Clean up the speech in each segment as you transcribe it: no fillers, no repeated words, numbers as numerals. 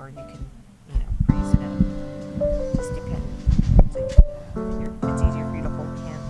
or you can, raise it up. Just depends. So, it's easier for you to hold the hand.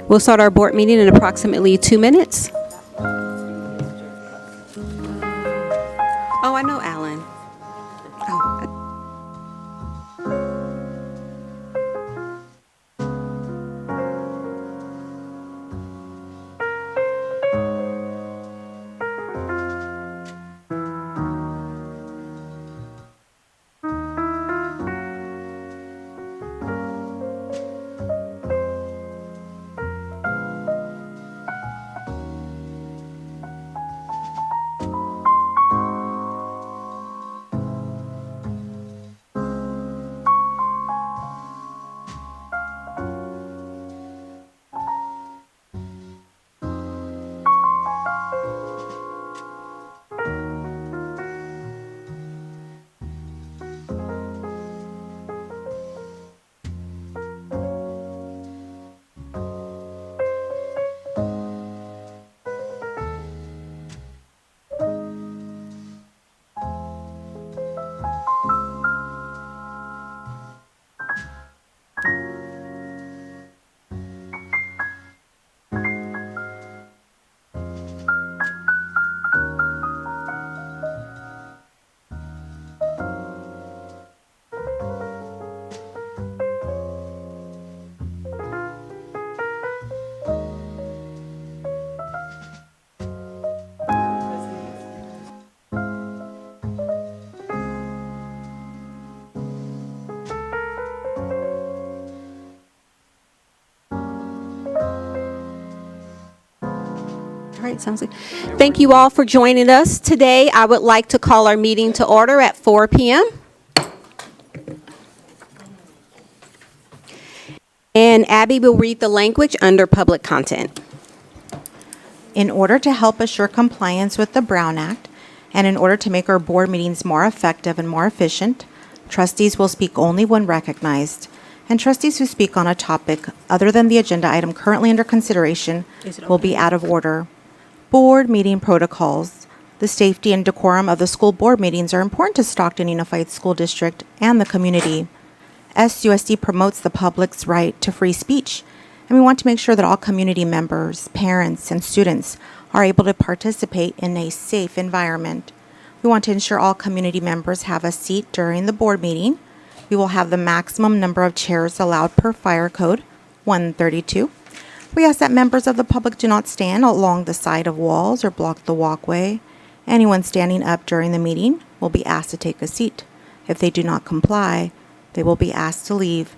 We'll start our board meeting in approximately 2 minutes. Oh, I know Alan. Oh. All right, sounds good. Thank you all for joining us today. I would like to call our meeting to order at 4 p.m. And Abby will read the language under public content. In order to help assure compliance with the Brown Act, and in order to make our board meetings more effective and more efficient, trustees will speak only when recognized, and trustees who speak on a topic other than the agenda item currently under consideration will be out of order. Board meeting protocols. The safety and decorum of the school board meetings are important to Stockton Unified School District and the community. SUSD promotes the public's right to free speech, and we want to make sure that all community members, parents, and students are able to participate in a safe environment. We want to ensure all community members have a seat during the board meeting. We will have the maximum number of chairs allowed per Fire Code 132. We ask that members of the public do not stand along the side of walls or block the walkway. Anyone standing up during the meeting will be asked to take a seat. If they do not comply, they will be asked to leave.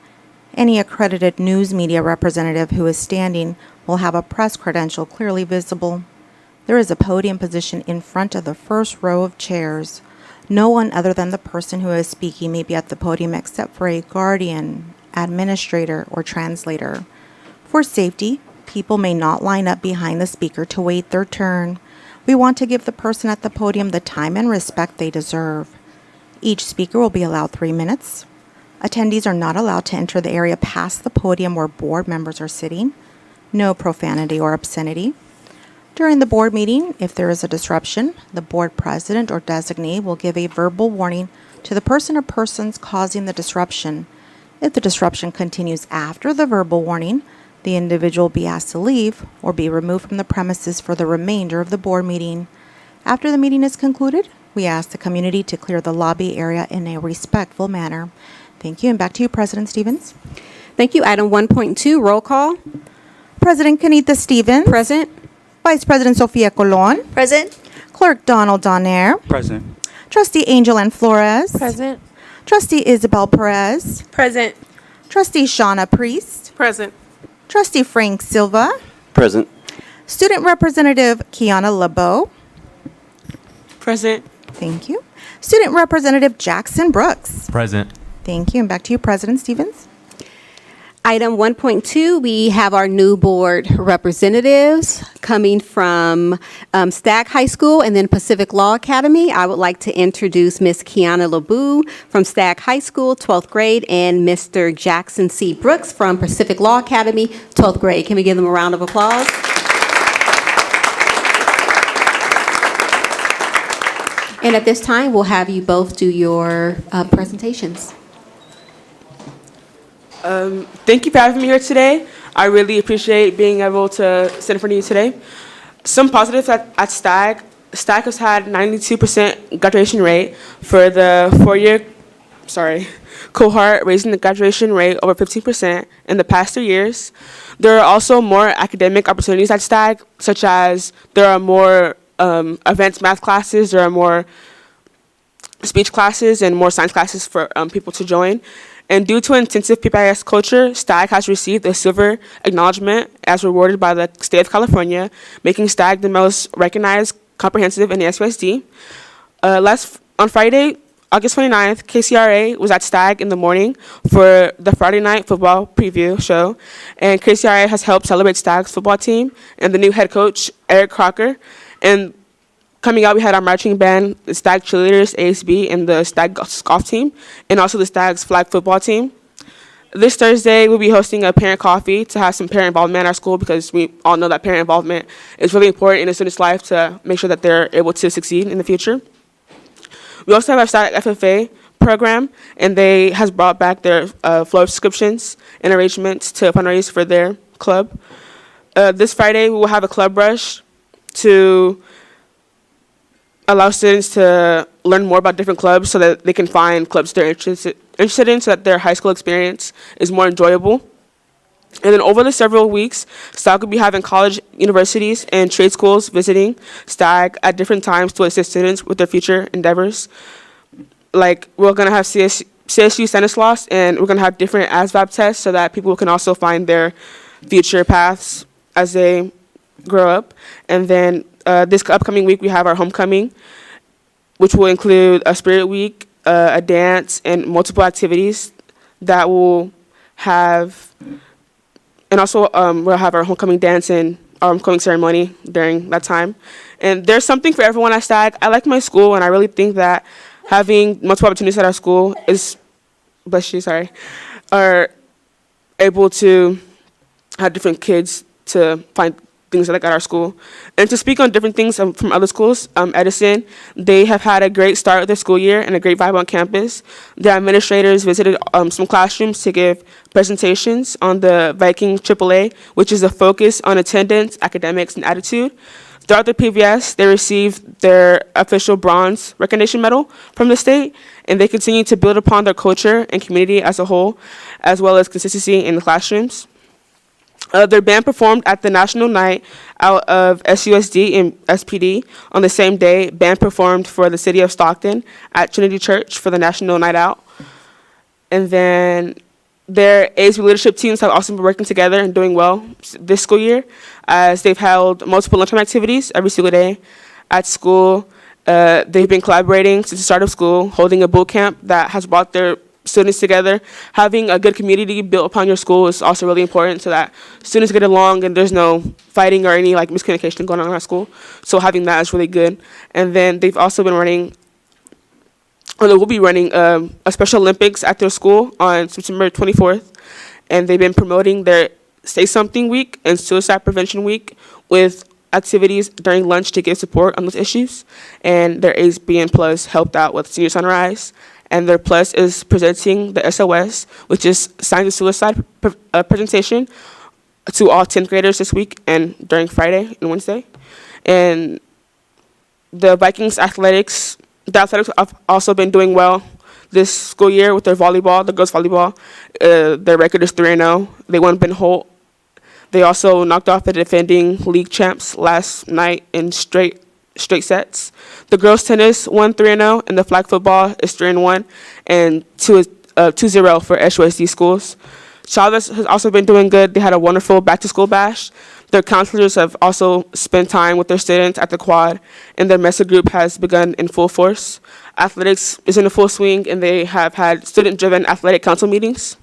Any accredited news media representative who is standing will have a press credential clearly visible. There is a podium position in front of the first row of chairs. No one other than the person who is speaking may be at the podium except for a guardian, administrator, or translator. For safety, people may not line up behind the speaker to wait their turn. We want to give the person at the podium the time and respect they deserve. Each speaker will be allowed 3 minutes. Attendees are not allowed to enter the area past the podium where board members are sitting. No profanity or obscenity. During the board meeting, if there is a disruption, the board president or designee will give a verbal warning to the person or persons causing the disruption. If the disruption continues after the verbal warning, the individual will be asked to leave or be removed from the premises for the remainder of the board meeting. After the meeting is concluded, we ask the community to clear the lobby area in a respectful manner. Thank you, and back to you, President Stevens. Thank you. Item 1.2, roll call. President Kenita Stevens. Present. Vice President Sofia Colon. Present. Clerk Donald Donner. Present. Trustee Angel Ann Flores. Present. Trustee Isabel Perez. Present. Trustee Shauna Priest. Present. Trustee Frank Silva. Present. Student Representative Kiana LeBeau. Present. Thank you. Student Representative Jackson Brooks. Present. Thank you. And back to you, President Stevens. Item 1.2, we have our new board representatives coming from Stagg High School and then Pacific Law Academy. I would like to introduce Ms. Kiana LeBeau from Stagg High School, 12th grade, and Mr. Jackson C. Brooks from Pacific Law Academy, 12th grade. Can we give them a round of applause? And at this time, we'll have you both do your presentations. Thank you for having me here today. I really appreciate being able to sit in front of you today. Some positives at STAG. STAG has had 92% graduation rate for the four-year, cohort, raising the graduation rate over 15% in the past 3 years. There are also more academic opportunities at STAG, such as there are more advanced math classes, there are more speech classes, and more science classes for people to join. And due to intensive PBIS culture, STAG has received a silver acknowledgement as rewarded by the state of California, making STAG the most recognized comprehensive in the SUSD. On Friday, August 29th, KCRA was at STAG in the morning for the Friday night football preview show, and KCRA has helped celebrate STAG's football team and the new head coach, Eric Crocker. And coming out, we had our marching band, the STAG cheerleaders, ASB, and the STAG golf team, and also the STAG's flag football team. This Thursday, we'll be hosting a parent coffee to have some parent involvement at our school, because we all know that parent involvement is really important in a student's life to make sure that they're able to succeed in the future. We also have our STAG FFA program, and they has brought back their flow subscriptions and arrangements to fundraise for their club. This Friday, we will have a club rush to allow students to learn more about different clubs so that they can find clubs they're interested in, so that their high school experience is more enjoyable. And then over the several weeks, STAG will be having college, universities, and trade schools visiting STAG at different times to assist students with their future endeavors. Like, we're going to have CSU Stanislaus, and we're going to have different ASVAB tests so that people can also find their future paths as they grow up. And then this upcoming week, we have our homecoming, which will include a spirit week, a dance, and multiple activities that will have, and also we'll have our homecoming dance and our homecoming ceremony during that time. And there's something for everyone at STAG. I like my school, and I really think that having multiple opportunities at our school are able to have different kids to find things like at our school. And to speak on different things from other schools, Edison, they have had a great start of their school year and a great vibe on campus. The administrators visited some classrooms to give presentations on the Viking AAA, which is a focus on attendance, academics, and attitude. Throughout the PBS, they received their official bronze recognition medal from the state, and they continue to build upon their culture and community as a whole, as well as consistency in the classrooms. Their band performed at the National Night Out of SUSD and SPD. On the same day, band performed for the city of Stockton at Trinity Church for the National Night Out. And then their ASB leadership teams have also been working together and doing well this school year, as they've held multiple lunchtime activities every single day at school. They've been collaborating since the start of school, holding a boot camp that has brought their students together. Having a good community built upon your school is also really important, so that students get along and there's no fighting or any miscommunication going on in our school. So having that is really good. And then they've also been running, or they will be running a Special Olympics at their school on September 24th. And they've been promoting their Say Something Week and Suicide Prevention Week with activities during lunch to give support on those issues. And their ASB Plus helped out with Senior Sunrise. And their Plus is presenting the SOS, which is Signs of Suicide presentation to all 10th graders this week and during Friday and Wednesday. And the Vikings athletics have also been doing well this school year with their volleyball, the girls volleyball. Their record is 3-0. They won Ben Holt. They also knocked off the defending league champs last night in straight sets. The girls tennis won 3-0, and the flag football is 3-1, and 2-0 for SUSD schools. Chavez has also been doing good. They had a wonderful back-to-school bash. Their counselors have also spent time with their students at the quad, and their MESA group has begun in full force. Athletics is in full swing, and they have had student-driven athletic council meetings.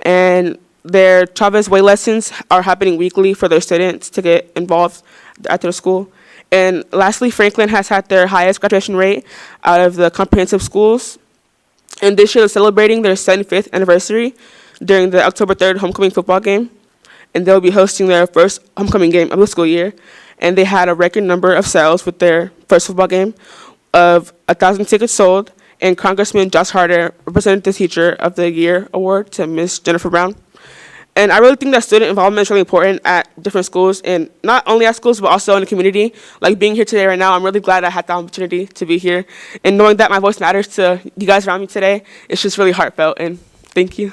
And their Chavez way lessons are happening weekly for their students to get involved at their school. And lastly, Franklin has had their highest graduation rate out of the comprehensive schools. And this year, they're celebrating their 75th anniversary during the October 3rd homecoming football game. And they'll be hosting their first homecoming game of the school year. And they had a record number of sales with their first football game of 1,000 tickets sold. And Congressman Josh Harder presented the Teacher of the Year award to Ms. Jennifer Brown. And I really think that student involvement is really important at different schools, and not only at schools, but also in the community. Like being here today right now, I'm really glad I had the opportunity to be here. And knowing that my voice matters to you guys around me today, it's just really heartfelt, and thank you.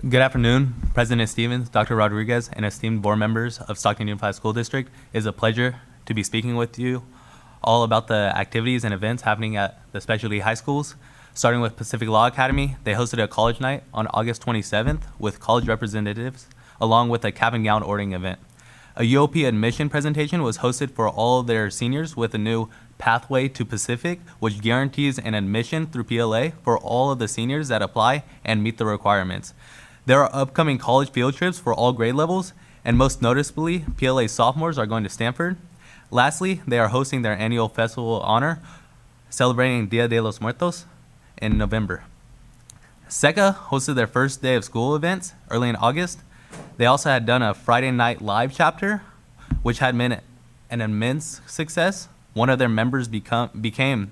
Good afternoon, President Stevens, Dr. Rodriguez, and esteemed board members of Stockton Unified School District. It is a pleasure to be speaking with you all about the activities and events happening at the specialty high schools. Starting with Pacific Law Academy, they hosted a college night on August 27th with college representatives, along with a cap and gown ordering event. A UOP admission presentation was hosted for all of their seniors with a new Pathway to Pacific, which guarantees an admission through PLA for all of the seniors that apply and meet the requirements. There are upcoming college field trips for all grade levels, and most noticeably, PLA sophomores are going to Stanford. Lastly, they are hosting their annual Festival of Honor, celebrating Dia de los Muertos in November. SECA hosted their first day of school events early in August. They also had done a Friday night live chapter, which had been an immense success. One of their members became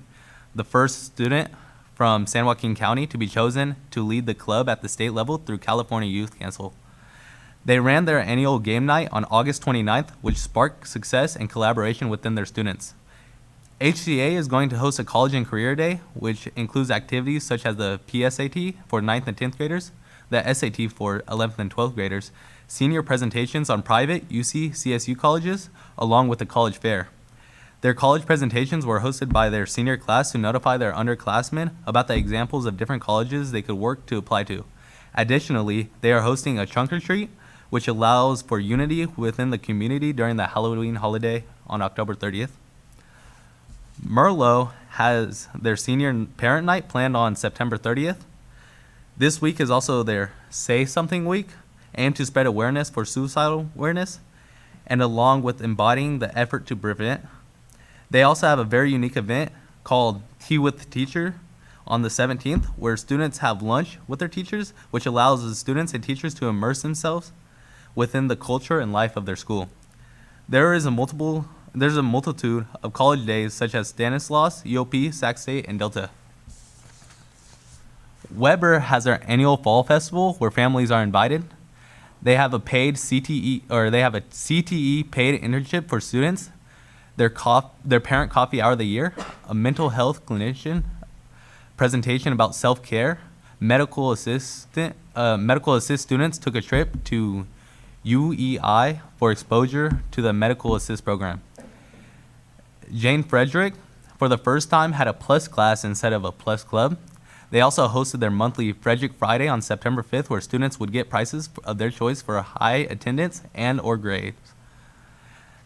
the first student from San Joaquin County to be chosen to lead the club at the state level through California Youth Council. They ran their annual game night on August 29th, which sparked success and collaboration within their students. HCA is going to host a college and career day, which includes activities such as the PSAT for 9th and 10th graders, the SAT for 11th and 12th graders, senior presentations on private UC CSU colleges, along with the college fair. Their college presentations were hosted by their senior class to notify their underclassmen about the examples of different colleges they could work to apply to. Additionally, they are hosting a trunk or treat, which allows for unity within the community during the Halloween holiday on October 30th. Merlot has their senior parent night planned on September 30th. This week is also their Say Something Week, aimed to spread awareness for suicidal awareness, and along with embodying the effort to prevent. They also have a very unique event called Tea with the Teacher on the 17th, where students have lunch with their teachers, which allows the students and teachers to immerse themselves within the culture and life of their school. There's a multitude of college days such as Stanislaus, UOP, Sac State, and Delta. Weber has their annual fall festival where families are invited. They have a paid CTE paid internship for students, their parent coffee hour of the year, a mental health clinician presentation about self-care, medical assist students took a trip to UEI for exposure to the medical assist program. Jane Frederick, for the first time, had a plus class instead of a plus club. They also hosted their monthly Frederick Friday on September 5th, where students would get prizes of their choice for high attendance and or grades.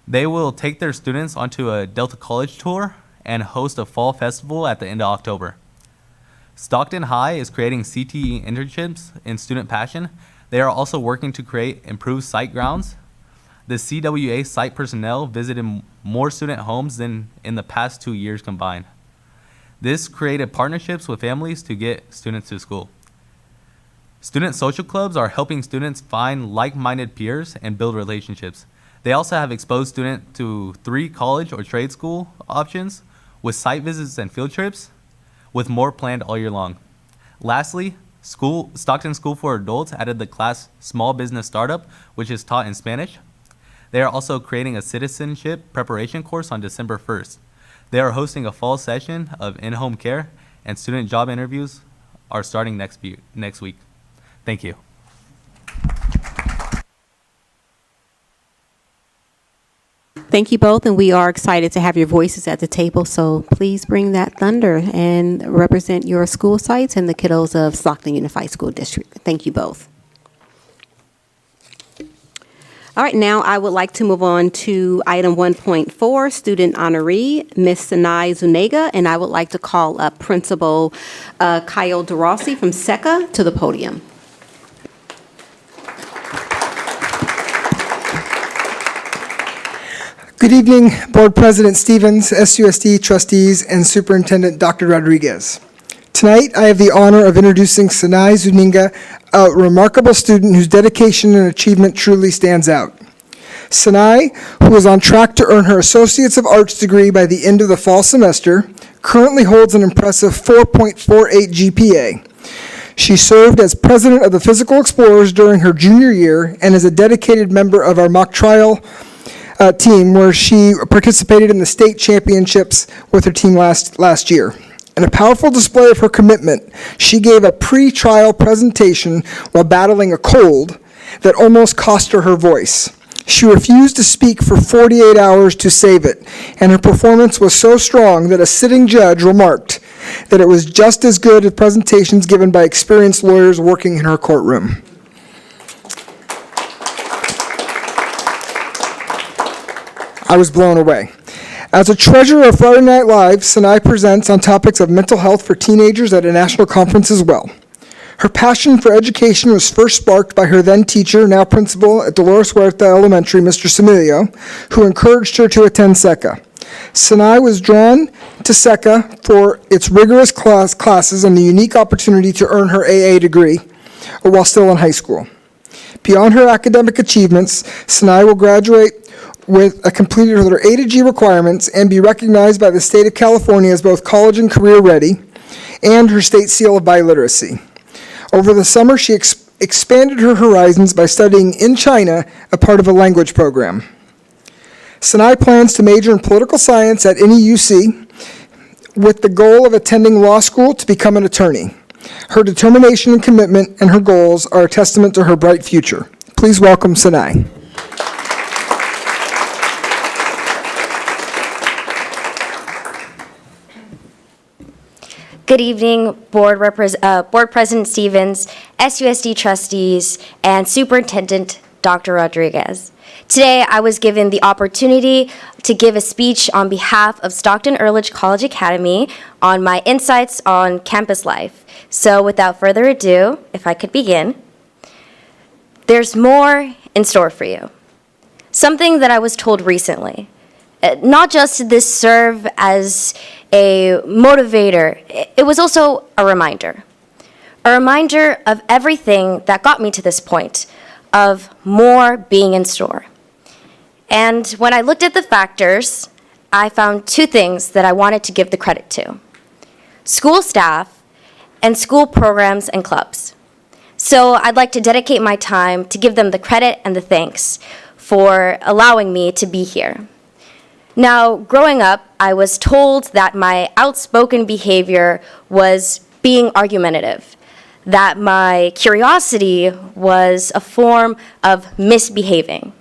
They will take their students onto a Delta College tour and host a fall festival at the end of October. Stockton High is creating CTE internships in student passion. They are also working to create improved site grounds. The CWA site personnel visited more student homes than in the past 2 years combined. This created partnerships with families to get students to school. Student social clubs are helping students find like-minded peers and build relationships. They also have exposed students to 3 college or trade school options with site visits and field trips, with more planned all year long. Lastly, Stockton School for Adults added the class Small Business Startup, which is taught in Spanish. They are also creating a citizenship preparation course on December 1st. They are hosting a fall session of in-home care, and student job interviews are starting next week. Thank you. Thank you both, and we are excited to have your voices at the table, so please bring that thunder and represent your school sites and the kiddos of Stockton Unified School District. Thank you both. All right, now I would like to move on to item 1.4, student honoree, Ms. Sinai Zuniga, and I would like to call up Principal Kyle DeRossi from SECA to the podium. Good evening, Board President Stevens, SUSD trustees, and Superintendent Dr. Rodriguez. Tonight, I have the honor of introducing Sinai Zuniga, a remarkable student whose dedication and achievement truly stands out. Sinai, who is on track to earn her Associates of Arts degree by the end of the fall semester, currently holds an impressive 4.48 GPA. She served as president of the Physical Explorers during her junior year and is a dedicated member of our mock trial team, where she participated in the state championships with her team last year. In a powerful display of her commitment, she gave a pre-trial presentation while battling a cold that almost cost her her voice. She refused to speak for 48 hours to save it, and her performance was so strong that a sitting judge remarked that it was just as good as presentations given by experienced lawyers working in her courtroom. I was blown away. As a treasurer of Friday Night Live, Sinai presents on topics of mental health for teenagers at a national conference as well. Her passion for education was first sparked by her then teacher, now principal at Dolores Huerta Elementary, Mr. Semilio, who encouraged her to attend SECA. Sinai was drawn to SECA for its rigorous classes and the unique opportunity to earn her AA degree while still in high school. Beyond her academic achievements, Sinai will graduate with a completed her A to G requirements and be recognized by the state of California as both college and career ready, and her state seal of biliteracy. Over the summer, she expanded her horizons by studying in China, a part of a language program. Sinai plans to major in political science at NEUC with the goal of attending law school to become an attorney. Her determination and commitment and her goals are a testament to her bright future. Please welcome Sinai. Good evening, Board President Stevens, SUSD trustees, and Superintendent Dr. Rodriguez. Today, I was given the opportunity to give a speech on behalf of Stockton Earledge College Academy on my insights on campus life. So without further ado, if I could begin, there's more in store for you. Something that I was told recently. Not just did this serve as a motivator, it was also a reminder. A reminder of everything that got me to this point, of more being in store. And when I looked at the factors, I found two things that I wanted to give the credit to: school staff and school programs and clubs. So I'd like to dedicate my time to give them the credit and the thanks for allowing me to be here. Now, growing up, I was told that my outspoken behavior was being argumentative, that my curiosity was a form of misbehaving.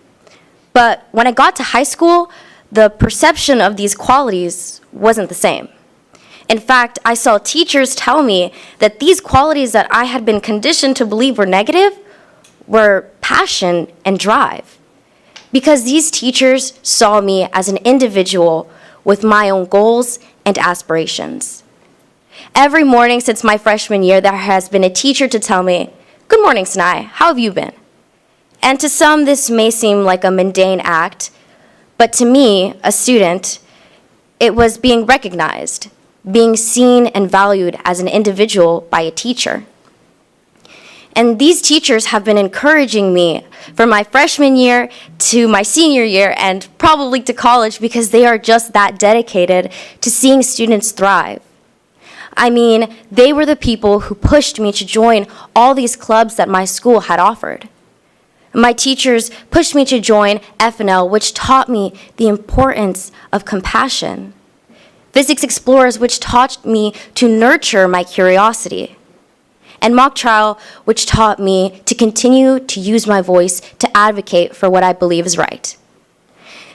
But when I got to high school, the perception of these qualities wasn't the same. In fact, I saw teachers tell me that these qualities that I had been conditioned to believe were negative were passion and drive. Because these teachers saw me as an individual with my own goals and aspirations. Every morning since my freshman year, there has been a teacher to tell me, "Good morning, Sinai, how have you been?" And to some, this may seem like a mundane act, but to me, a student, it was being recognized, being seen and valued as an individual by a teacher. And these teachers have been encouraging me from my freshman year to my senior year and probably to college, because they are just that dedicated to seeing students thrive. I mean, they were the people who pushed me to join all these clubs that my school had offered. My teachers pushed me to join F&L, which taught me the importance of compassion. Physics Explorers, which taught me to nurture my curiosity. And mock trial, which taught me to continue to use my voice to advocate for what I believe is right.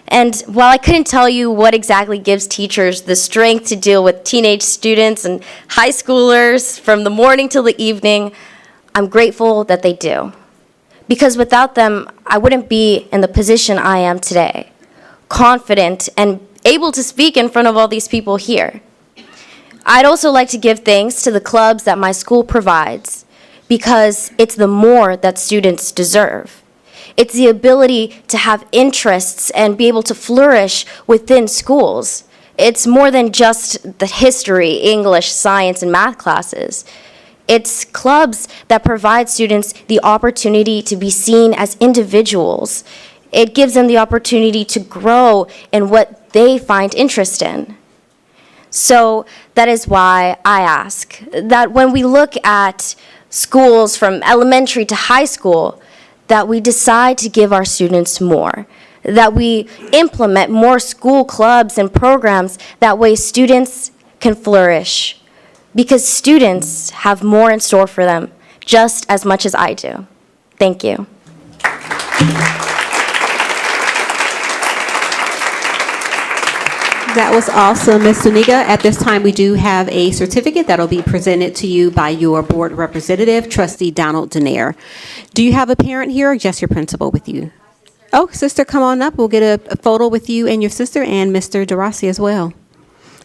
And while I couldn't tell you what exactly gives teachers the strength to deal with teenage students and high schoolers from the morning till the evening, I'm grateful that they do. Because without them, I wouldn't be in the position I am today, confident and able to speak in front of all these people here. I'd also like to give thanks to the clubs that my school provides, because it's the more that students deserve. It's the ability to have interests and be able to flourish within schools. It's more than just the history, English, science, and math classes. It's clubs that provide students the opportunity to be seen as individuals. it gives them the opportunity to grow in what they find interest in. So that is why I ask that when we look at schools from elementary to high school, that we decide to give our students more, that we implement more school clubs and programs, that way students can flourish, because students have more in store for them, just as much as I do. Thank you. That was awesome, Ms. Zuniga. At this time, we do have a certificate that'll be presented to you by your board representative, Trustee Donald Denier. Do you have a parent here or just your principal with you? Oh, sister, come on up. We'll get a photo with you and your sister and Mr. DeRossi as well.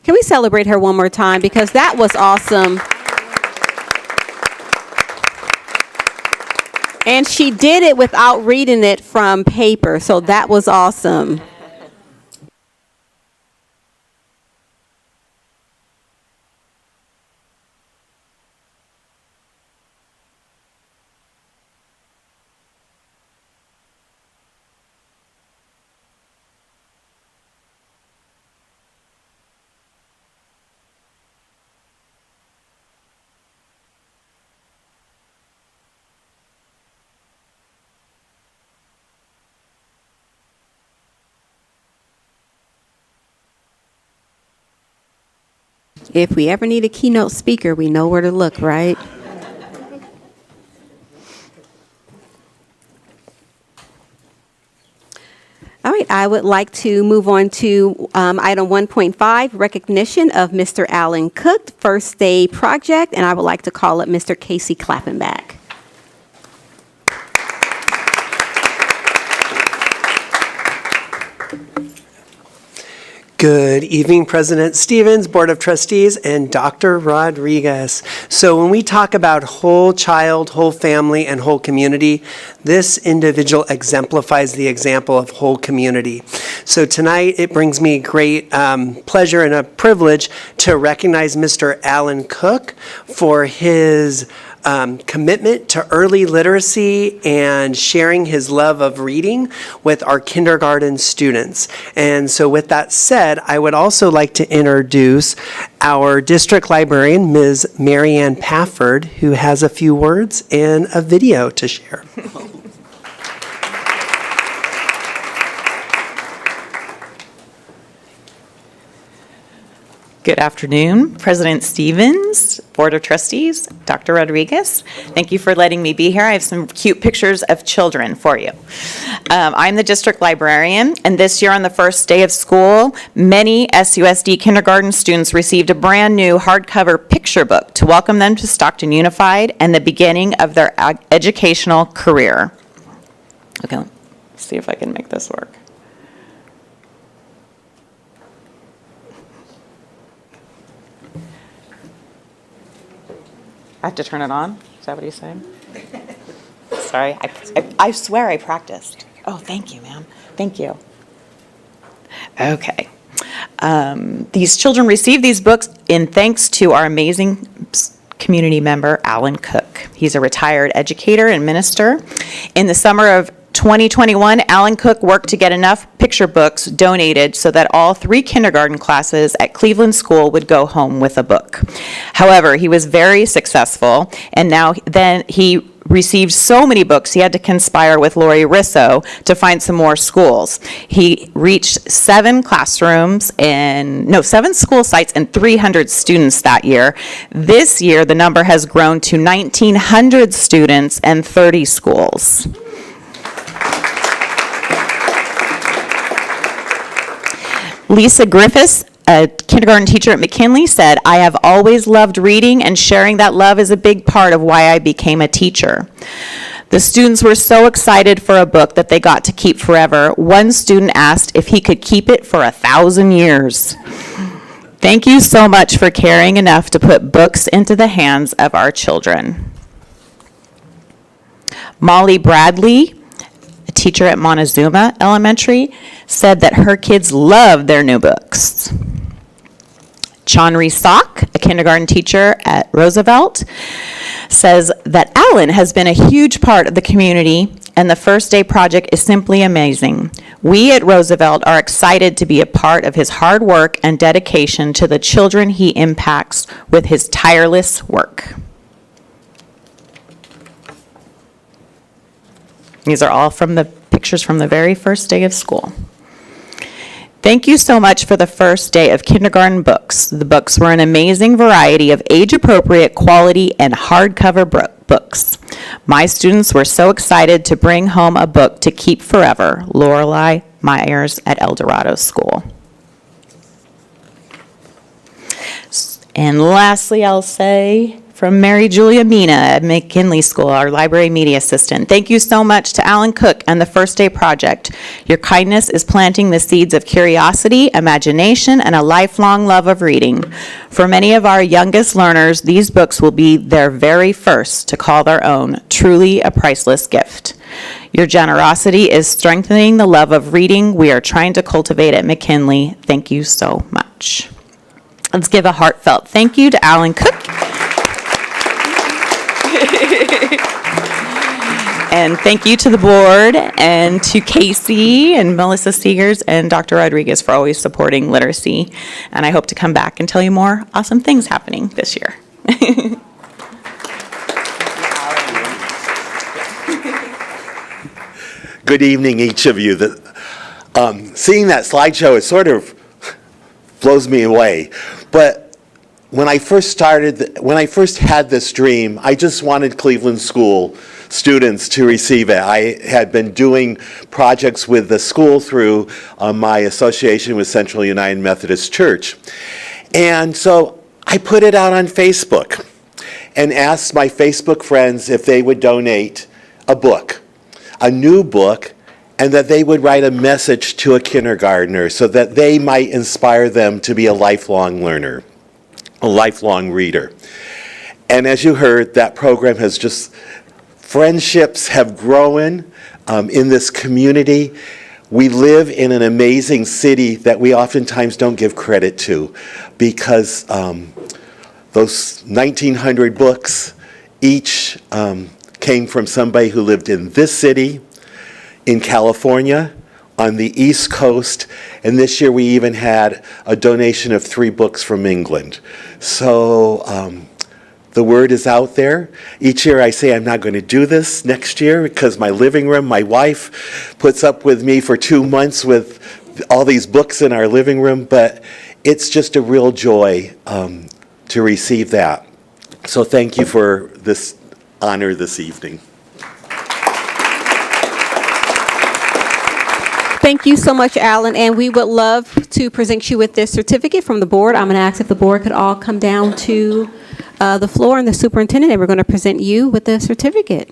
Can we celebrate her one more time? Because that was awesome. And she did it without reading it from paper, so that was awesome. If we ever need a keynote speaker, we know where to look, right? All right, I would like to move on to item 1.5, recognition of Mr. Alan Cook, First Day Project, and I would like to call up Mr. Casey Klappenbach. Good evening, President Stevens, Board of Trustees, and Dr. Rodriguez. So when we talk about whole child, whole family, and whole community, this individual exemplifies the example of whole community. So tonight, it brings me great pleasure and a privilege to recognize Mr. Alan Cook for his commitment to early literacy and sharing his love of reading with our kindergarten students. And so with that said, I would also like to introduce our district librarian, Ms. Marianne Pafford, who has a few words and a video to share. Good afternoon, President Stevens, Board of Trustees, Dr. Rodriguez. Thank you for letting me be here. I have some cute pictures of children for you. I'm the district librarian, and this year on the first day of school, many SUSD kindergarten students received a brand new hardcover picture book to welcome them to Stockton Unified and the beginning of their educational career. Okay, let's see if I can make this work. I have to turn it on? Is that what he's saying? Sorry, I swear I practiced. Oh, thank you, ma'am. Thank you. Okay. These children received these books in thanks to our amazing community member, Alan Cook. He's a retired educator and minister. In the summer of 2021, Alan Cook worked to get enough picture books donated so that all 3 kindergarten classes at Cleveland School would go home with a book. However, he was very successful, and then he received so many books, he had to conspire with Lori Risso to find some more schools. He reached 7 school sites and 300 students that year. This year, the number has grown to 1,900 students and 30 schools. Lisa Griffiths, a kindergarten teacher at McKinley, said, "I have always loved reading, and sharing that love is a big part of why I became a teacher." The students were so excited for a book that they got to keep forever. One student asked if he could keep it for 1,000 years. Thank you so much for caring enough to put books into the hands of our children. Molly Bradley, a teacher at Montezuma Elementary, said that her kids love their new books. Chanri Sock, a kindergarten teacher at Roosevelt, says that Alan has been a huge part of the community and the First Day Project is simply amazing. We at Roosevelt are excited to be a part of his hard work and dedication to the children he impacts with his tireless work. These are all from the pictures from the very first day of school. Thank you so much for the first day of kindergarten books. The books were an amazing variety of age-appropriate, quality, and hardcover books. My students were so excited to bring home a book to keep forever. Lorelei Myers at El Dorado School. And lastly, I'll say, from Mary Julia Mina at McKinley School, our library media assistant. Thank you so much to Alan Cook and the First Day Project. Your kindness is planting the seeds of curiosity, imagination, and a lifelong love of reading. For many of our youngest learners, these books will be their very first to call their own, truly a priceless gift. Your generosity is strengthening the love of reading we are trying to cultivate at McKinley. Thank you so much. Let's give a heartfelt thank you to Alan Cook. And thank you to the board and to Casey and Melissa Seegers and Dr. Rodriguez for always supporting literacy. And I hope to come back and tell you more awesome things happening this year. Good evening, each of you. Seeing that slideshow, it sort of blows me away. But when I first had this dream, I just wanted Cleveland School students to receive it. I had been doing projects with the school through my association with Central United Methodist Church. And so I put it out on Facebook and asked my Facebook friends if they would donate a book, a new book, and that they would write a message to a kindergartner so that they might inspire them to be a lifelong learner, a lifelong reader. And as you heard, that program has just, friendships have grown in this community. We live in an amazing city that we oftentimes don't give credit to because those 1,900 books each came from somebody who lived in this city, in California, on the East Coast, and this year we even had a donation of 3 books from England. So the word is out there. Each year I say I'm not going to do this next year because my living room, my wife puts up with me for 2 months with all these books in our living room, but it's just a real joy to receive that. So thank you for this honor this evening. Thank you so much, Alan, and we would love to present you with this certificate from the board. I'm going to ask if the board could all come down to the floor and the superintendent, and we're going to present you with the certificate.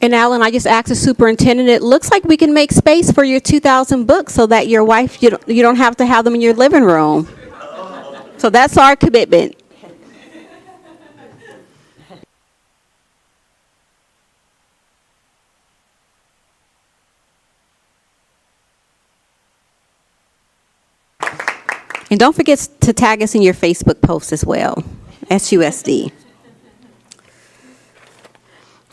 And Alan, I just asked the superintendent, it looks like we can make space for your 2,000 books so that your wife, you don't have to have them in your living room. So that's our commitment. And don't forget to tag us in your Facebook post as well, SUSD.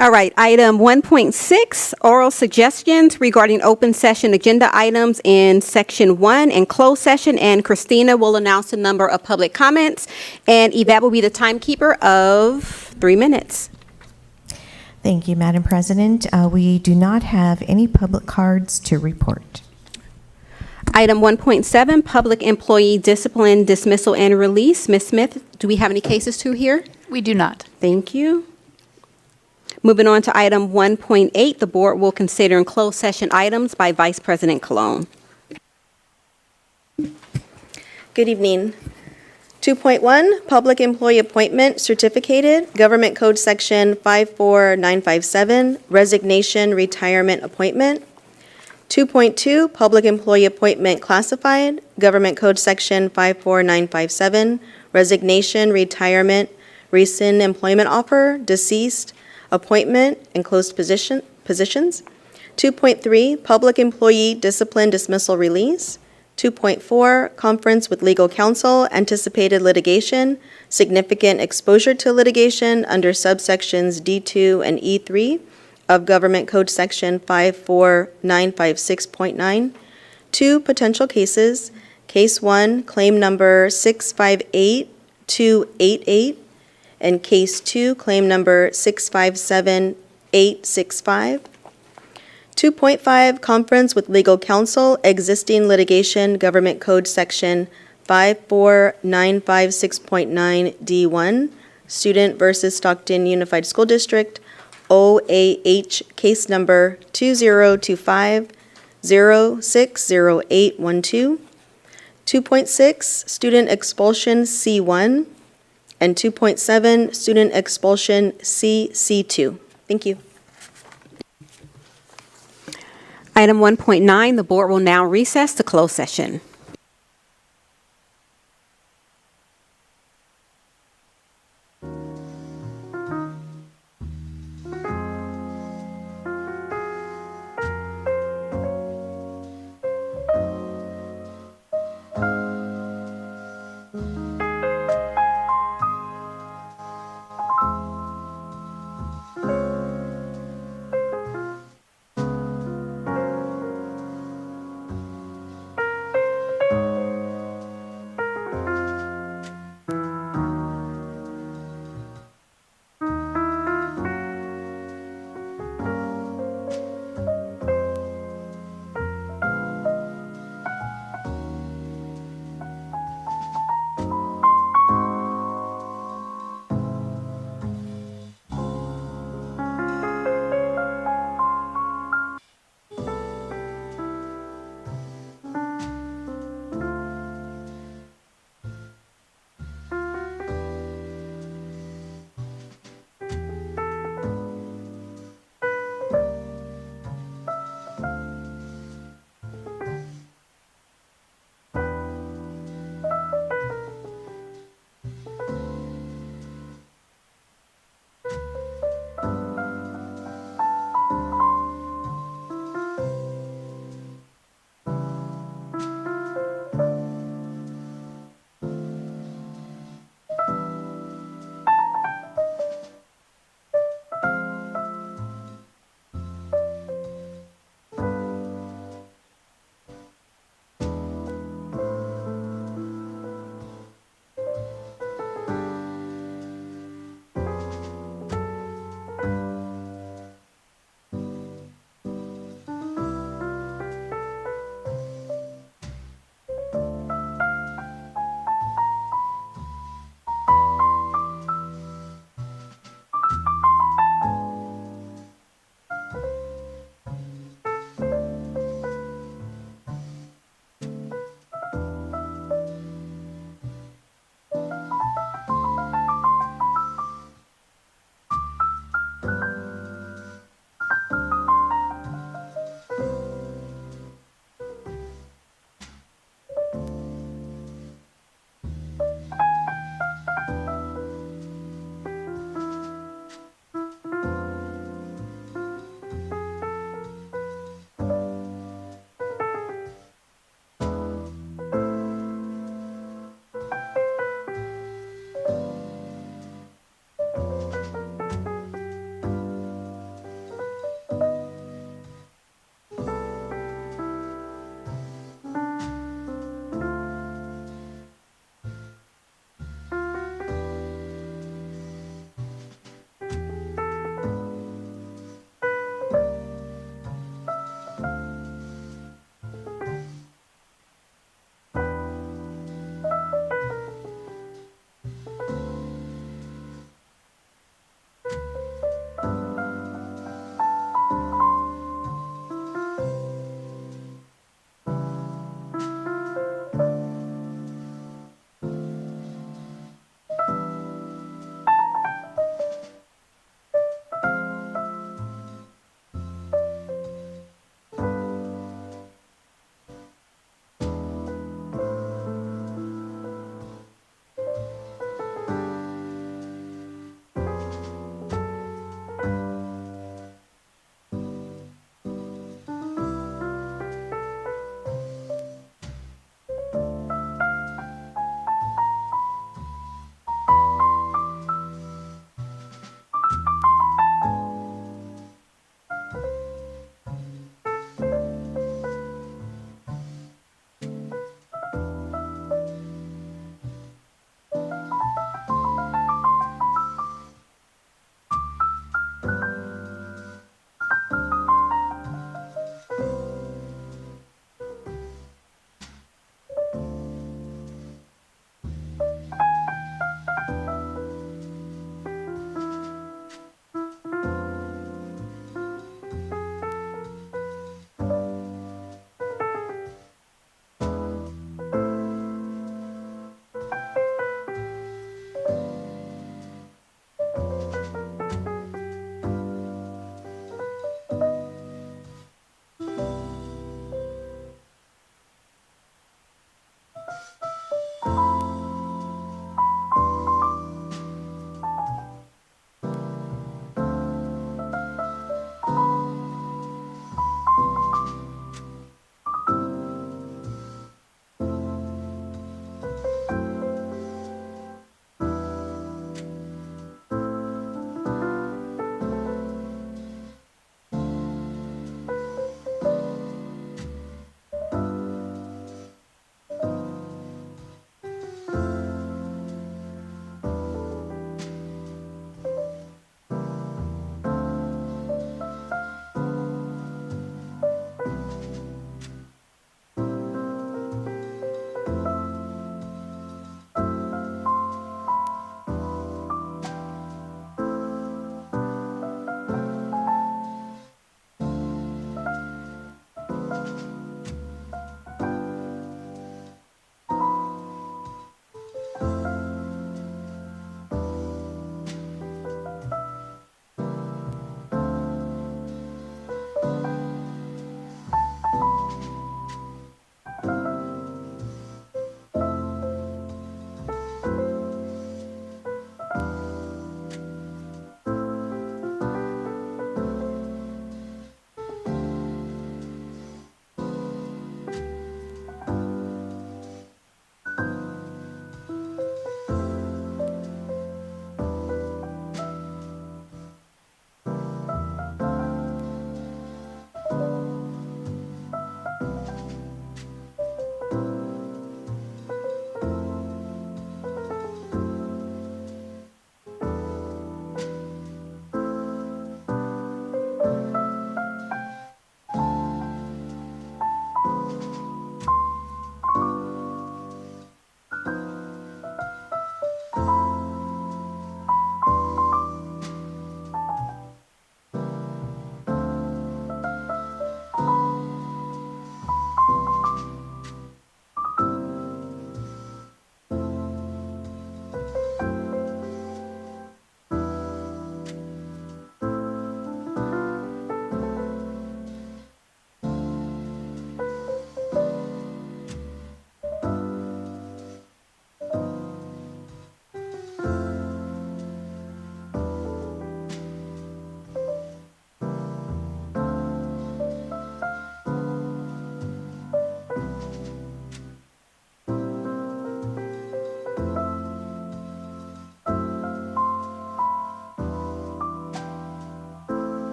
All right, item 1.6, oral suggestions regarding open session agenda items in section 1 and closed session. And Christina will announce the number of public comments, and Yvette will be the timekeeper of 3 minutes. Thank you, Madam President. We do not have any public cards to report. Item 1.7, public employee discipline, dismissal, and release. Ms. Smith, do we have any cases to hear? We do not. Thank you. Moving on to item 1.8, the board will consider in closed session items by Vice President Colon. Good evening. 2.1, Public Employee Appointment Certificated, Government Code Section 54957, Resignation, Retirement, Appointment. 2.2, Public Employee Appointment Classified, Government Code Section 54957, Resignation, Retirement, Rescind Employment Offer, Deceased, Appointment, and Closed positions. 2.3, Public Employee Discipline Dismissal Release. 2.4, Conference with Legal Counsel, Anticipated Litigation, Significant Exposure to Litigation under subsections D2 and E3 of Government Code Section 54956.9. 2 potential cases. Case 1, claim number 658288, and Case 2, claim number 657865. 2.5, Conference with Legal Counsel, Existing Litigation, Government Code Section 54956.9 D1, Student versus Stockton Unified School District, OAH, case number 2025-060812. 2.6, Student Expulsion C1, and 2.7, Student Expulsion C2. Thank you. Item 1.9, the board will now recess to closed session.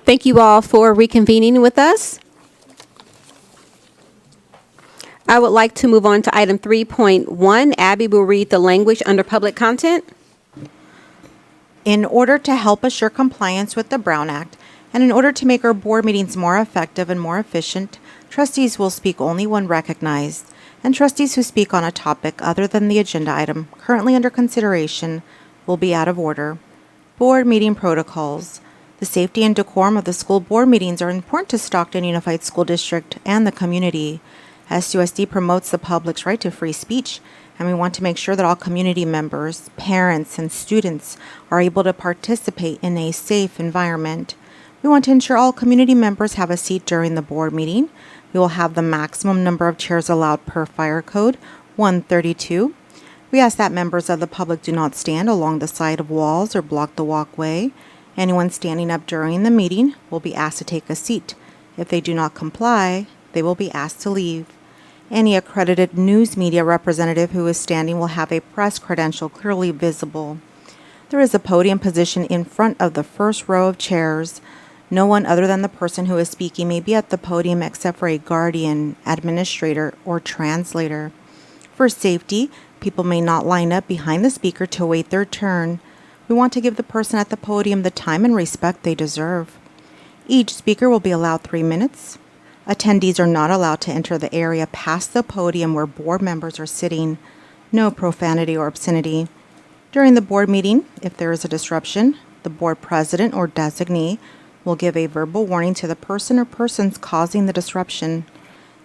Thank you all for reconvening with us. I would like to move on to item 3.1. Abby will read the language under public content. In order to help assure compliance with the Brown Act, and in order to make our board meetings more effective and more efficient, trustees will speak only when recognized, and trustees who speak on a topic other than the agenda item currently under consideration will be out of order. Board meeting protocols. The safety and decorum of the school board meetings are important to Stockton Unified School District and the community. SUSD promotes the public's right to free speech, and we want to make sure that all community members, parents, and students are able to participate in a safe environment. We want to ensure all community members have a seat during the board meeting. We will have the maximum number of chairs allowed per fire code, 132. We ask that members of the public do not stand along the side of walls or block the walkway. Anyone standing up during the meeting will be asked to take a seat. If they do not comply, they will be asked to leave. Any accredited news media representative who is standing will have a press credential clearly visible. There is a podium position in front of the first row of chairs. No one other than the person who is speaking may be at the podium except for a guardian, administrator, or translator. For safety, people may not line up behind the speaker to wait their turn. We want to give the person at the podium the time and respect they deserve. Each speaker will be allowed 3 minutes. Attendees are not allowed to enter the area past the podium where board members are sitting. No profanity or obscenity. During the board meeting, if there is a disruption, the board president or designee will give a verbal warning to the person or persons causing the disruption.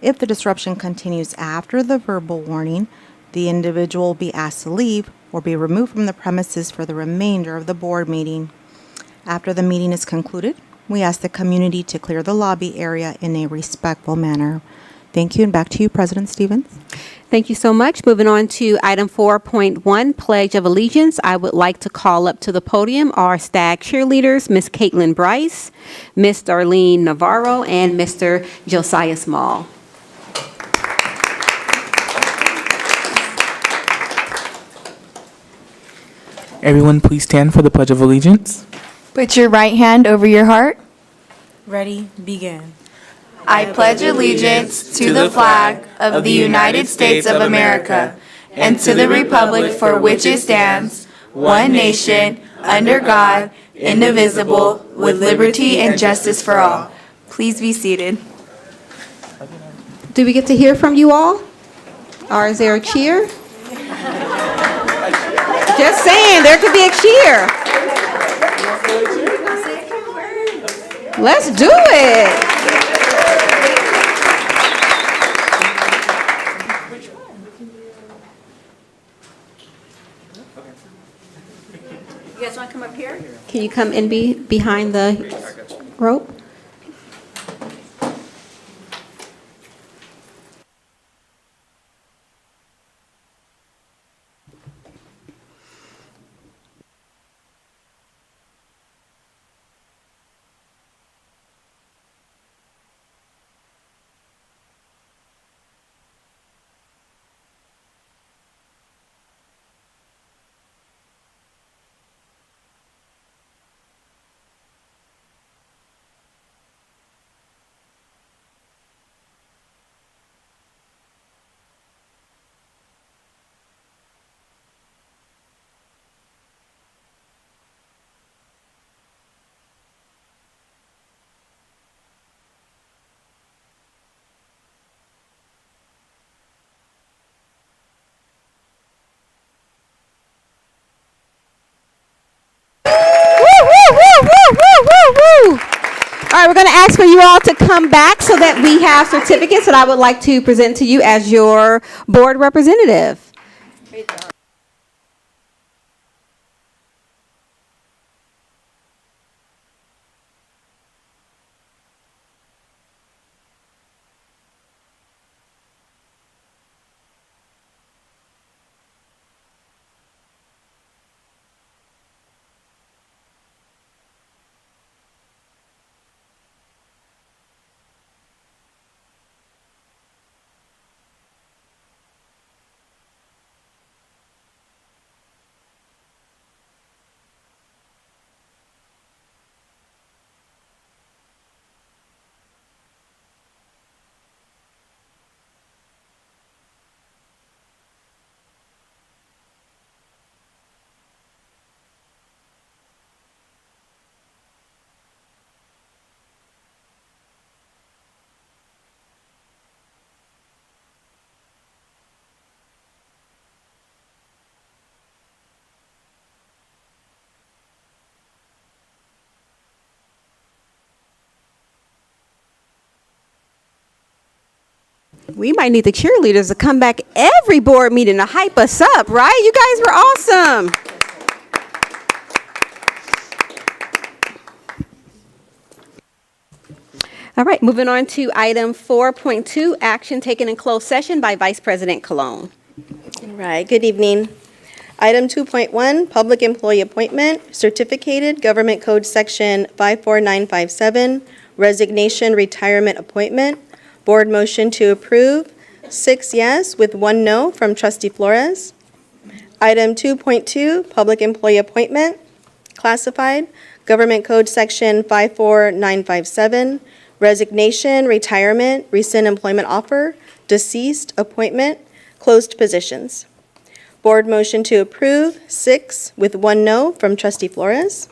If the disruption continues after the verbal warning, the individual will be asked to leave or be removed from the premises for the remainder of the board meeting. After the meeting is concluded, we ask the community to clear the lobby area in a respectful manner. Thank you, and back to you, President Stevens. Thank you so much. Moving on to item 4.1, Pledge of Allegiance. I would like to call up to the podium our STAG cheerleaders, Ms. Caitlin Bryce, Ms. Darlene Navarro, and Mr. Josiah Small. Everyone, please stand for the Pledge of Allegiance. Put your right hand over your heart. Ready, begin. I pledge allegiance to the flag of the United States of America and to the republic for which it stands, one nation, under God, indivisible, with liberty and justice for all. Please be seated. Do we get to hear from you all? Or is there a cheer? Just saying, there could be a cheer. Let's do it. You guys want to come up here? Can you come and be behind the rope? All right, we're going to ask for you all to come back so that we have certificates that I would like to present to you as your board representative. We might need the cheerleaders to come back every board meeting to hype us up, right? You guys were awesome. All right, moving on to item 4.2, action taken in closed session by Vice President Colon. All right, good evening. Item 2.1, public employee appointment, certificated Government Code Section 54957, resignation, retirement appointment. Board motion to approve, 6 yes with 1 no from Trustee Flores. Item 2.2, public employee appointment, classified, Government Code Section 54957, resignation, retirement, rescind employment offer, deceased, appointment, closed positions. Board motion to approve, 6 with 1 no from Trustee Flores.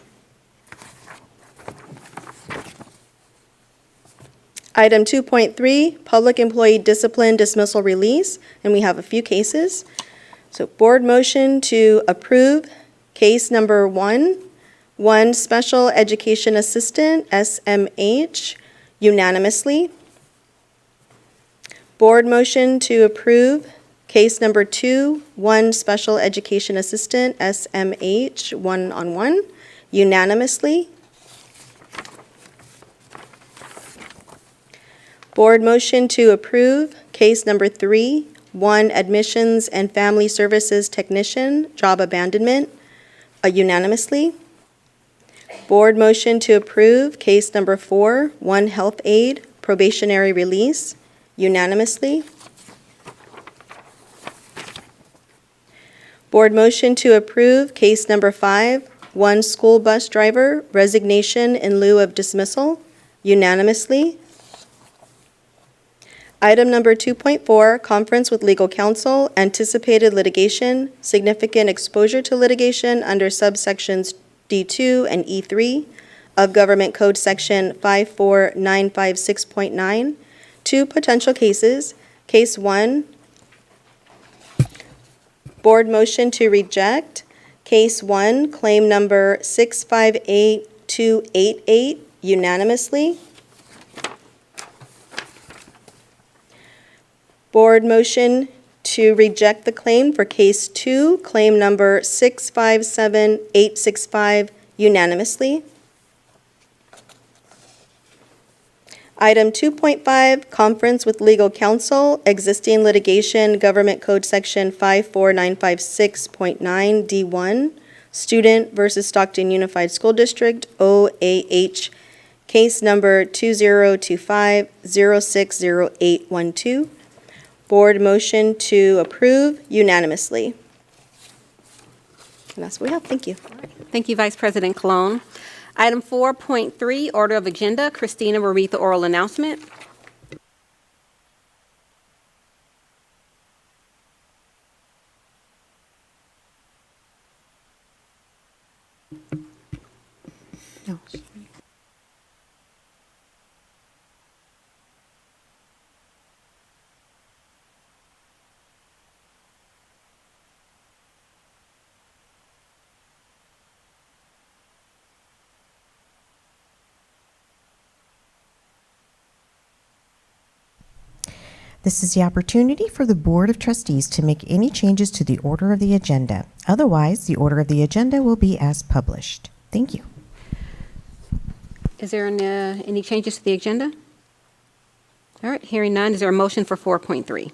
Item 2.3, public employee discipline dismissal release, and we have a few cases. So board motion to approve case number 1 special education assistant, SMH, unanimously. Board motion to approve case number 2, 1 special education assistant, SMH, one-on-one, unanimously. Board motion to approve case number 3, 1 admissions and family services technician, job abandonment, unanimously. Board motion to approve case number 4, 1 health aide, probationary release, unanimously. Board motion to approve case number 5, 1 school bus driver, resignation in lieu of dismissal, unanimously. Item number 2.4, conference with legal counsel, anticipated litigation, significant exposure to litigation under subsections D2 and E3 of Government Code Section 54956.9. 2 potential cases. Case 1, board motion to reject. Case 1, claim number 658288, unanimously. Board motion to reject the claim for case 2, claim number 657865, unanimously. Item 2.5, conference with legal counsel, existing litigation, Government Code Section 54956.9 D1, student versus Stockton Unified School District, OAH, case number 2025-060812. Board motion to approve unanimously. And that's what we have. Thank you. Thank you, Vice President Colon. Item 4.3, order of agenda. Christina will read the oral announcement. No. This is the opportunity for the Board of Trustees to make any changes to the order of the agenda. Otherwise, the order of the agenda will be as published. Thank you. Is there any changes to the agenda? All right, hearing none, is there a motion for 4.3?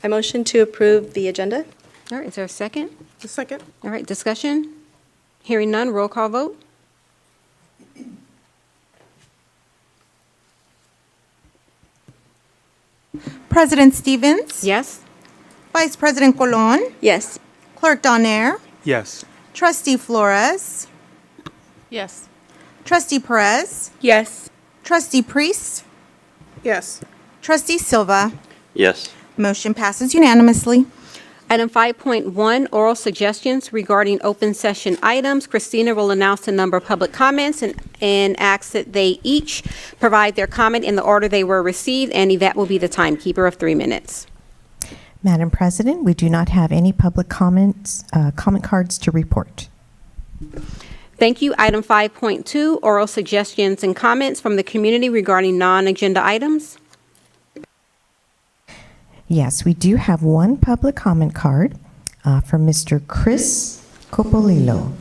I motion to approve the agenda. All right, is there a second? A second. All right, discussion? Hearing none, roll call vote. President Stevens? Yes? Vice President Colon? Yes. Clerk Donaire? Yes. Trustee Flores? Yes. Trustee Perez? Yes. Trustee Priest? Yes. Trustee Silva? Yes. Motion passes unanimously. Item 5.1, oral suggestions regarding open session items. Christina will announce the number of public comments and ask that they each provide their comment in the order they were received, and Yvette will be the timekeeper of 3 minutes. Madam President, we do not have any public comments, comment cards to report. Thank you. Item 5.2, oral suggestions and comments from the community regarding non-agenda items. Yes, we do have one public comment card from Mr. Chris Copolilo.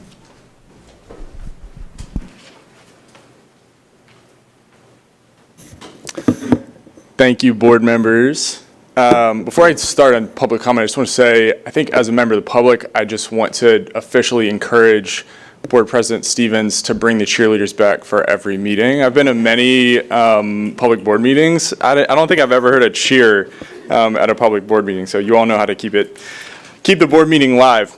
Thank you, board members. Before I start on public comment, I just want to say, I think as a member of the public, I just want to officially encourage Board President Stevens to bring the cheerleaders back for every meeting. I've been to many public board meetings. I don't think I've ever heard a cheer at a public board meeting, so you all know how to keep the board meeting live.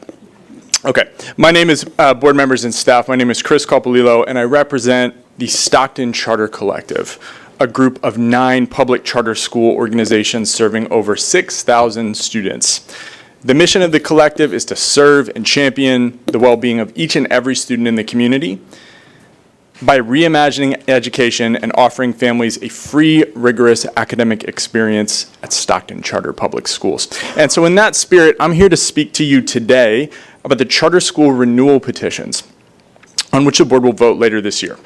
Okay, my name is, board members and staff, my name is Chris Copolilo, and I represent the Stockton Charter Collective, a group of 9 public charter school organizations serving over 6,000 students. The mission of the collective is to serve and champion the well-being of each and every student in the community by reimagining education and offering families a free, rigorous academic experience at Stockton Charter Public Schools. And so in that spirit, I'm here to speak to you today about the charter school renewal petitions on which the board will vote later this year.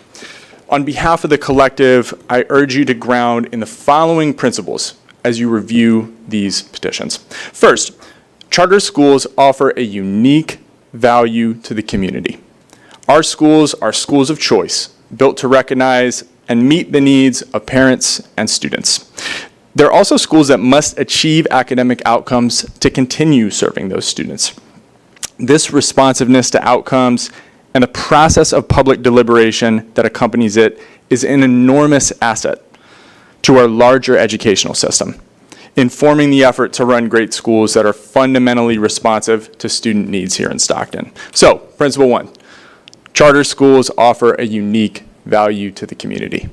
On behalf of the collective, I urge you to ground in the following principles as you review these petitions. First, charter schools offer a unique value to the community. Our schools are schools of choice, built to recognize and meet the needs of parents and students. They're also schools that must achieve academic outcomes to continue serving those students. This responsiveness to outcomes and the process of public deliberation that accompanies it is an enormous asset to our larger educational system, informing the effort to run great schools that are fundamentally responsive to student needs here in Stockton. So, principle 1, charter schools offer a unique value to the community.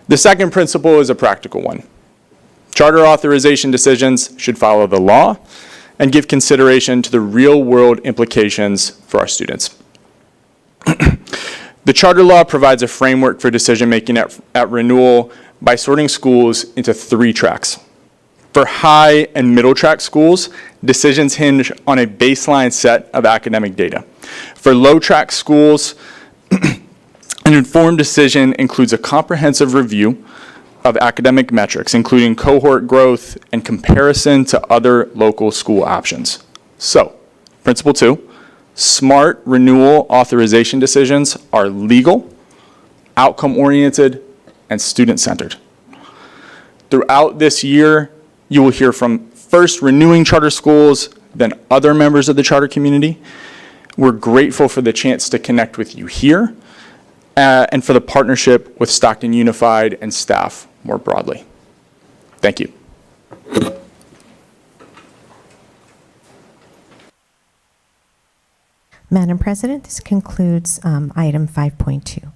The second principle is a practical one. Charter authorization decisions should follow the law and give consideration to the real-world implications for our students. The charter law provides a framework for decision-making at renewal by sorting schools into 3 tracks. For high and middle track schools, decisions hinge on a baseline set of academic data. For low track schools, an informed decision includes a comprehensive review of academic metrics, including cohort growth and comparison to other local school options. So, principle 2, smart renewal authorization decisions are legal, outcome-oriented, and student-centered. Throughout this year, you will hear from first renewing charter schools, then other members of the charter community. We're grateful for the chance to connect with you here and for the partnership with Stockton Unified and staff more broadly. Thank you. Madam President, this concludes item 5.2.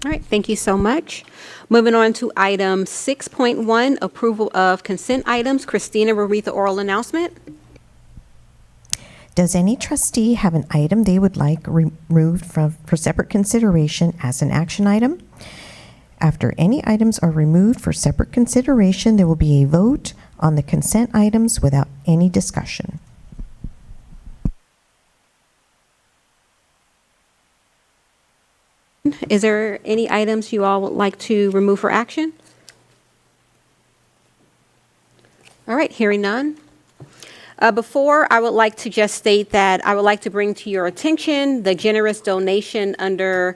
All right, thank you so much. Moving on to item 6.1, approval of consent items. Christina will read the oral announcement. Does any trustee have an item they would like removed for separate consideration as an action item? After any items are removed for separate consideration, there will be a vote on the consent items without any discussion. Is there any items you all would like to remove for action? All right, hearing none. Before, I would like to just state that I would like to bring to your attention the generous donation under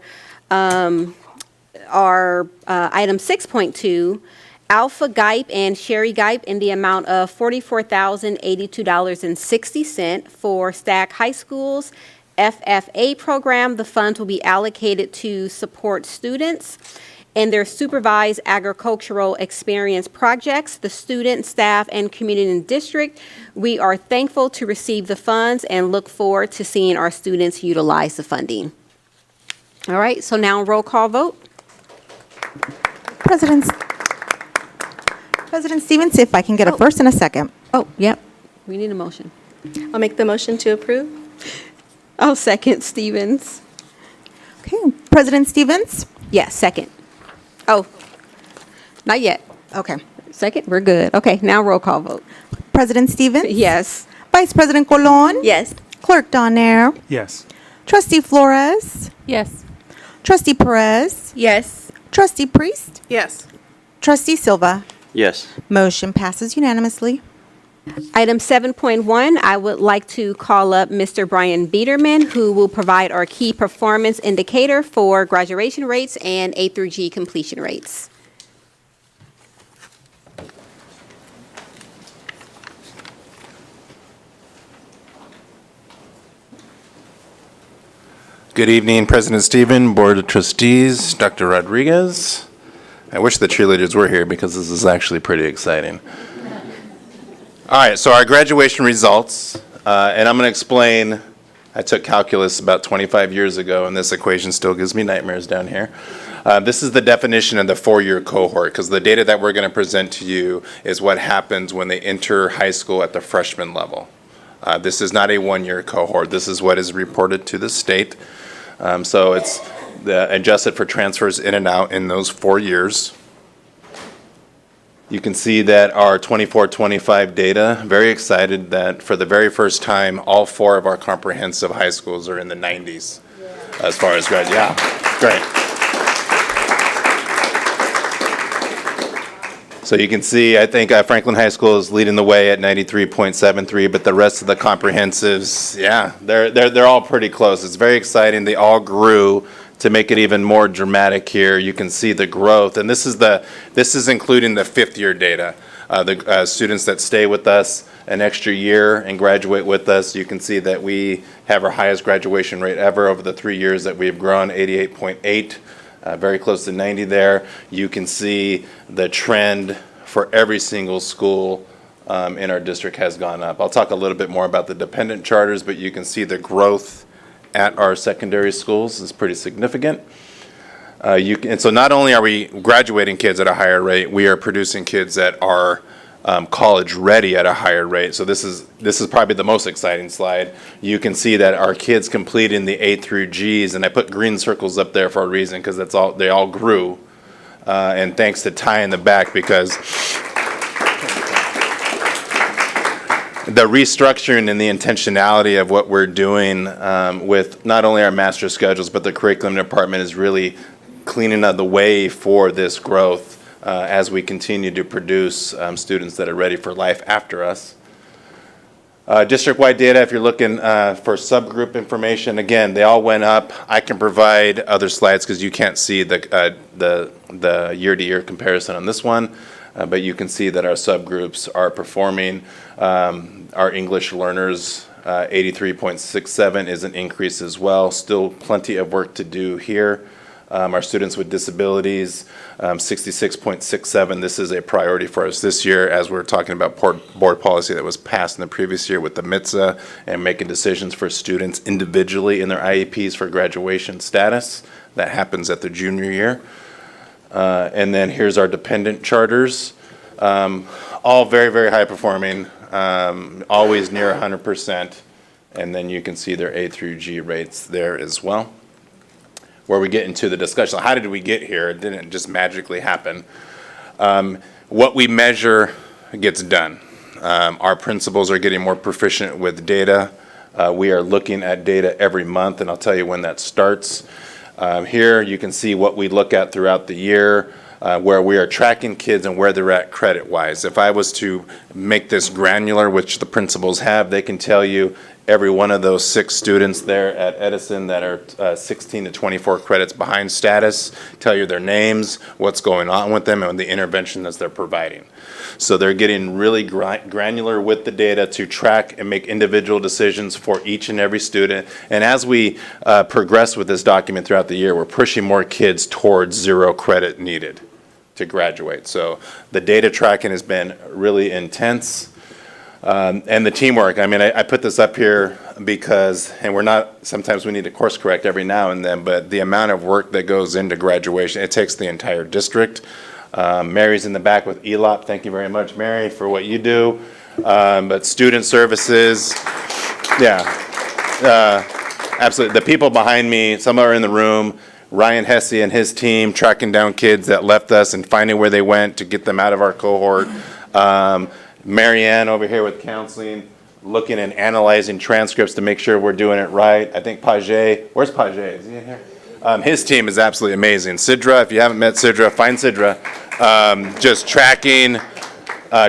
our item 6.2, Alpha Gipe and Sherry Gipe in the amount of $44,082.60 for Stagg High School's FFA program. The funds will be allocated to support students in their supervised agricultural experience projects, the student, staff, and community in the district. We are thankful to receive the funds and look forward to seeing our students utilize the funding. All right, so now roll call vote. President Stevens, if I can get a first and a second. Oh, yep. We need a motion. I'll make the motion to approve. I'll second Stevens. Okay, President Stevens? Yes, second. Oh, not yet. Okay. Second, we're good. Okay, now roll call vote. President Stevens? Yes. Vice President Colon? Yes. Clerk Donaire? Yes. Trustee Flores? Yes. Trustee Perez? Yes. Trustee Priest? Yes. Trustee Silva? Yes. Motion passes unanimously. Item 7.1, I would like to call up Mr. Brian Biederman, who will provide our key performance indicator for graduation rates and A through G completion rates. Good evening, President Stephen, Board of Trustees, Dr. Rodriguez. I wish the cheerleaders were here because this is actually pretty exciting. All right, so our graduation results, and I'm going to explain. I took calculus about 25 years ago, and this equation still gives me nightmares down here. This is the definition of the four-year cohort, because the data that we're going to present to you is what happens when they enter high school at the freshman level. This is not a one-year cohort. This is what is reported to the state. So it's adjusted for transfers in and out in those 4 years. You can see that our 24-25 data, very excited that for the very first time, all 4 of our comprehensive high schools are in the 90s as far as grad. Yeah, great. So you can see, I think Franklin High School is leading the way at 93.73, but the rest of the comprehensives, yeah, they're all pretty close. It's very exciting. They all grew. To make it even more dramatic here, you can see the growth, and this is including the 5th year data. The students that stay with us an extra year and graduate with us, you can see that we have our highest graduation rate ever over the 3 years that we've grown, 88.8, very close to 90 there. You can see the trend for every single school in our district has gone up. I'll talk a little bit more about the dependent charters, but you can see the growth at our secondary schools is pretty significant. And so not only are we graduating kids at a higher rate, we are producing kids that are college ready at a higher rate. So this is probably the most exciting slide. You can see that our kids completing the A through Gs, and I put green circles up there for a reason because they all grew. And thanks to Ty in the back, because the restructuring and the intentionality of what we're doing with not only our master schedules, but the curriculum department is really cleaning up the way for this growth as we continue to produce students that are ready for life after us. District-wide data, if you're looking for subgroup information, again, they all went up. I can provide other slides because you can't see the year-to-year comparison on this one. But you can see that our subgroups are performing. Our English learners, 83.67 is an increase as well. Still plenty of work to do here. Our students with disabilities, 66.67. This is a priority for us this year as we're talking about board policy that was passed in the previous year with the MITSA and making decisions for students individually in their IEPs for graduation status. That happens at the junior year. And then here's our dependent charters, all very, very high performing, always near 100%. And then you can see their A through G rates there as well. Where we get into the discussion, how did we get here? It didn't just magically happen. What we measure gets done. Our principals are getting more proficient with data. We are looking at data every month, and I'll tell you when that starts. Here you can see what we look at throughout the year, where we are tracking kids and where they're at credit-wise. If I was to make this granular, which the principals have, they can tell you every one of those 6 students there at Edison that are 16 to 24 credits behind status, tell you their names, what's going on with them, and the intervention that they're providing. So they're getting really granular with the data to track and make individual decisions for each and every student. And as we progress with this document throughout the year, we're pushing more kids towards 0 credit needed to graduate. So the data tracking has been really intense. And the teamwork, I mean, I put this up here because, and sometimes we need to course correct every now and then, but the amount of work that goes into graduation, it takes the entire district. Mary's in the back with ELOP. Thank you very much, Mary, for what you do. But student services, yeah, absolutely. The people behind me, some are in the room, Ryan Hesse and his team tracking down kids that left us and finding where they went to get them out of our cohort. Marianne over here with counseling, looking and analyzing transcripts to make sure we're doing it right. I think Pajay, where's Pajay? Is he in here? His team is absolutely amazing. Sidra, if you haven't met Sidra, find Sidra. Just tracking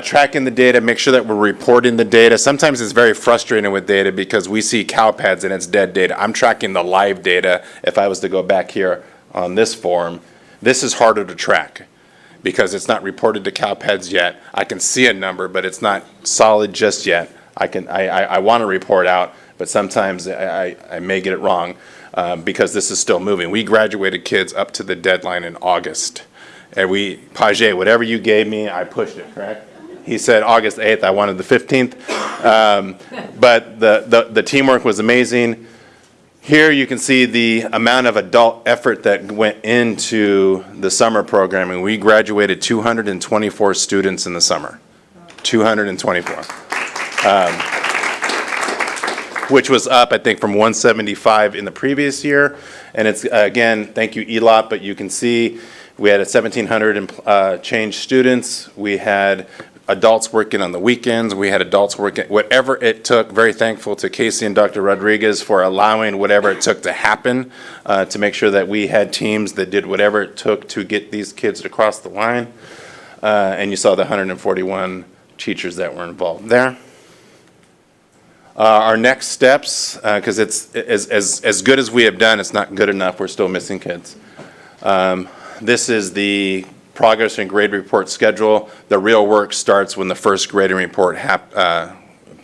tracking the data, make sure that we're reporting the data. Sometimes it's very frustrating with data because we see cow pads and it's dead data. I'm tracking the live data. If I was to go back here on this form, this is harder to track because it's not reported to cow pads yet. I can see a number, but it's not solid just yet. I want to report out, but sometimes I may get it wrong because this is still moving. We graduated kids up to the deadline in August. And Page, whatever you gave me, I pushed it, correct? He said August 8th, I wanted the 15th. But the teamwork was amazing. Here you can see the amount of adult effort that went into the summer programming. We graduated 224 students in the summer. 224. Which was up, I think, from 175 in the previous year. And it's, again, thank you, ELOT, but you can see we had 1,700 change students. We had adults working on the weekends. We had adults working, whatever it took. Very thankful to Casey and Dr. Rodriguez for allowing whatever it took to happen to make sure that we had teams that did whatever it took to get these kids to cross the line. And you saw the 141 teachers that were involved there. Our next steps, because it's as good as we have done, it's not good enough. We're still missing kids. This is the progress and grade report schedule. The real work starts when the first grading report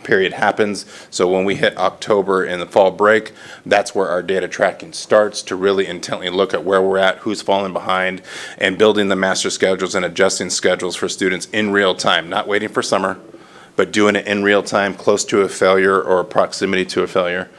period happens. So when we hit October in the fall break, that's where our data tracking starts to really intently look at where we're at, who's falling behind, and building the master schedules and adjusting schedules for students in real time, not waiting for summer, but doing it in real time, close to a failure or proximity to a failure.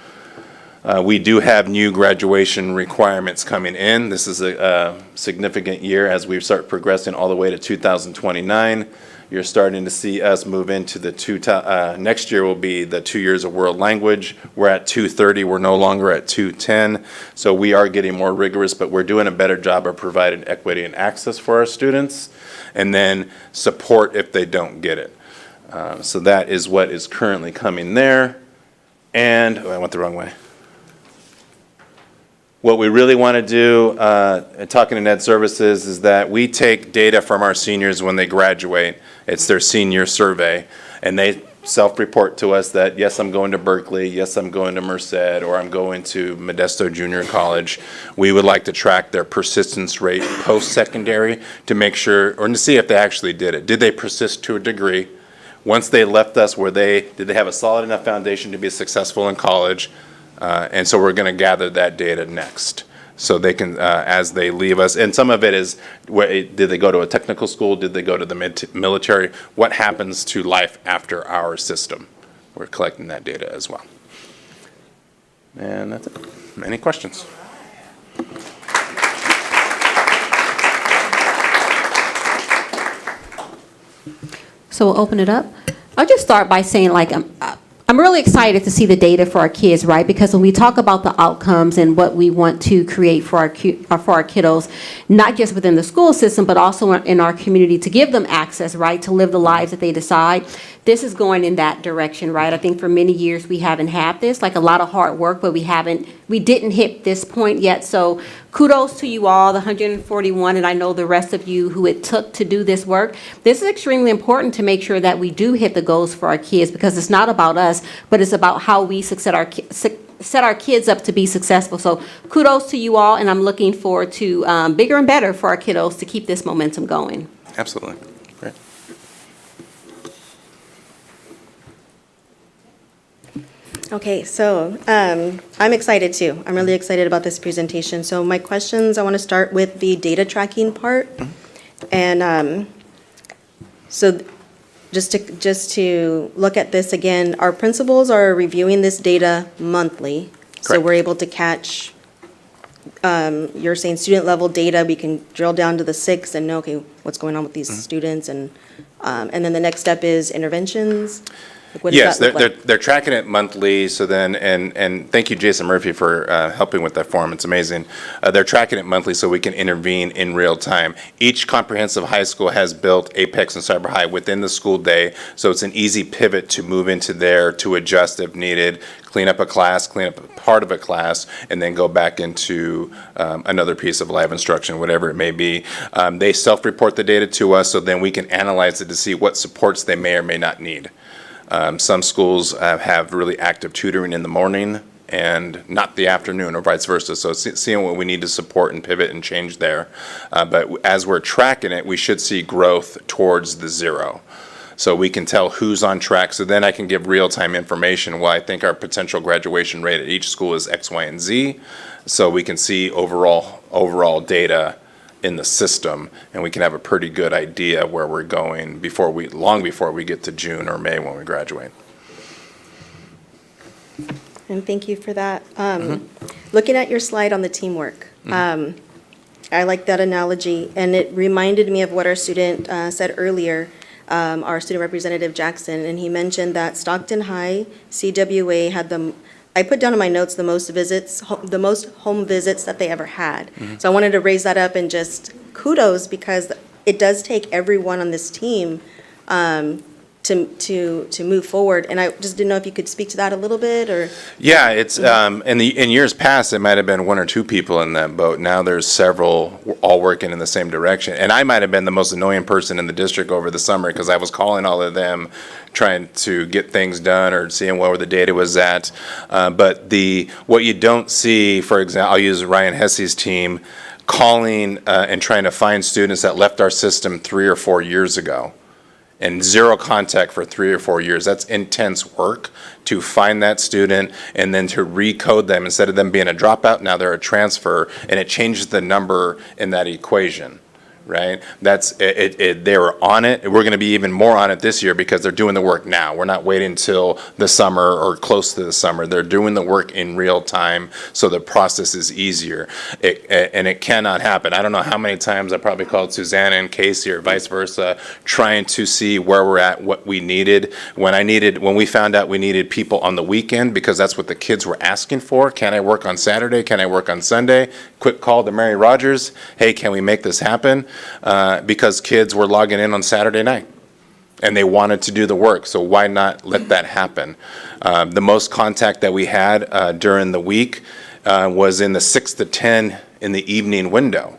We do have new graduation requirements coming in. This is a significant year as we start progressing all the way to 2029. You're starting to see us move into the next year will be the 2 years of world language. We're at 230, we're no longer at 210. So we are getting more rigorous, but we're doing a better job of providing equity and access for our students, and then support if they don't get it. So that is what is currently coming there. And, I went the wrong way. What we really want to do, talking to Ed Services, is that we take data from our seniors when they graduate. It's their senior survey, and they self-report to us that, yes, I'm going to Berkeley, yes, I'm going to Merced, or I'm going to Modesto Junior College. We would like to track their persistence rate post-secondary to make sure, or to see if they actually did it. Did they persist to a degree? Once they left us, did they have a solid enough foundation to be successful in college? And so we're going to gather that data next, so they can, as they leave us. And some of it is, did they go to a technical school? Did they go to the military? What happens to life after our system? We're collecting that data as well. And that's it. Any questions? So we'll open it up. I'll just start by saying, like, I'm really excited to see the data for our kids, right? Because when we talk about the outcomes and what we want to create for our kiddos, not just within the school system, but also in our community, to give them access, right, to live the lives that they decide, this is going in that direction, right? I think for many years we haven't had this, like a lot of hard work, but we didn't hit this point yet. So kudos to you all, the 141, and I know the rest of you who it took to do this work. This is extremely important to make sure that we do hit the goals for our kids, because it's not about us, but it's about how we set our kids up to be successful. So kudos to you all, and I'm looking forward to bigger and better for our kiddos to keep this momentum going. Absolutely. Great. Okay, so I'm excited too. I'm really excited about this presentation. So my questions, I want to start with the data tracking part. And so just to look at this again, our principals are reviewing this data monthly. So Correct. we're able to catch, you're saying student level data, we can drill down to the 6 and know, okay, what's going on with these students, and then the next step is interventions. Like, what does Yes, that look like? they're tracking it monthly, so then, and thank you, Jason Murphy, for helping with that form, it's amazing. They're tracking it monthly so we can intervene in real time. Each comprehensive high school has built Apex and Cyber High within the school day, so it's an easy pivot to move into there, to adjust if needed, clean up a class, clean up a part of a class, and then go back into another piece of live instruction, whatever it may be. They self-report the data to us, so then we can analyze it to see what supports they may or may not need. Some schools have really active tutoring in the morning and not the afternoon, or vice versa. So seeing what we need to support and pivot and change there. But as we're tracking it, we should see growth towards the zero. So we can tell who's on track. So then I can give real-time information. Well, I think our potential graduation rate at each school is X, Y, and Z. So we can see overall data in the system, and we can have a pretty good idea where we're going long before we get to June or May when we graduate. And thank you for that. Looking at your slide on the teamwork, I like that analogy, and it reminded me of what our student said earlier, our student representative Jackson, and he mentioned that Stockton High CWA had I put down in my notes the most home visits that they ever had. So I wanted to raise that up and just kudos, because it does take everyone on this team to move forward. And I just didn't know if you could speak to that a little bit, or. Yeah, it's in years past, it might have been one or two people in that boat. Now there's several, all working in the same direction. And I might have been the most annoying person in the district over the summer, because I was calling all of them, trying to get things done or seeing where the data was at. But what you don't see, for example, I'll use Ryan Hesse's team, calling and trying to find students that left our system 3 or 4 years ago, and zero contact for 3 or 4 years. That's intense work to find that student and then to recode them. Instead of them being a dropout, now they're a transfer, and it changes the number in that equation, right? That's it. They were on it. We're going to be even more on it this year because they're doing the work now. We're not waiting until the summer or close to the summer. They're doing the work in real time, so the process is easier. And it cannot happen. I don't know how many times I probably called Susanna and Casey or vice versa, trying to see where we're at, what we needed. When we found out we needed people on the weekend, because that's what the kids were asking for. Can I work on Saturday? Can I work on Sunday? Quick call to Mary Rogers. Hey, can we make this happen? Because kids were logging in on Saturday night and they wanted to do the work, so why not let that happen? The most contact that we had during the week was in the 6 to 10 in the evening window,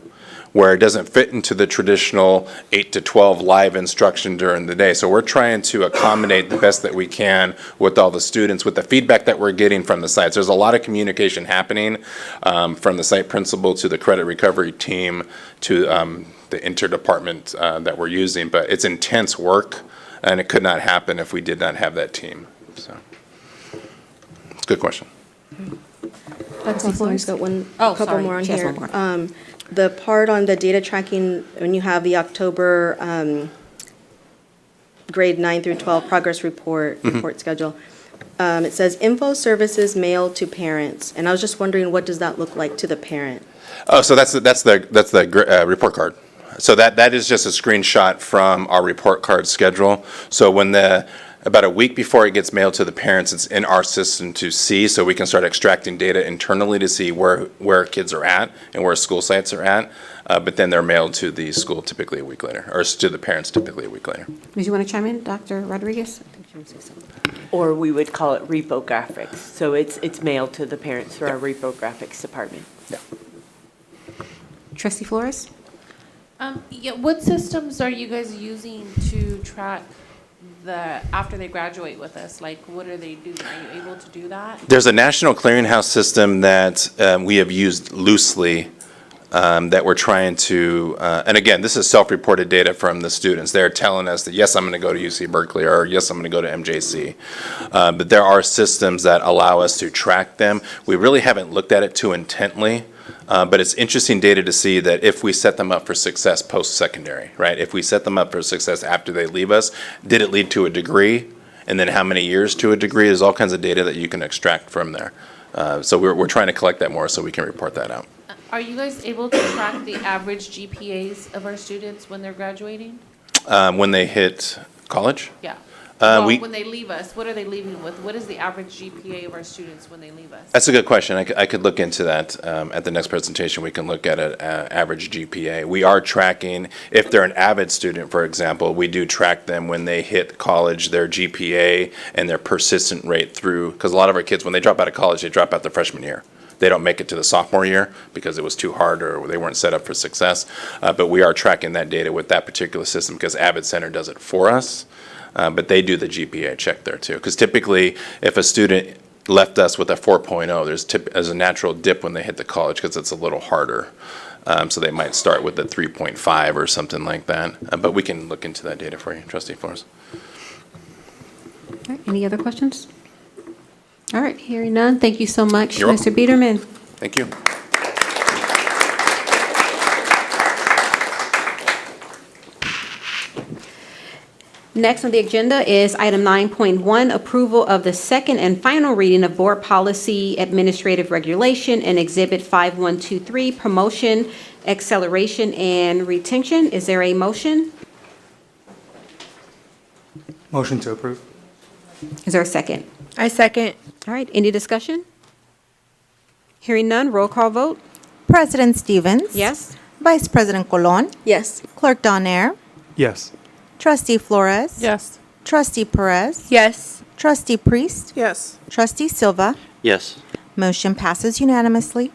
where it doesn't fit into the traditional 8 to 12 live instruction during the day. So we're trying to accommodate the best that we can with all the students, with the feedback that we're getting from the sites. There's a lot of communication happening from the site principal to the credit recovery team to the interdepartment that we're using, but it's intense work, and it could not happen if we did not have that team. So it's a good question. Dr. Flores got a couple sorry. more on She has here. one more. The part on the data tracking, when you have the October grade 9 through 12 progress report schedule, it says info services mailed to parents, and I was just wondering, what does that look like to the parent? Oh, so that's the report card. So that is just a screenshot from our report card schedule. So when about a week before it gets mailed to the parents, it's in our system to see, so we can start extracting data internally to see where kids are at and where school sites are at. But then they're mailed to the school typically a week later, or to the parents typically a week later. Did you want to chime in, Dr. Rodriguez? I think you want to say something. Or we would call it repographics. So it's mailed to the parents through our repographics department. Yeah. Trustee Flores? What systems are you guys using to track after they graduate with us? Like, what are they doing? Are you able to do that? There's a national clearinghouse system that we have used loosely that we're trying to, and again, this is self-reported data from the students. They're telling us that, yes, I'm going to go to UC Berkeley, or yes, I'm going to go to MJC. But there are systems that allow us to track them. We really haven't looked at it too intently. But it's interesting data to see that if we set them up for success post-secondary, right? If we set them up for success after they leave us, did it lead to a degree? And then how many years to a degree? There's all kinds of data that you can extract from there. So we're trying to collect that more so we can report that out. Are you guys able to track the average GPAs of our students when they're graduating? When they hit college? Yeah. Well, When they leave us, what are they leaving with? What is the average GPA of our students when they leave us? That's a good question. I could look into that at the next presentation. We can look at an average GPA. We are tracking, if they're an avid student, for example, we do track them when they hit college, their GPA and their persistent rate through, because a lot of our kids, when they drop out of college, they drop out their freshman year. They don't make it to the sophomore year because it was too hard or they weren't set up for success. But we are tracking that data with that particular system because Avid Center does it for us. But they do the GPA check there too. Because typically, if a student left us with a 4.0, there's a natural dip when they hit the college because it's a little harder. So they might start with a 3.5 or something like that. But we can look into that data for you, Trustee Flores. All right, any other questions? All right, hearing none, thank you so much, You're welcome. Mr. Biederman. Thank you. Next on the agenda is item 9.1, approval of the second and final reading of Board Policy Administrative Regulation and Exhibit 5123, Promotion, Acceleration, and Retention. Is there a motion? Motion to approve. Is there a second? I second. All right, any discussion? Hearing none, roll call vote. President Stevens? Yes? Vice President Colon? Yes. Clerk Donaire? Yes. Trustee Flores? Yes. Trustee Perez? Yes. Trustee Priest? Yes. Trustee Silva? Yes. Motion passes unanimously.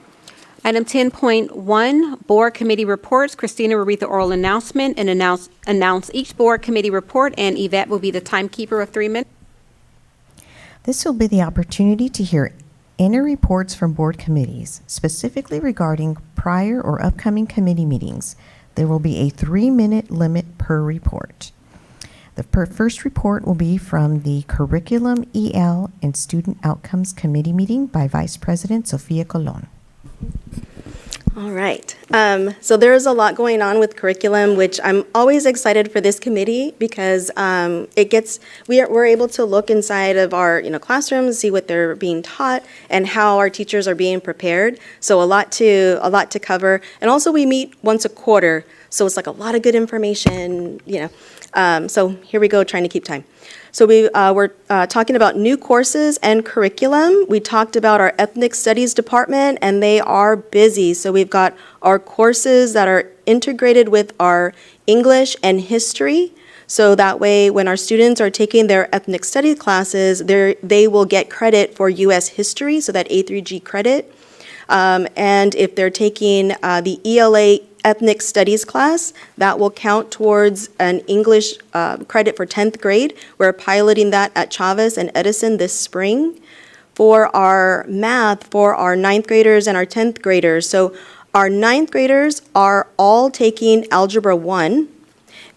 Item 10.1, Board Committee Reports. Christina will read the oral announcement and announce each Board Committee report, and Yvette will be the timekeeper of 3 minutes. This will be the opportunity to hear any reports from board committees, specifically regarding prior or upcoming committee meetings. There will be a 3-minute limit per report. The first report will be from the Curriculum, EL, and Student Outcomes Committee meeting by Vice President Sofia Colon. All right. So there is a lot going on with curriculum, which I'm always excited for this committee because we're able to look inside of our classrooms, see what they're being taught, and how our teachers are being prepared. So a lot to cover, and also we meet once a quarter, so it's like a lot of good information. So here we go, trying to keep time. So we're talking about new courses and curriculum. We talked about our ethnic studies department, and they are busy. So we've got our courses that are integrated with our English and history. So that way, when our students are taking their ethnic studies classes, they will get credit for U.S. history, so that A through G credit. And if they're taking the ELA ethnic studies class, that will count towards an English credit for 10th grade. We're piloting that at Chavez and Edison this spring. For our math, for our 9th graders and our 10th graders. So our 9th graders are all taking Algebra 1.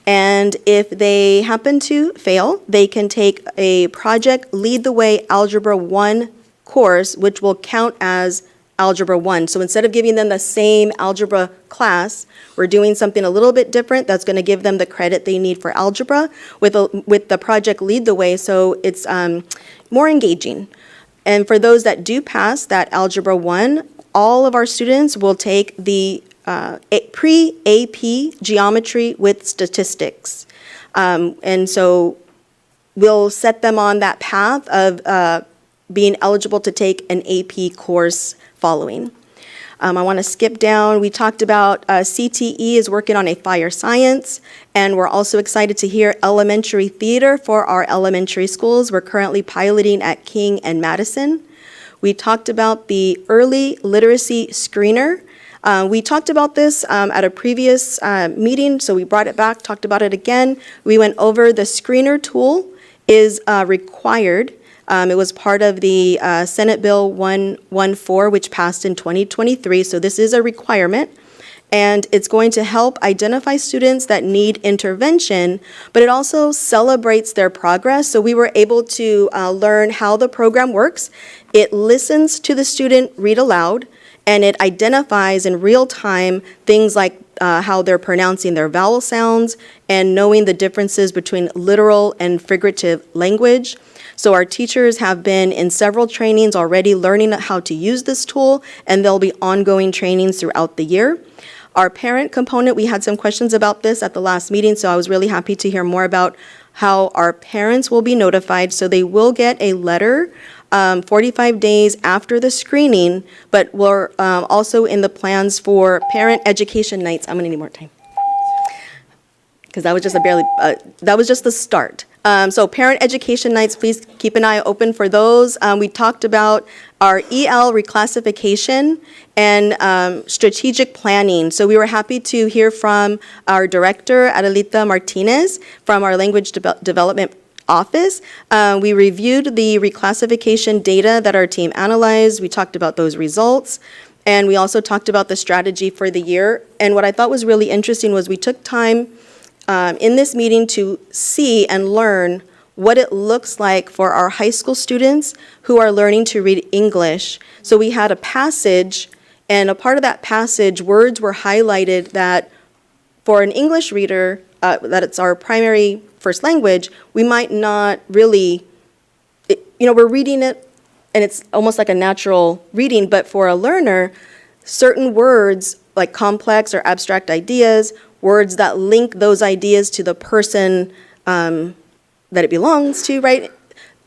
And if they happen to fail, they can take a Project Lead the Way Algebra 1 course, which will count as Algebra 1. So instead of giving them the same algebra class, we're doing something a little bit different that's going to give them the credit they need for algebra with the Project Lead the Way, so it's more engaging. And for those that do pass that Algebra 1, all of our students will take the pre-AP Geometry with Statistics. And so we'll set them on that path of being eligible to take an AP course following. I want to skip down. We talked about CTE is working on a fire science, and we're also excited to hear elementary theater for our elementary schools. We're currently piloting at King and Madison. We talked about the early literacy screener. We talked about this at a previous meeting, so we brought it back, talked about it again. We went over the screener tool is required. It was part of the Senate Bill 114, which passed in 2023, so this is a requirement. And it's going to help identify students that need intervention, but it also celebrates their progress. So we were able to learn how the program works. It listens to the student read aloud, and it identifies in real time things like how they're pronouncing their vowel sounds and knowing the differences between literal and figurative language. So our teachers have been in several trainings already learning how to use this tool, and there'll be ongoing trainings throughout the year. Our parent component, we had some questions about this at the last meeting, so I was really happy to hear more about how our parents will be notified. So they will get a letter 45 days after the screening, but we're also in the plans for parent education nights. I'm gonna need more time, because that was just that was just the start. So parent education nights, please keep an eye open for those. We talked about our EL reclassification and strategic planning. So we were happy to hear from our director, Adelita Martinez, from our language development office. We reviewed the reclassification data that our team analyzed. We talked about those results. And we also talked about the strategy for the year. And what I thought was really interesting was we took time in this meeting to see and learn what it looks like for our high school students who are learning to read English. So we had a passage, and a part of that passage, words were highlighted that for an English reader, that it's our primary first language, we might not really, we're reading it and it's almost like a natural reading, but for a learner, certain words like complex or abstract ideas, words that link those ideas to the person that it belongs to, right?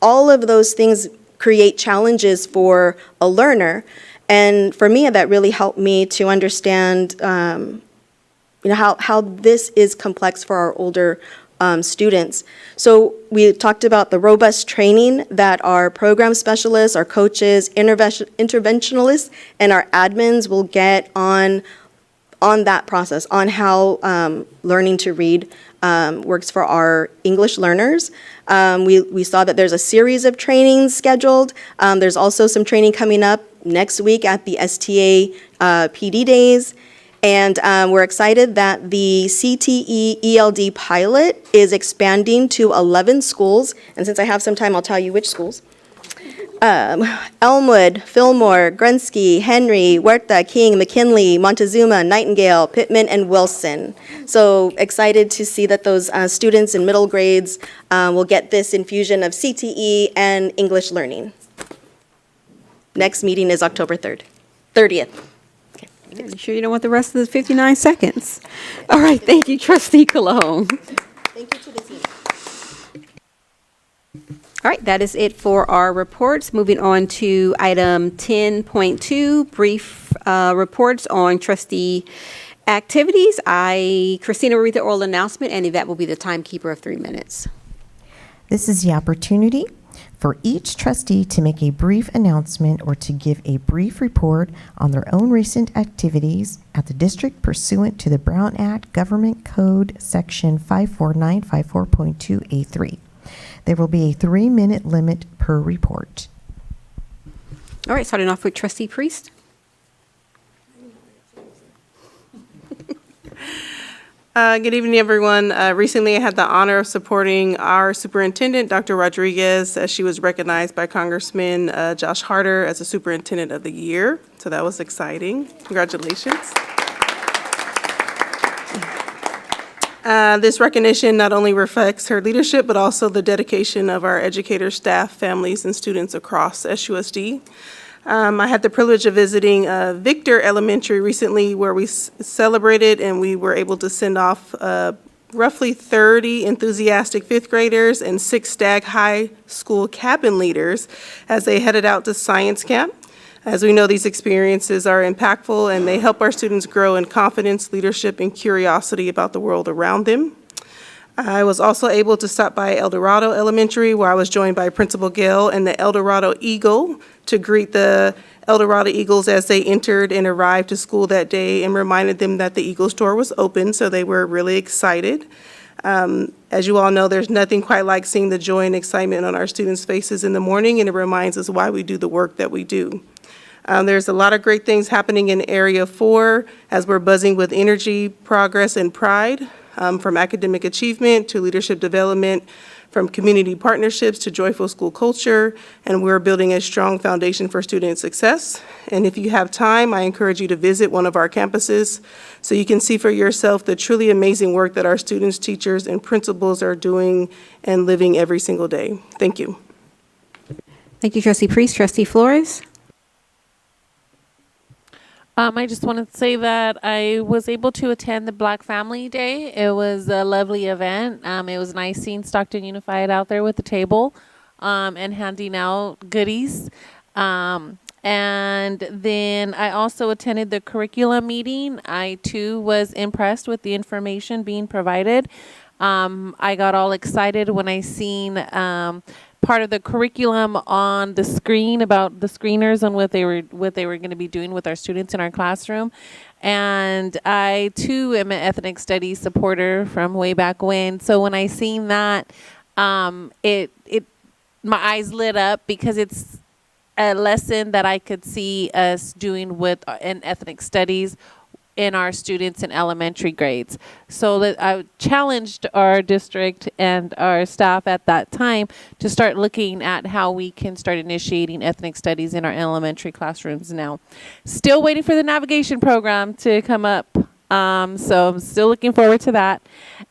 All of those things create challenges for a learner. And for me, that really helped me to understand how this is complex for our older students. So we talked about the robust training that our program specialists, our coaches, interventionalists, and our admins will get on that process, on how learning to read works for our English learners. We saw that there's a series of trainings scheduled. There's also some training coming up next week at the STA PD Days. And we're excited that the CTE ELD pilot is expanding to 11 schools. And since I have some time, I'll tell you which schools. Elmwood, Fillmore, Grunsky, Henry, Huerta, King, McKinley, Montezuma, Nightingale, Pittman, and Wilson. So excited to see that those students in middle grades will get this infusion of CTE and English learning. Next meeting is October 30th. You sure you don't want the rest of the 59 seconds? All right, thank you, Trustee Cologne. Thank you to the team. All right, that is it for our reports. Moving on to item 10.2, brief reports on trustee activities. Christina will read the oral announcement, and Yvette will be the timekeeper of 3 minutes. This is the opportunity for each trustee to make a brief announcement or to give a brief report on their own recent activities at the district pursuant to the Brown Act Government Code Section 54954.2A3. There will be a 3-minute limit per report. All right, starting off with Trustee Priest. Good evening, everyone. Recently, I had the honor of supporting our superintendent, Dr. Rodriguez, as she was recognized by Congressman Josh Harder as the Superintendent of the Year. So that was exciting. Congratulations. This recognition not only reflects her leadership, but also the dedication of our educators, staff, families, and students across SUSD. I had the privilege of visiting Victor Elementary recently, where we celebrated and we were able to send off roughly 30 enthusiastic fifth graders and 6 Stagg High School cabin leaders as they headed out to science camp. As we know, these experiences are impactful and they help our students grow in confidence, leadership, and curiosity about the world around them. I was also able to stop by El Dorado Elementary, where I was joined by Principal Gill and the El Dorado Eagle to greet the El Dorado Eagles as they entered and arrived to school that day, and reminded them that the Eagle store was open, so they were really excited. As you all know, there's nothing quite like seeing the joy and excitement on our students' faces in the morning, and it reminds us why we do the work that we do. There's a lot of great things happening in Area 4 as we're buzzing with energy, progress, and pride. From academic achievement to leadership development, from community partnerships to joyful school culture, and we're building a strong foundation for student success. And if you have time, I encourage you to visit one of our campuses so you can see for yourself the truly amazing work that our students, teachers, and principals are doing and living every single day. Thank you. Thank you, Trustee Priest. Trustee Flores? I just wanted to say that I was able to attend the Black Family Day. It was a lovely event. It was nice seeing Stockton Unified out there with the table and handing out goodies. And then I also attended the curriculum meeting. I too was impressed with the information being provided. I got all excited when I seen part of the curriculum on the screen about the screeners and what they were going to be doing with our students in our classroom. And I too am an ethnic studies supporter from way back when. So when I seen that, it my eyes lit up because it's a lesson that I could see us doing with in ethnic studies in our students in elementary grades. So that I challenged our district and our staff at that time to start looking at how we can start initiating ethnic studies in our elementary classrooms now. Still waiting for the navigation program to come up. So I'm still looking forward to that.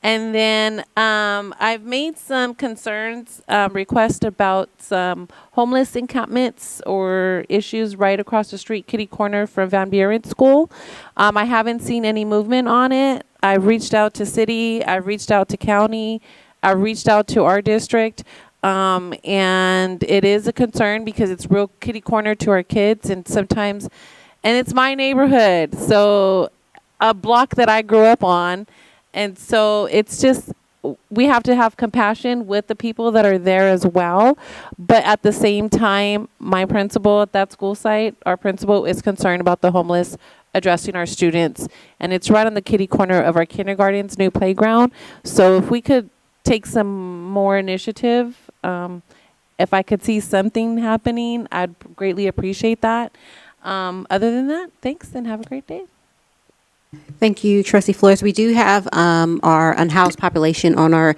And then I've made some concerns, requests about some homeless encampments or issues right across the street, kitty corner from Van Buren School. I haven't seen any movement on it. I've reached out to city, I've reached out to county, I've reached out to our district. And it is a concern because it's real kitty corner to our kids and sometimes, and it's my neighborhood. So a block that I grew up on. And so it's just, we have to have compassion with the people that are there as well. But at the same time, my principal at that school site, our principal is concerned about the homeless addressing our students. And it's right on the kitty corner of our kindergarten's new playground. So if we could take some more initiative, if I could see something happening, I'd greatly appreciate that. Other than that, thanks and have a great day. Thank you, Trustee Flores. We do have our unhoused population on our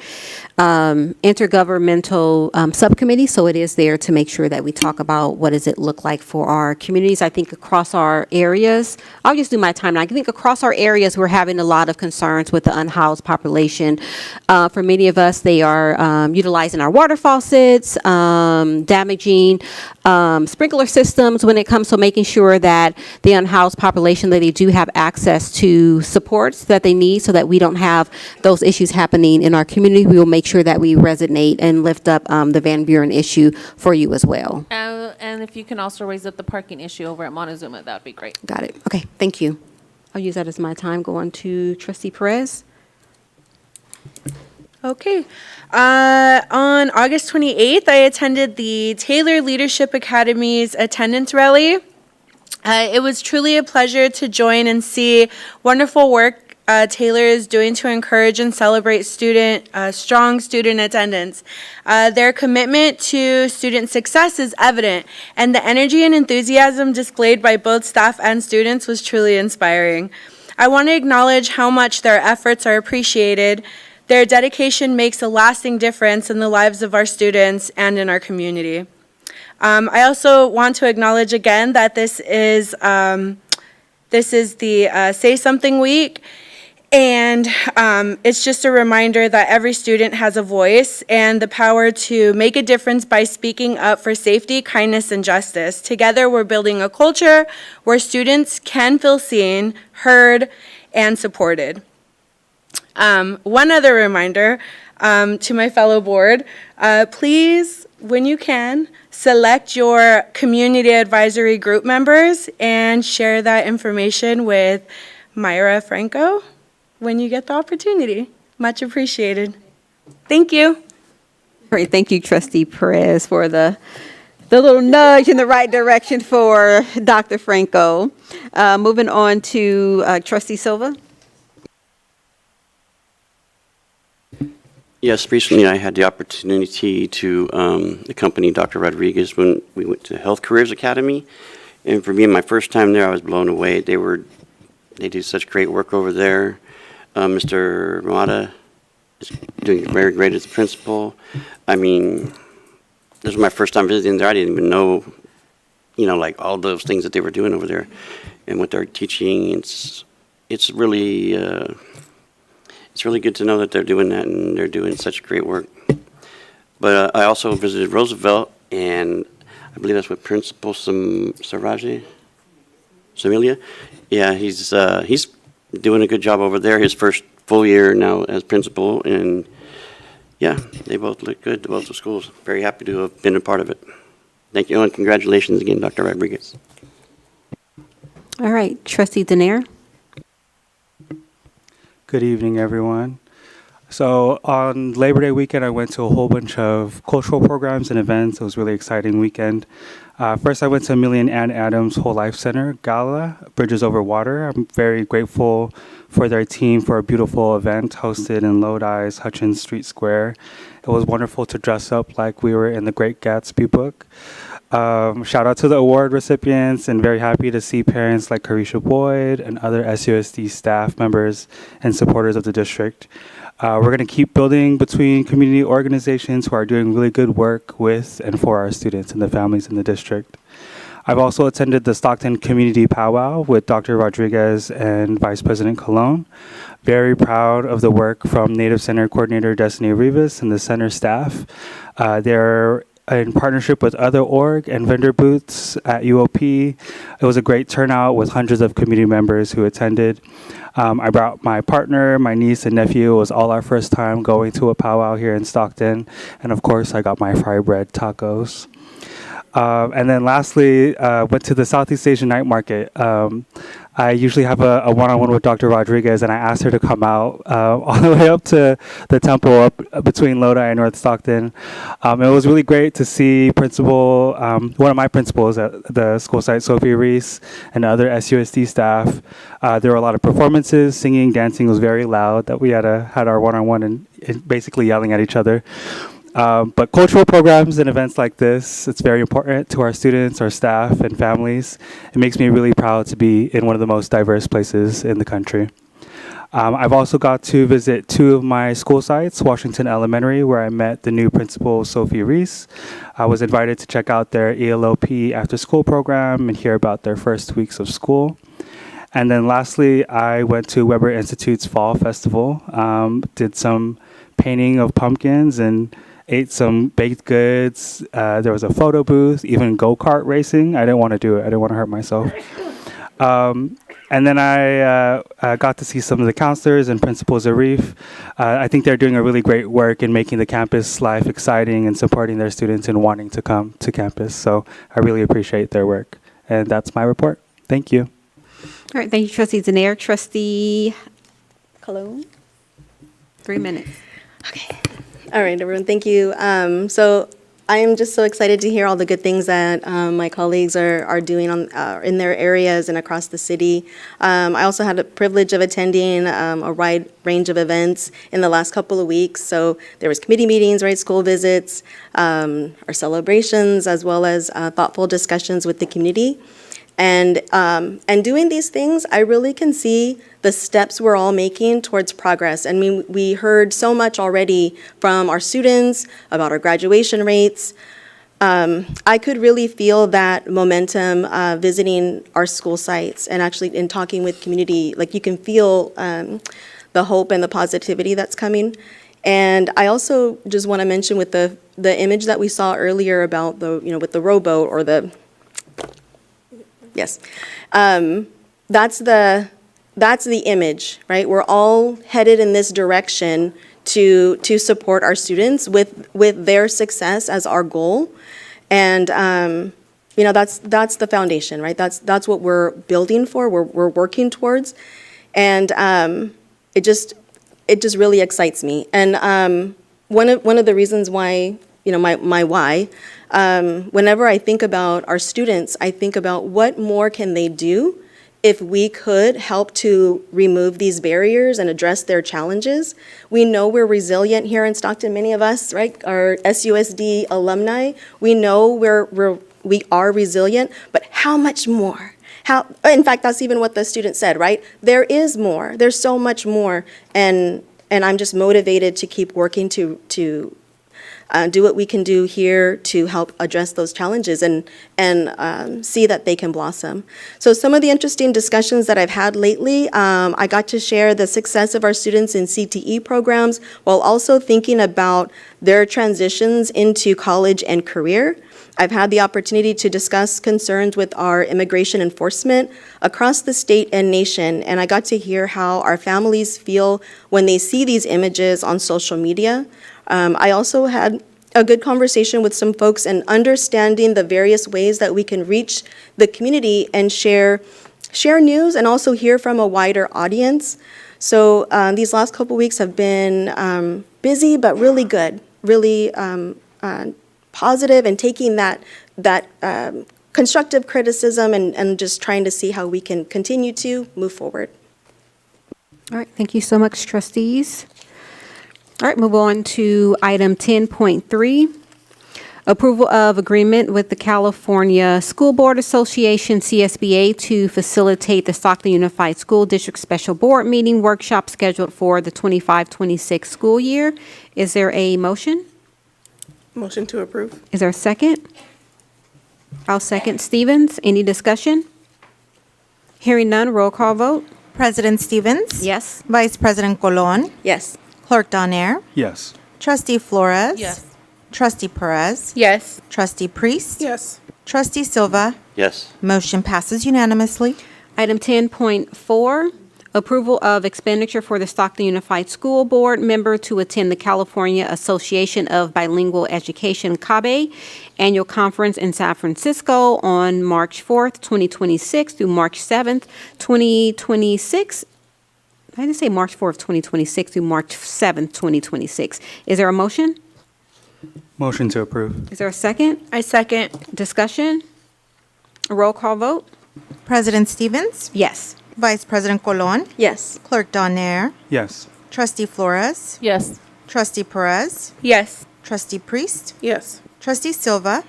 intergovernmental subcommittee, so it is there to make sure that we talk about what does it look like for our communities. I think across our areas, I'll just do my timeline. I think across our areas, we're having a lot of concerns with the unhoused population. For many of us, they are utilizing our water faucets, damaging sprinkler systems when it comes to making sure that the unhoused population, that they do have access to supports that they need so that we don't have those issues happening in our community. We will make sure that we resonate and lift up the Van Buren issue for you as well. And if you can also raise up the parking issue over at Montezuma, that would be great. Got it. Okay, thank you. I'll use that as my time. Go on to Trustee Perez. Okay. On August 28th, I attended the Taylor Leadership Academy's attendance rally. It was truly a pleasure to join and see wonderful work Taylor is doing to encourage and celebrate strong student attendance. Their commitment to student success is evident, and the energy and enthusiasm displayed by both staff and students was truly inspiring. I want to acknowledge how much their efforts are appreciated. Their dedication makes a lasting difference in the lives of our students and in our community. I also want to acknowledge again that this is the Say Something Week, and it's just a reminder that every student has a voice and the power to make a difference by speaking up for safety, kindness, and justice. Together, we're building a culture where students can feel seen, heard, and supported. One other reminder to my fellow board, please, when you can, select your community advisory group members and share that information with Myra Franco when you get the opportunity. Much appreciated. Thank you. Great, thank you, Trustee Perez, for the little nudge in the right direction for Dr. Franco. Moving on to Trustee Silva. Yes, recently I had the opportunity to accompany Dr. Rodriguez when we went to Health Careers Academy. And for me, my first time there, I was blown away. They do such great work over there. Mr. Ramada is doing very great as a principal. I mean, this was my first time visiting there. I didn't even know, like all those things that they were doing over there and what they're teaching. It's really good to know that they're doing that and they're doing such great work. But I also visited Roosevelt, and I believe that's what Principal Saraji. Samilia. Yeah, he's doing a good job over there. His first full year now as principal, and yeah, they both look good, both the schools. Very happy to have been a part of it. Thank you, and congratulations again, Dr. Rodriguez. All right, Trustee Denier. Good evening, everyone. So on Labor Day weekend, I went to a whole bunch of cultural programs and events. It was a really exciting weekend. First, I went to Amelia and Ann Adams Whole Life Center Gala, Bridges Over Water. I'm very grateful for their team for a beautiful event hosted in Lodi's Hutchins Street Square. It was wonderful to dress up like we were in the Great Gatsby book. Shout out to the award recipients, and very happy to see parents like Carisha Boyd and other SUSD staff members and supporters of the district. We're going to keep building between community organizations who are doing really good work with and for our students and the families in the district. I've also attended the Stockton Community Powwow with Dr. Rodriguez and Vice President Colon. Very proud of the work from Native Center Coordinator Destiny Rivas and the center staff. They're in partnership with other org and vendor booths at UOP. It was a great turnout with hundreds of community members who attended. I brought my partner, my niece, and nephew. It was all our first time going to a powwow here in Stockton. And of course, I got my fry bread tacos. And then lastly, went to the Southeast Asian Night Market. I usually have a one-on-one with Dr. Rodriguez, and I asked her to come out all the way up to the temple up between Lodi and North Stockton. It was really great to see one of my principals at the school site, Sophie Reese, and other SUSD staff. There were a lot of performances, singing, dancing. It was very loud that we had our one-on-one and basically yelling at each other. But cultural programs and events like this, it's very important to our students, our staff, and families. It makes me really proud to be in one of the most diverse places in the country. I've also got to visit two of my school sites, Washington Elementary, where I met the new principal, Sophie Reese. I was invited to check out their ELOP after-school program and hear about their first weeks of school. And then lastly, I went to Weber Institute's Fall Festival, did some painting of pumpkins and ate some baked goods. There was a photo booth, even go-kart racing. I didn't want to do it. I didn't want to hurt myself. And then I got to see some of the counselors and principals at Reef. I think they're doing a really great work in making the campus life exciting and supporting their students and wanting to come to campus. So I really appreciate their work. And that's my report. Thank you. All right, thank you, Trustee Denier. Trustee Colon, 3 minutes. Okay. All right, everyone, thank you. So I am just so excited to hear all the good things that my colleagues are doing in their areas and across the city. I also had the privilege of attending a wide range of events in the last couple of weeks. So there was committee meetings, right, school visits, our celebrations, as well as thoughtful discussions with the community. And doing these things, I really can see the steps we're all making towards progress. I mean, we heard so much already from our students about our graduation rates. I could really feel that momentum visiting our school sites and actually in talking with community. Like, you can feel the hope and the positivity that's coming. And I also just want to mention with the image that we saw earlier about with the rowboat or the yes. That's the image, right? We're all headed in this direction to support our students with their success as our goal. And that's the foundation, right? That's what we're building for, we're working towards. And it just really excites me. And one of the reasons why, my why, whenever I think about our students, I think about what more can they do if we could help to remove these barriers and address their challenges. We know we're resilient here in Stockton, many of us, right, are SUSD alumni. We know we are resilient, but how much more? In fact, that's even what the student said, right? There is more, there's so much more, and I'm just motivated to keep working to do what we can do here to help address those challenges and see that they can blossom. So some of the interesting discussions that I've had lately, I got to share the success of our students in CTE programs while also thinking about their transitions into college and career. I've had the opportunity to discuss concerns with our immigration enforcement across the state and nation, and I got to hear how our families feel when they see these images on social media. I also had a good conversation with some folks and understanding the various ways that we can reach the community and share news and also hear from a wider audience. So these last couple weeks have been busy, but really good, really positive, and taking that constructive criticism and just trying to see how we can continue to move forward. All right, thank you so much, trustees. All right, move on to item 10.3. Approval of agreement with the California School Board Association, CSBA, to facilitate the Stockton Unified School District Special Board Meeting workshop scheduled for the 25-26 school year. Is there a motion? Motion to approve. Is there a second? I'll second. Stevens, any discussion? Hearing none, roll call vote. President Stevens? Yes. Vice President Colon? Yes. Clerk Donaire? Yes. Trustee Flores? Yes. Trustee Perez? Yes. Trustee Priest? Yes. Trustee Silva? Yes. Motion passes unanimously. Item 10.4, approval of expenditure for the Stockton Unified School Board member to attend the California Association of Bilingual Education, CABE, annual conference in San Francisco on March 4th, 2026 through March 7th, 2026. I didn't say March 4th, 2026 through March 7th, 2026. Is there a motion? Motion to approve. Is there a second? I second. Discussion? A roll call vote? President Stevens? Yes. Vice President Colon? Yes. Clerk Donaire? Yes. Trustee Flores? Yes. Trustee Perez? Yes. Trustee Priest? Yes. Trustee Silva?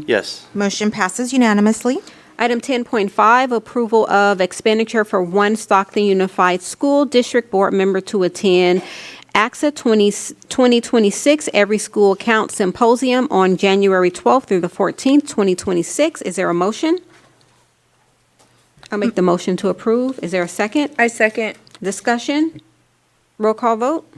Yes. Motion passes unanimously. Item 10.5, approval of expenditure for one Stockton Unified School District Board member to attend AXA 2026 Every School Counts Symposium on January 12th through the 14th, 2026. Is there a motion? I'll make the motion to approve. Is there a second? I second. Discussion? Roll call vote?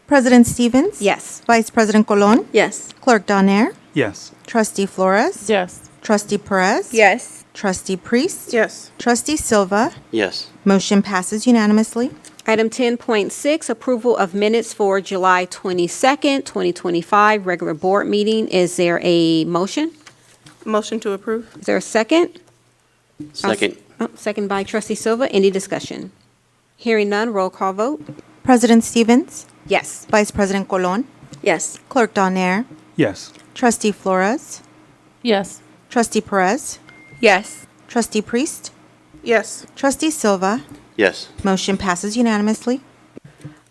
President Stevens? Yes. Vice President Colon? Yes. Clerk Donaire? Yes. Trustee Flores? Yes. Trustee Perez? Yes. Trustee Priest? Yes. Trustee Silva? Yes. Motion passes unanimously. Item 10.6, approval of minutes for July 22nd, 2025, regular board meeting. Is there a motion? Motion to approve. Is there a second? Second. Second by Trustee Silva. Any discussion? Hearing none, roll call vote. President Stevens? Yes. Vice President Colon? Yes. Clerk Donaire? Yes. Trustee Flores? Yes. Trustee Perez? Yes. Trustee Priest? Yes. Trustee Silva? Yes. Motion passes unanimously.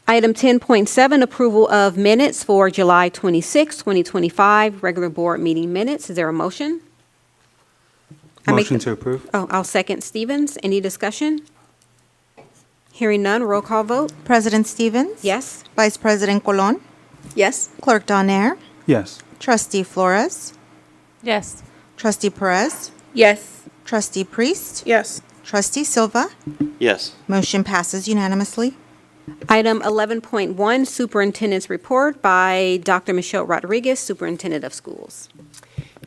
Item 10.7, approval of minutes for July 26, 2025, regular board meeting minutes. Is there a motion? Motion to approve. Oh, I'll second Stevens. Any discussion? Hearing none, roll call vote. President Stevens? Yes. Vice President Colon? Yes. Clerk Donaire? Yes. Trustee Flores? Yes. Trustee Perez? Yes. Trustee Priest? Yes. Trustee Silva? Yes. Motion passes unanimously. Item 11.1, Superintendent's Report by Dr. Michelle Rodriguez, Superintendent of Schools.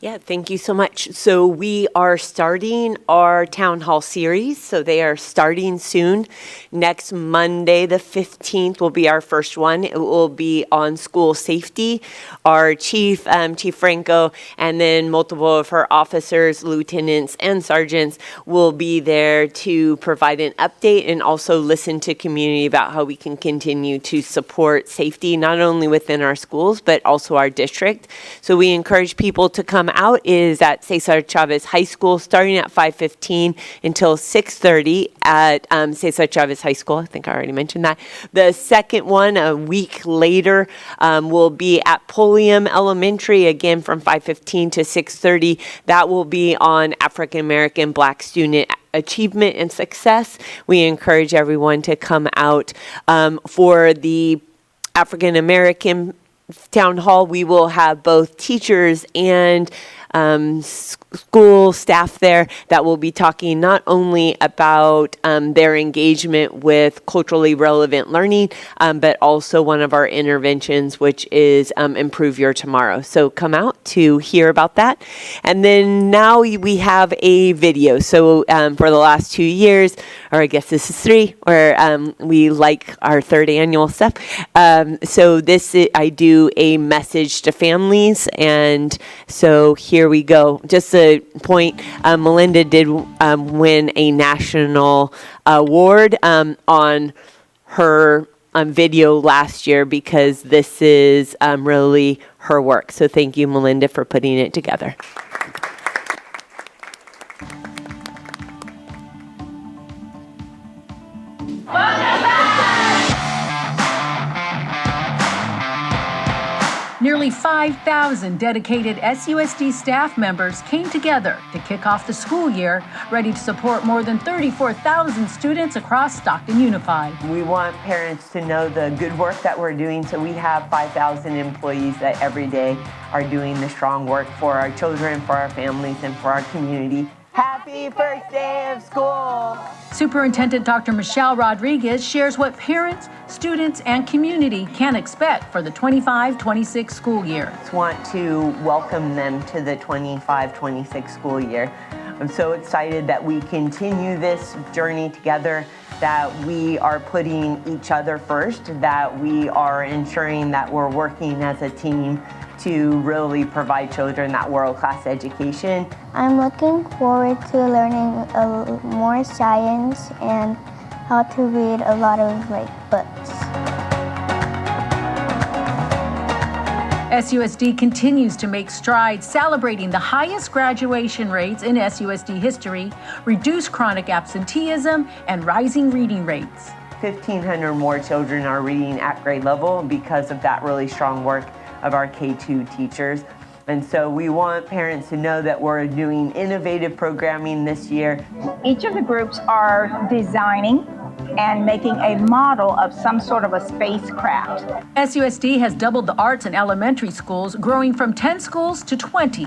Yeah, thank you so much. So we are starting our town hall series. So they are starting soon. Next Monday, the 15th, will be our first one. It will be on school safety. Our chief, Chief Franco, and then multiple of her officers, lieutenants, and sergeants will be there to provide an update and also listen to community about how we can continue to support safety, not only within our schools, but also our district. So we encourage people to come out. Is at Cesar Chavez High School, starting at 5:15 until 6:30 at Cesar Chavez High School. I think I already mentioned that. The second one, a week later, will be at Pulliam Elementary, again from 5:15 to 6:30. That will be on African American Black student achievement and success. We encourage everyone to come out for the African American Town Hall. We will have both teachers and school staff there that will be talking not only about their engagement with culturally relevant learning, but also one of our interventions, which is Improve Your Tomorrow. So come out to hear about that. And then now we have a video. So for the last 2 years, or I guess this is 3, where we like our 3rd annual stuff. So I do a message to families, and so here we go. Just a point, Melinda did win a national award on her video last year because this is really her work. So thank you, Melinda, for putting it together. Nearly 5,000 dedicated SUSD staff members came together to kick off the school year, ready to support more than 34,000 students across Stockton Unified. We want parents to know the good work that we're doing, so we have 5,000 employees that every day are doing the strong work for our children, for our families, and for our community. Happy first day of school! Superintendent Dr. Michelle Rodriguez shares what parents, students, and community can expect for the 25-26 school year. I want to welcome them to the 25-26 school year. I'm so excited that we continue this journey together, that we are putting each other first, that we are ensuring that we're working as a team to really provide children that world-class education. I'm looking forward to learning more science and how to read a lot of books. SUSD continues to make strides celebrating the highest graduation rates in SUSD history, reduced chronic absenteeism, and rising reading rates. 1,500 more children are reading at grade level because of that really strong work of our K-2 teachers. And so we want parents to know that we're doing innovative programming this year. Each of the groups are designing and making a model of some sort of a spacecraft. SUSD has doubled the arts in elementary schools, growing from 10 schools to 20.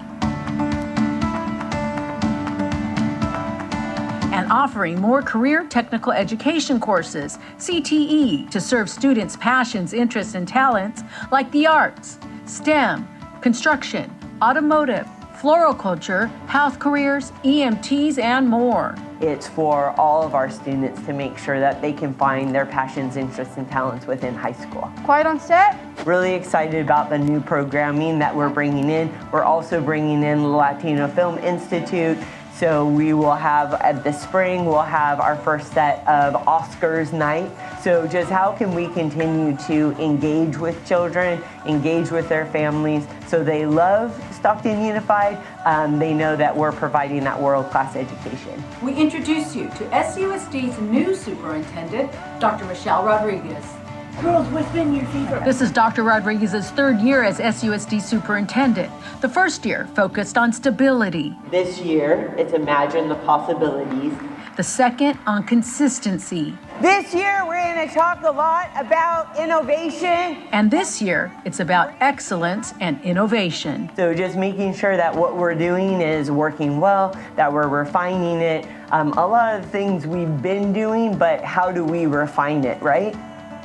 And offering more career technical education courses, CTE, to serve students' passions, interests, and talents like the arts, STEM, construction, automotive, floriculture, health careers, EMTs, and more. It's for all of our students to make sure that they can find their passions, interests, and talents within high school. Quiet on set. Really excited about the new programming that we're bringing in. We're also bringing in the Latino Film Institute. So we will have, this spring, we'll have our first set of Oscars night. So just how can we continue to engage with children, engage with their families, so they love Stockton Unified, they know that we're providing that world-class education. We introduce you to SUSD's new superintendent, Dr. Michelle Rodriguez. Girls, what's been your favorite? This is Dr. Rodriguez's 3rd year as SUSD superintendent. The first year focused on stability. This year, it's Imagine the Possibilities. The second on consistency. This year, we're going to talk a lot about innovation. And this year, it's about excellence and innovation. So just making sure that what we're doing is working well, that we're refining it. A lot of things we've been doing, but how do we refine it, right?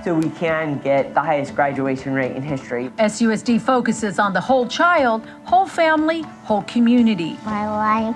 So we can get the highest graduation rate in history. SUSD focuses on the whole child, whole family, whole community. I like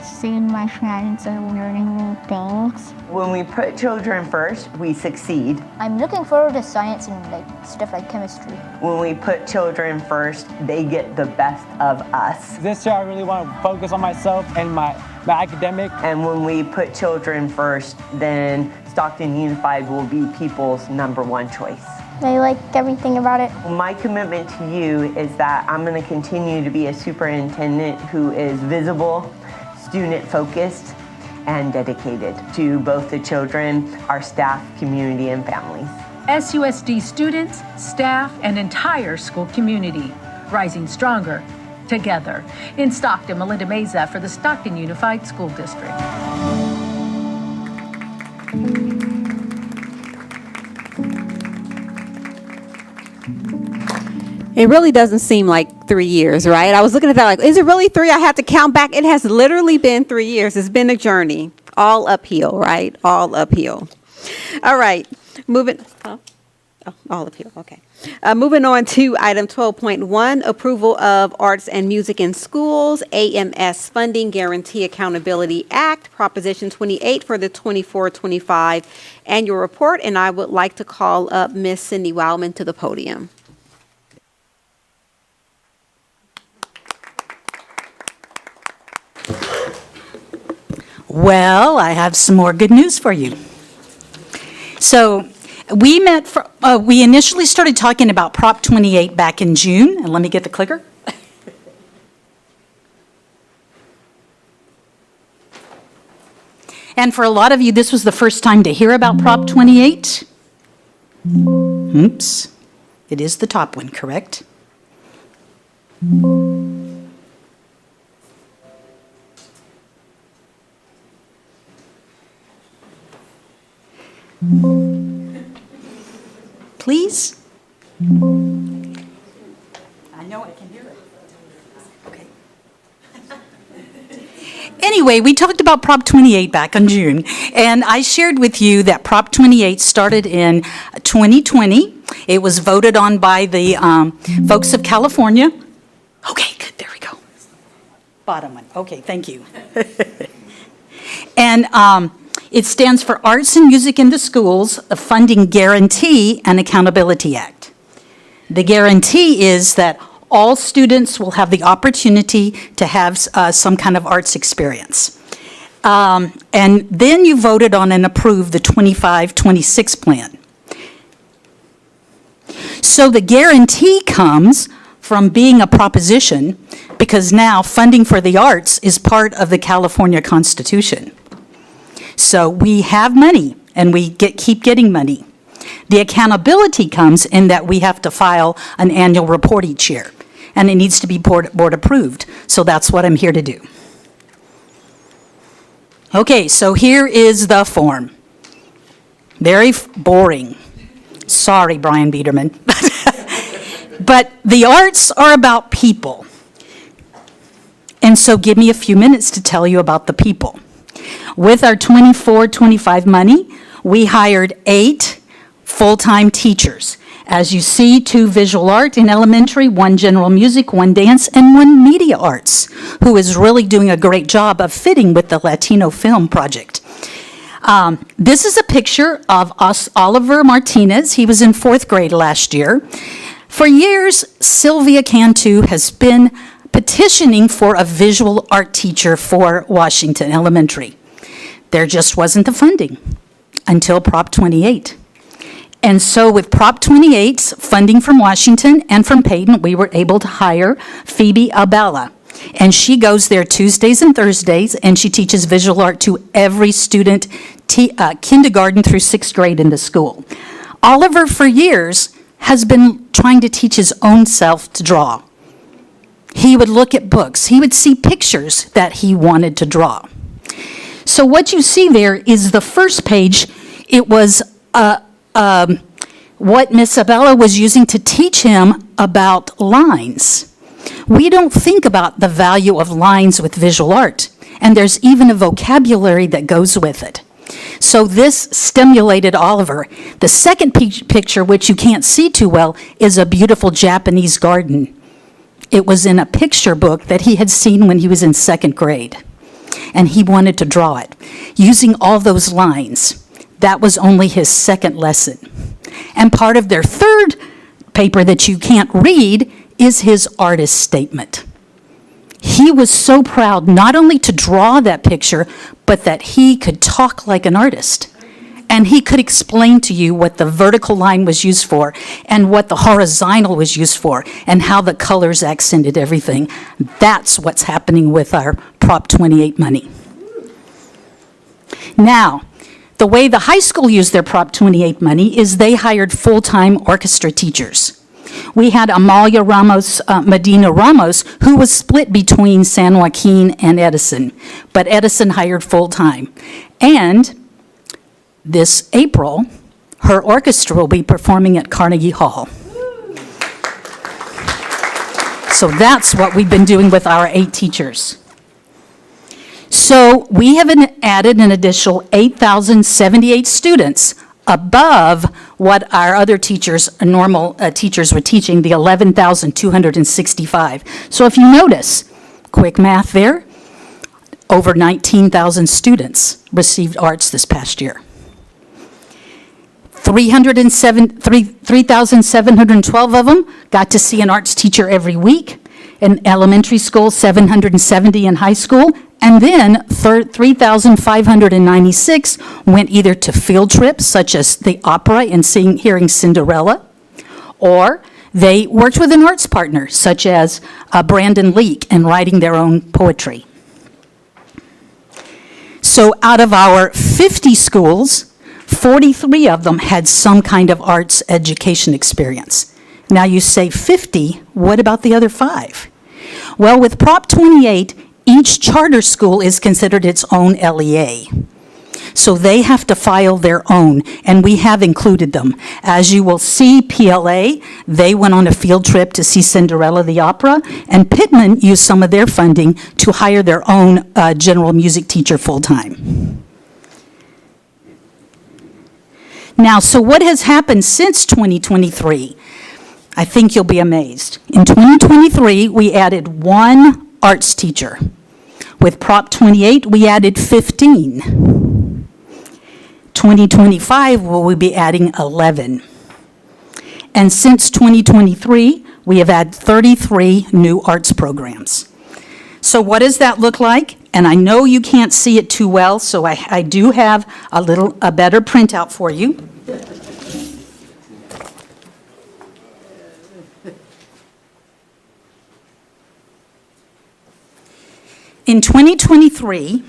seeing my friends and learning new things. When we put children first, we succeed. I'm looking forward to science and stuff like chemistry. When we put children first, they get the best of us. This year I really want to focus on myself and my academic. And when we put children first, then Stockton Unified will be people's #1 choice. I like everything about it. My commitment to you is that I'm going to continue to be a superintendent who is visible, student-focused, and dedicated to both the children, our staff, community, and families. SUSD students, staff, and entire school community, rising stronger together. In Stockton, Melinda Meza for the Stockton Unified School District. It really doesn't seem like 3 years, right? I was looking at that like, is it really 3? I have to count back. It has literally been 3 years. It's been a journey, all uphill, right? All uphill. All right, moving. Oh, all uphill. Okay. Moving on to item 12.1, approval of Arts and Music in Schools, AMS Funding Guarantee Accountability Act, Proposition 28 for the 24-25 annual report. And I would like to call up Miss Cindy Wildman to the podium. Well, I have some more good news for you. So we initially started talking about Prop 28 back in June, and let me get the clicker. And for a lot of you, this was the first time to hear about Prop 28. Oops, it is the top one, correct? Please? I know I can hear it. Okay. Anyway, we talked about Prop 28 back in June, and I shared with you that Prop 28 started in 2020. It was voted on by the folks of California. Okay, good, there we go. Bottom one, okay, thank you. And it stands for Arts and Music in the Schools, a Funding Guarantee and Accountability Act. The guarantee is that all students will have the opportunity to have some kind of arts experience. And then you voted on and approved the 25-26 plan. So the guarantee comes from being a proposition because now funding for the arts is part of the California Constitution. So we have money, and we keep getting money. The accountability comes in that we have to file an annual report each year, and it needs to be board approved. So that's what I'm here to do. Okay, so here is the form. Very boring. Sorry, Brian Biederman. But the arts are about people. And so give me a few minutes to tell you about the people. With our 24-25 money, we hired 8 full-time teachers. As you see, 2 visual art in elementary, 1 general music, 1 dance, and 1 media arts, who is really doing a great job of fitting with the Latino Film Project. This is a picture of Oliver Martinez. He was in 4th grade last year. For years, Sylvia Cantu has been petitioning for a visual art teacher for Washington Elementary. There just wasn't the funding until Prop 28. And so with Prop 28's funding from Washington and from Peyton, we were able to hire Phoebe Abella. And she goes there Tuesdays and Thursdays, and she teaches visual art to every student, kindergarten through 6th grade in the school. Oliver, for years, has been trying to teach his own self to draw. He would look at books. He would see pictures that he wanted to draw. So what you see there is the first page. It was what Miss Abella was using to teach him about lines. We don't think about the value of lines with visual art, and there's even a vocabulary that goes with it. So this stimulated Oliver. The second picture, which you can't see too well, is a beautiful Japanese garden. It was in a picture book that he had seen when he was in 2nd grade, and he wanted to draw it using all those lines. That was only his 2nd lesson. And part of their 3rd paper that you can't read is his artist statement. He was so proud not only to draw that picture, but that he could talk like an artist. And he could explain to you what the vertical line was used for and what the horizontal was used for and how the colors accented everything. That's what's happening with our Prop 28 money. Now, the way the high school used their Prop 28 money is they hired full-time orchestra teachers. We had Amalia Medina Ramos, who was split between San Joaquin and Edison, but Edison hired full-time. And this April, her orchestra will be performing at Carnegie Hall. So that's what we've been doing with our 8 teachers. So we have added an additional 8,078 students above what our other teachers, normal teachers were teaching, the 11,265. So if you notice, quick math there, over 19,000 students received arts this past year. 3,712 of them got to see an arts teacher every week. In elementary school, 770 in high school, and then 3,596 went either to field trips, such as the opera and hearing Cinderella, or they worked with an arts partner, such as Brandon Leake, and writing their own poetry. So out of our 50 schools, 43 of them had some kind of arts education experience. Now you say 50, what about the other 5? Well, with Prop 28, each charter school is considered its own LEA. So they have to file their own, and we have included them. As you will see, PLA, they went on a field trip to see Cinderella the opera, and Pittman used some of their funding to hire their own general music teacher full-time. Now, so what has happened since 2023? I think you'll be amazed. In 2023, we added 1 arts teacher. With Prop 28, we added 15. 2025, we'll be adding 11. And since 2023, we have had 33 new arts programs. So what does that look like? And I know you can't see it too well, so I do have a better printout for you. In 2023,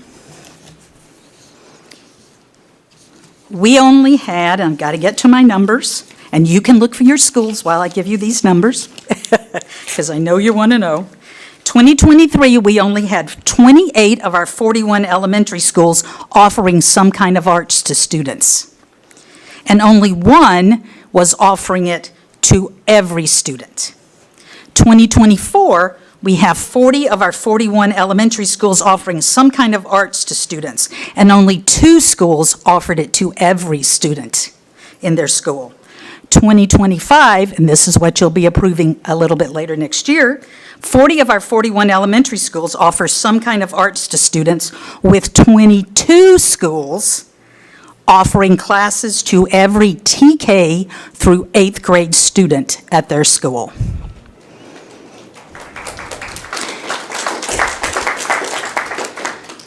we only had, I've got to get to my numbers, and you can look for your schools while I give you these numbers, because I know you want to know. 2023, we only had 28 of our 41 elementary schools offering some kind of arts to students. And only 1 was offering it to every student. 2024, we have 40 of our 41 elementary schools offering some kind of arts to students, and only 2 schools offered it to every student in their school. 2025, and this is what you'll be approving a little bit later next year, 40 of our 41 elementary schools offer some kind of arts to students, with 22 schools offering classes to every TK through 8th grade student at their school.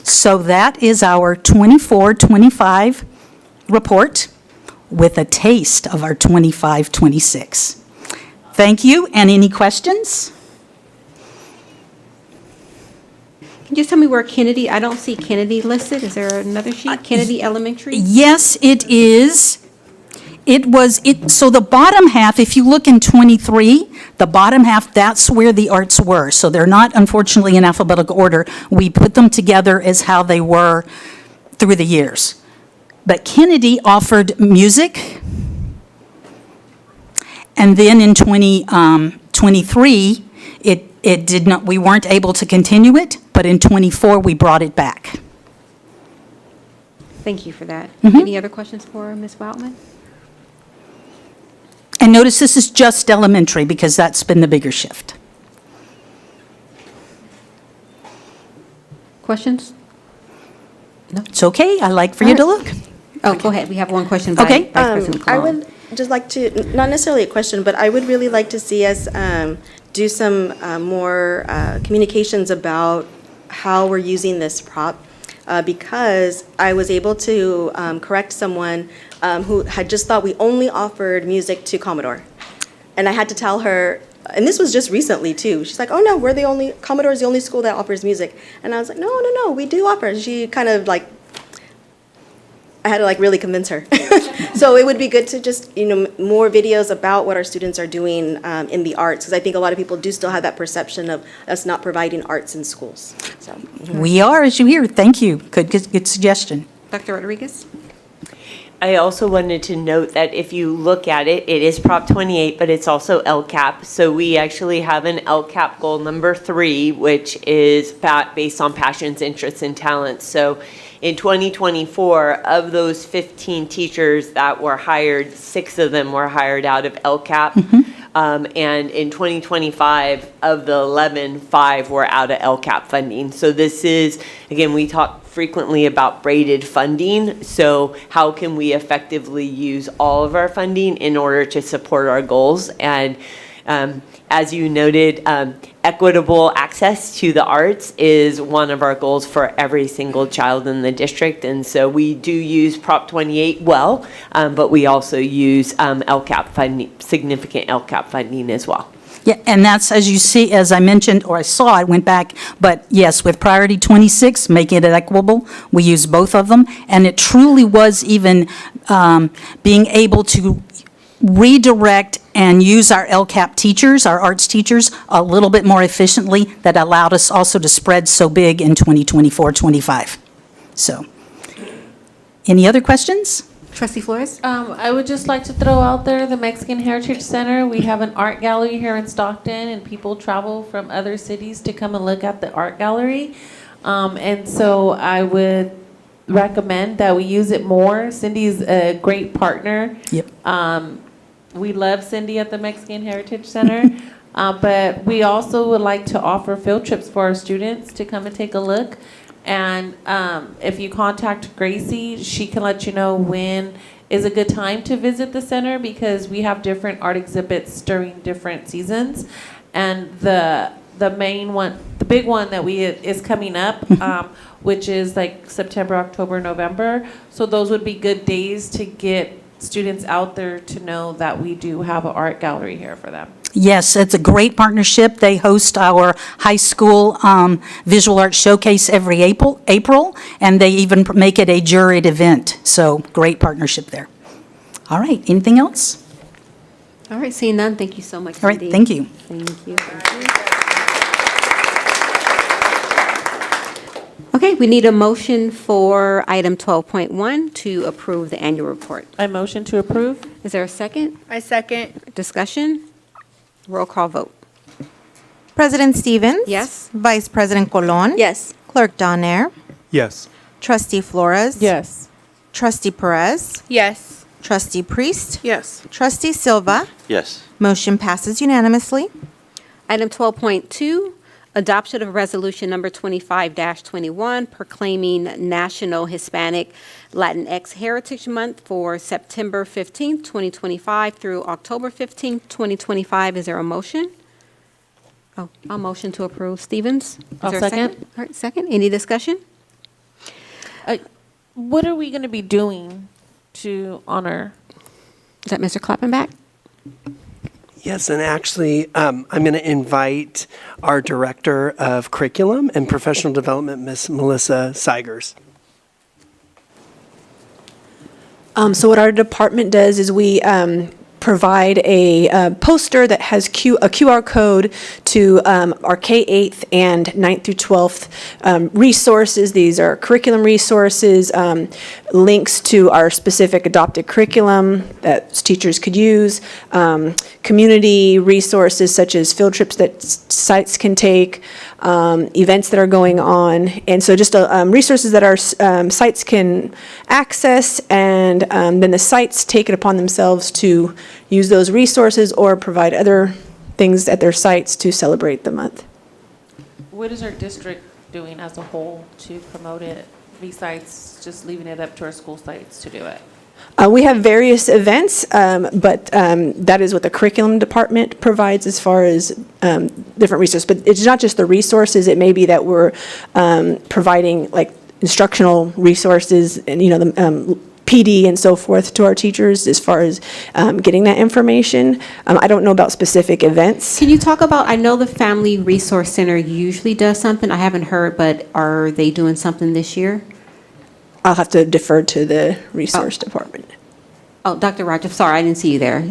So that is our 24-25 report with a taste of our 25-26. Thank you, and any questions? Can you just tell me where Kennedy, I don't see Kennedy listed. Is there another sheet? Kennedy Elementary? Yes, it is. So the bottom half, if you look in 23, the bottom half, that's where the arts were. So they're not, unfortunately, in alphabetical order. We put them together as how they were through the years. But Kennedy offered music. And then in 2023, it did not, we weren't able to continue it, but in 24, we brought it back. Thank you for that. Mm-hmm. Any other questions for Ms. Woutman? And notice this is just elementary because that's been the bigger shift. Questions? It's okay, I like for you to look. Oh, go ahead. We have one question by Okay. Vice President I Colon. would just like to, not necessarily a question, but I would really like to see us do some more communications about how we're using this prop, because I was able to correct someone who had just thought we only offered music to Commodore. And I had to tell her, and this was just recently too, she's like, oh no, Commodore's the only school that offers music. And I was like, no, we do offer. She kind of like, I had to like really convince her. So it would be good to just, more videos about what our students are doing in the arts, because I think a lot of people do still have that perception of us not providing arts in schools. So We are, as you hear. Thank you. Good suggestion. Dr. Rodriguez? I also wanted to note that if you look at it, it is Prop 28, but it's also LCAP. So we actually have an LCAP goal number 3, which is based on passions, interests, and talents. So in 2024, of those 15 teachers that were hired, 6 of them were hired out of LCAP. And in 2025, of the 11, 5 were out of LCAP funding. So this is, again, we talk frequently about braided funding. So how can we effectively use all of our funding in order to support our goals? And as you noted, equitable access to the arts is one of our goals for every single child in the district. And so we do use Prop 28 well, but we also use LCAP funding, significant LCAP funding as well. Yeah, and that's, as you see, as I mentioned, or I saw, I went back, but yes, with Priority 26, making it equitable, we use both of them, and it truly was even being able to redirect and use our LCAP teachers, our arts teachers, a little bit more efficiently, that allowed us also to spread so big in 2024-25. So, any other questions? Trustee Flores? I would just like to throw out there the Mexican Heritage Center. We have an art gallery here in Stockton, and people travel from other cities to come and look at the art gallery. And so I would recommend that we use it more. Cindy's a great partner. Yep. We love Cindy at the Mexican Heritage Center. But we also would like to offer field trips for our students to come and take a look. And if you contact Gracie, she can let you know when is a good time to visit the center, because we have different art exhibits during different seasons. And the main one, the big one that is coming up, which is like September, October, November. So those would be good days to get students out there to know that we do have an art gallery here for them. Yes, it's a great partnership. They host our high school visual arts showcase every April, and they even make it a juried event. So great partnership there. All right, anything else? All right, seeing none, thank you so much, All right, Cindy. thank you. Thank you. Thank you. Okay, we need a motion for item 12.1 to approve the annual report. I motion to approve. Is there a second? I second. Discussion? Roll call vote. President Stevens? Yes. Vice President Colon? Yes. Clerk Donaire? Yes. Trustee Flores? Yes. Trustee Perez? Yes. Trustee Priest? Yes. Trustee Silva? Yes. Motion passes unanimously. Item 12.2, adoption of resolution number 25-21 proclaiming National Hispanic Latinx Heritage Month for September 15th, 2025 through October 15th, 2025. Is there a motion? Oh, I'll motion to approve. Stevens? Is I'll there a second. All right, second. Any discussion? What are we going to be doing to honor? Is that Mr. Klappenbach? Yes, and actually, I'm going to invite our Director of Curriculum and Professional Development, Ms. Melissa Seigers. So what our department does is we provide a poster that has a QR code to our K-8 and 9th through 12th resources. These are curriculum resources, links to our specific adopted curriculum that teachers could use, community resources such as field trips that sites can take, events that are going on, and so just resources that our sites can access, and then the sites take it upon themselves to use those resources or provide other things at their sites to celebrate the month. What is our district doing as a whole to promote it, besides just leaving it up to our school sites to do it? We have various events, but that is what the curriculum department provides as far as different resources. But it's not just the resources. It may be that we're providing like instructional resources and, the PD and so forth to our teachers as far as getting that information. I don't know about specific events. Can you talk about, I know the Family Resource Center usually does something. I haven't heard, but are they doing something this year? I'll have to defer to the resource department. Oh, Dr. Rogers, sorry, I didn't see you there.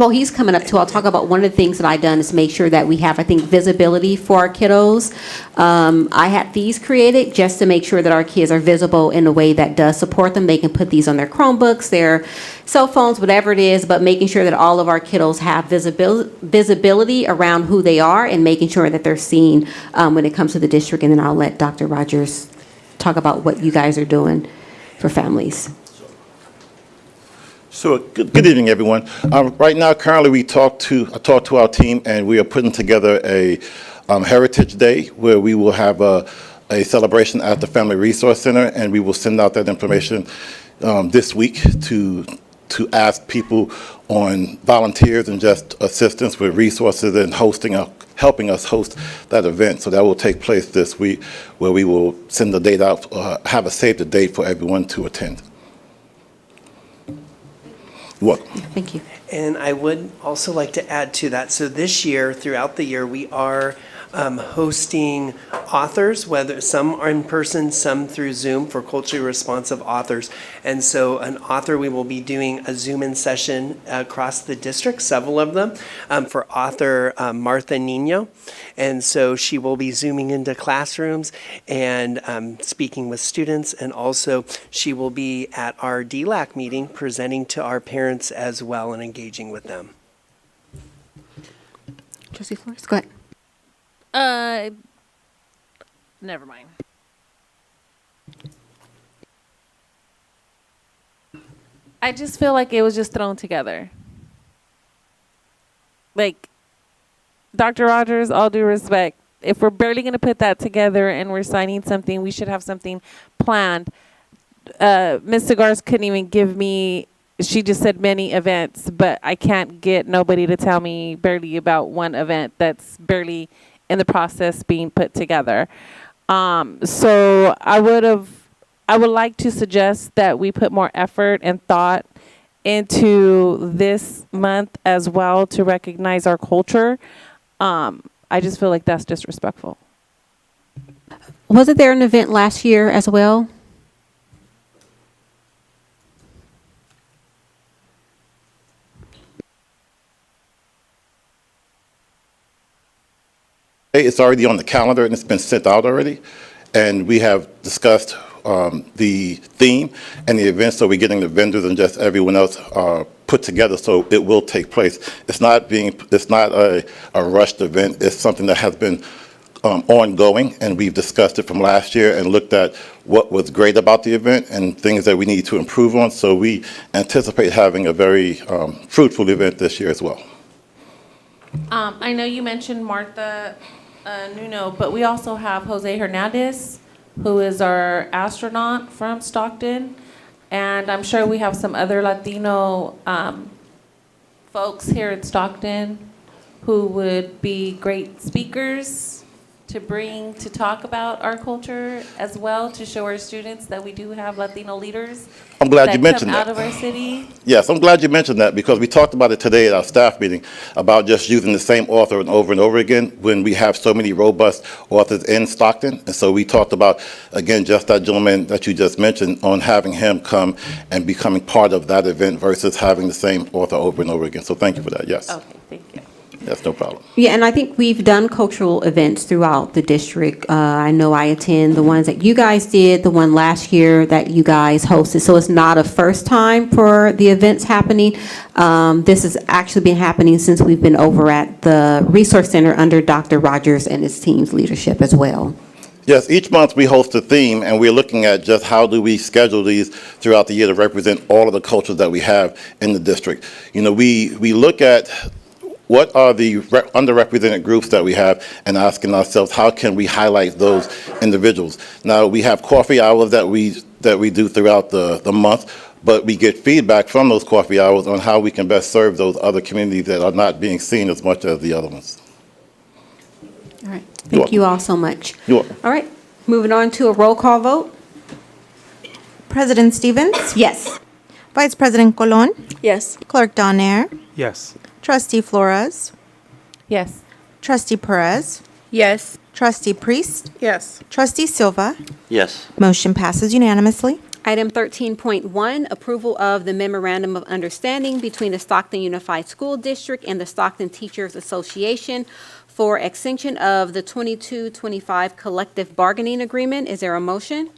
Well, he's coming up too. I'll talk about one of the things that I've done is make sure that we have, I think, visibility for our kiddos. I had these created just to make sure that our kids are visible in a way that does support them. They can put these on their Chromebooks, their cell phones, whatever it is, but making sure that all of our kiddos have visibility around who they are and making sure that they're seen when it comes to the district. And then I'll let Dr. Rogers talk about what you guys are doing for families. So good evening, everyone. Right now, currently, I talked to our team, and we are putting together a Heritage Day where we will have a celebration at the Family Resource Center, and we will send out that information this week to ask people on volunteers and just assistance with resources and helping us host that event. So that will take place this week, where we will send the date out, have a save the date for everyone to attend. You're welcome. Thank you. And I would also like to add to that. So this year, throughout the year, we are hosting authors, whether some are in person, some through Zoom, for culturally responsive authors. And so an author, we will be doing a Zoom-in session across the district, several of them, for author Martha Nino. And so she will be Zooming into classrooms and speaking with students. And also she will be at our DLAC meeting presenting to our parents as well and engaging with them. Trustee Flores, go ahead. Never mind. I just feel like it was just thrown together. Like, Dr. Rogers, all due respect, if we're barely going to put that together and we're signing something, we should have something planned. Ms. Cigars couldn't even give me, she just said many events, but I can't get nobody to tell me barely about one event that's barely in the process being put together. So I would like to suggest that we put more effort and thought into this month as well to recognize our culture. I just feel like that's disrespectful. Wasn't there an event last year as well? It's already on the calendar and it's been sent out already. And we have discussed the theme and the events, so we're getting the vendors and just everyone else put together, so it will take place. It's not a rushed event. It's something that has been ongoing, and we've discussed it from last year and looked at what was great about the event and things that we need to improve on. So we anticipate having a very fruitful event this year as well. I know you mentioned Martha Nuno, but we also have Jose Hernandez, who is our astronaut from Stockton. And I'm sure we have some other Latino folks here in Stockton who would be great speakers to talk about our culture as well, to show our students that we do have Latino leaders. I'm glad you mentioned come that. out of our city. Yes, I'm glad you mentioned that, because we talked about it today at our staff meeting about just using the same author and over again when we have so many robust authors in Stockton. And so we talked about, again, just that gentleman that you just mentioned, on having him come and becoming part of that event versus having the same author over and over again. So thank you for that, yes. Okay, thank you. That's no problem. Yeah, and I think we've done cultural events throughout the district. I know I attend the ones that you guys did, the one last year that you guys hosted. So it's not a first time for the events happening. This has actually been happening since we've been over at the Resource Center under Dr. Rogers and his team's leadership as well. Yes, each month we host a theme, and we're looking at just how do we schedule these throughout the year to represent all of the cultures that we have in the district. You know, we look at what are the underrepresented groups that we have, and asking ourselves, how can we highlight those individuals? Now, we have coffee hours that we do throughout the month, but we get feedback from those coffee hours on how we can best serve those other communities that are not being seen as much as the other ones. All right. Thank you all so much. You're welcome. All right. Moving on to a roll call vote. President Stevens? Yes. Vice President Colon? Yes. Clerk Donaire? Yes. Trustee Flores? Yes. Trustee Perez? Yes. Trustee Priest? Yes. Trustee Silva? Yes. Motion passes unanimously. Item 13.1, approval of the memorandum of understanding between the Stockton Unified School District and the Stockton Teachers Association for extension of the 22-25 collective bargaining agreement. Is there a motion?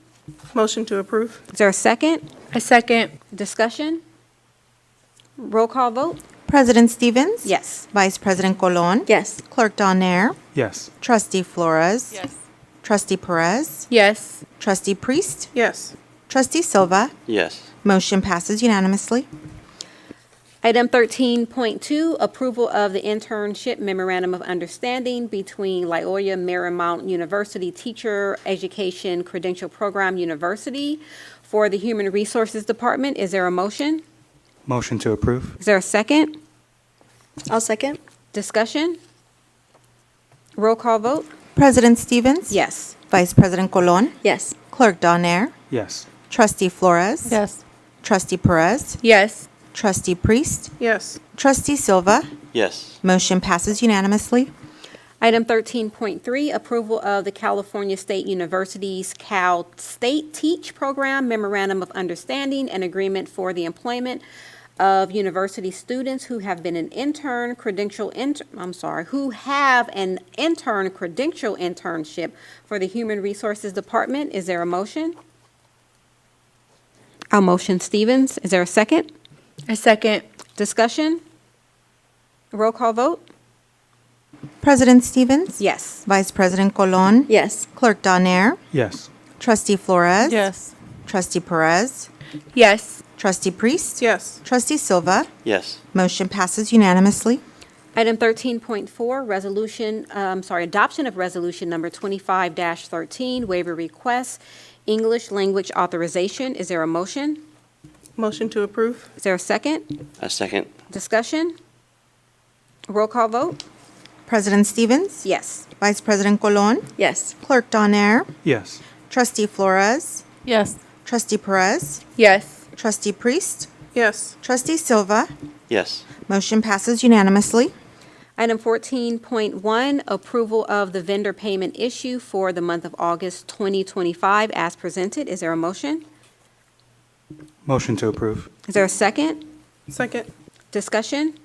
Motion to approve. Is there a second? A second. Discussion? Roll call vote? President Stevens? Yes. Vice President Colon? Yes. Clerk Donaire? Yes. Trustee Flores? Yes. Trustee Perez? Yes. Trustee Priest? Yes. Trustee Silva? Yes. Motion passes unanimously. Item 13.2, approval of the internship memorandum of understanding between Loyola Marymount University Teacher Education Credential Program University for the Human Resources Department. Is there a motion? Motion to approve. Is there a second? I'll second. Discussion? Roll call vote? President Stevens? Yes. Vice President Colon? Yes. Clerk Donaire? Yes. Trustee Flores? Yes. Trustee Perez? Yes. Trustee Priest? Yes. Trustee Silva? Yes. Motion passes unanimously. Item 13.3, approval of the California State University's Cal State Teach Program Memorandum of Understanding and Agreement for the employment of university students who have been an intern credential who have an intern credential internship for the Human Resources Department. Is there a motion? I'll motion Stevens. Is there a second? A second. Discussion? Roll call vote? President Stevens? Yes. Vice President Colon? Yes. Clerk Donaire? Yes. Trustee Flores? Yes. Trustee Perez? Yes. Trustee Priest? Yes. Trustee Silva? Yes. Motion passes unanimously. Item 13.4, adoption of resolution number 25-13, waiver request, English language authorization. Is there a motion? Motion to approve. Is there a second? A second. Discussion? Roll call vote? President Stevens? Yes. Vice President Colon? Yes. Clerk Donaire? Yes. Trustee Flores? Yes. Trustee Perez? Yes. Trustee Priest? Yes. Trustee Silva? Yes. Motion passes unanimously. Item 14.1, approval of the vendor payment issue for the month of August 2025 as presented. Is there a motion? Motion to approve. Is there a second? Second. Discussion?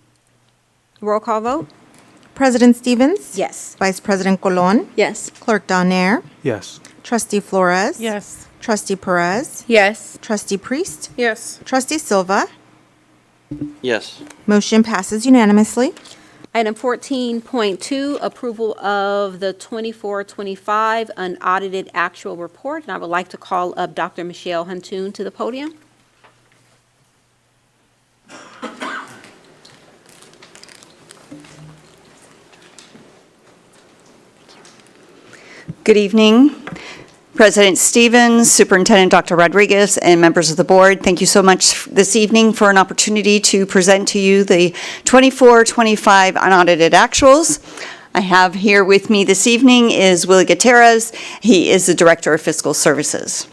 Roll call vote? President Stevens? Yes. Vice President Colon? Yes. Clerk Donaire? Yes. Trustee Flores? Yes. Trustee Perez? Yes. Trustee Priest? Yes. Trustee Silva? Yes. Motion passes unanimously. Item 14.2, approval of the 24-25 unaudited actual report. And I would like to call up Dr. Michelle Huntoon to the podium. Good evening, President Stevens, Superintendent Dr. Rodriguez, and members of the board. Thank you so much this evening for an opportunity to present to you the 24-25 unaudited actuals. I have here with me this evening is Willie Gutierrez. He is the Director of Fiscal Services.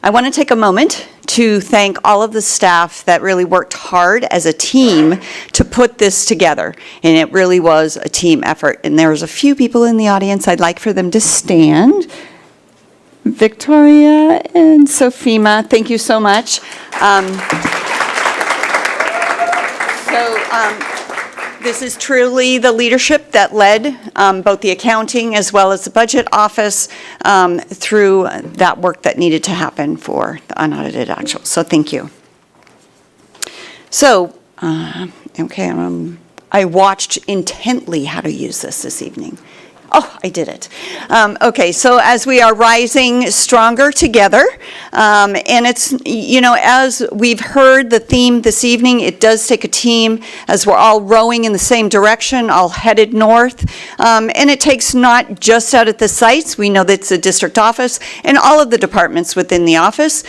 I want to take a moment to thank all of the staff that really worked hard as a team to put this together. And it really was a team effort. And there's a few people in the audience I'd like for them to stand. Victoria and Sofima, thank you so much. This is truly the leadership that led both the accounting as well as the budget office through that work that needed to happen for the unaudited actuals. So thank you. So, okay, I watched intently how to use this evening. Oh, I did it. Okay, so as we are rising stronger together, and it's, you know, as we've heard the theme this evening, it does take a team as we're all rowing in the same direction, all headed north. And it takes not just out at the sites, we know that it's a district office, and all of the departments within the office.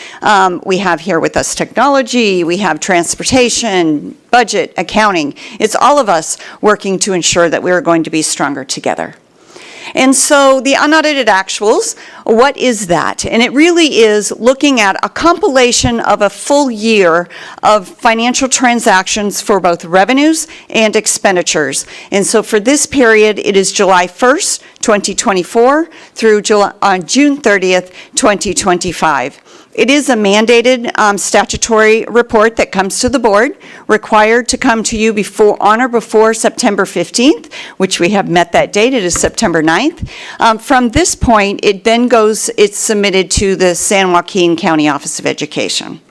We have here with us technology, we have transportation, budget, accounting. It's all of us working to ensure that we are going to be stronger together. And so the unaudited actuals, what is that? And it really is looking at a compilation of a full year of financial transactions for both revenues and expenditures. And so for this period, it is July 1st, 2024 through June 30th, 2025. it is a mandated statutory report that comes to the board, required to come to you on or before September 15th, which we have met that date. It is September 9th. From this point, it's submitted to the San Joaquin County Office of Education.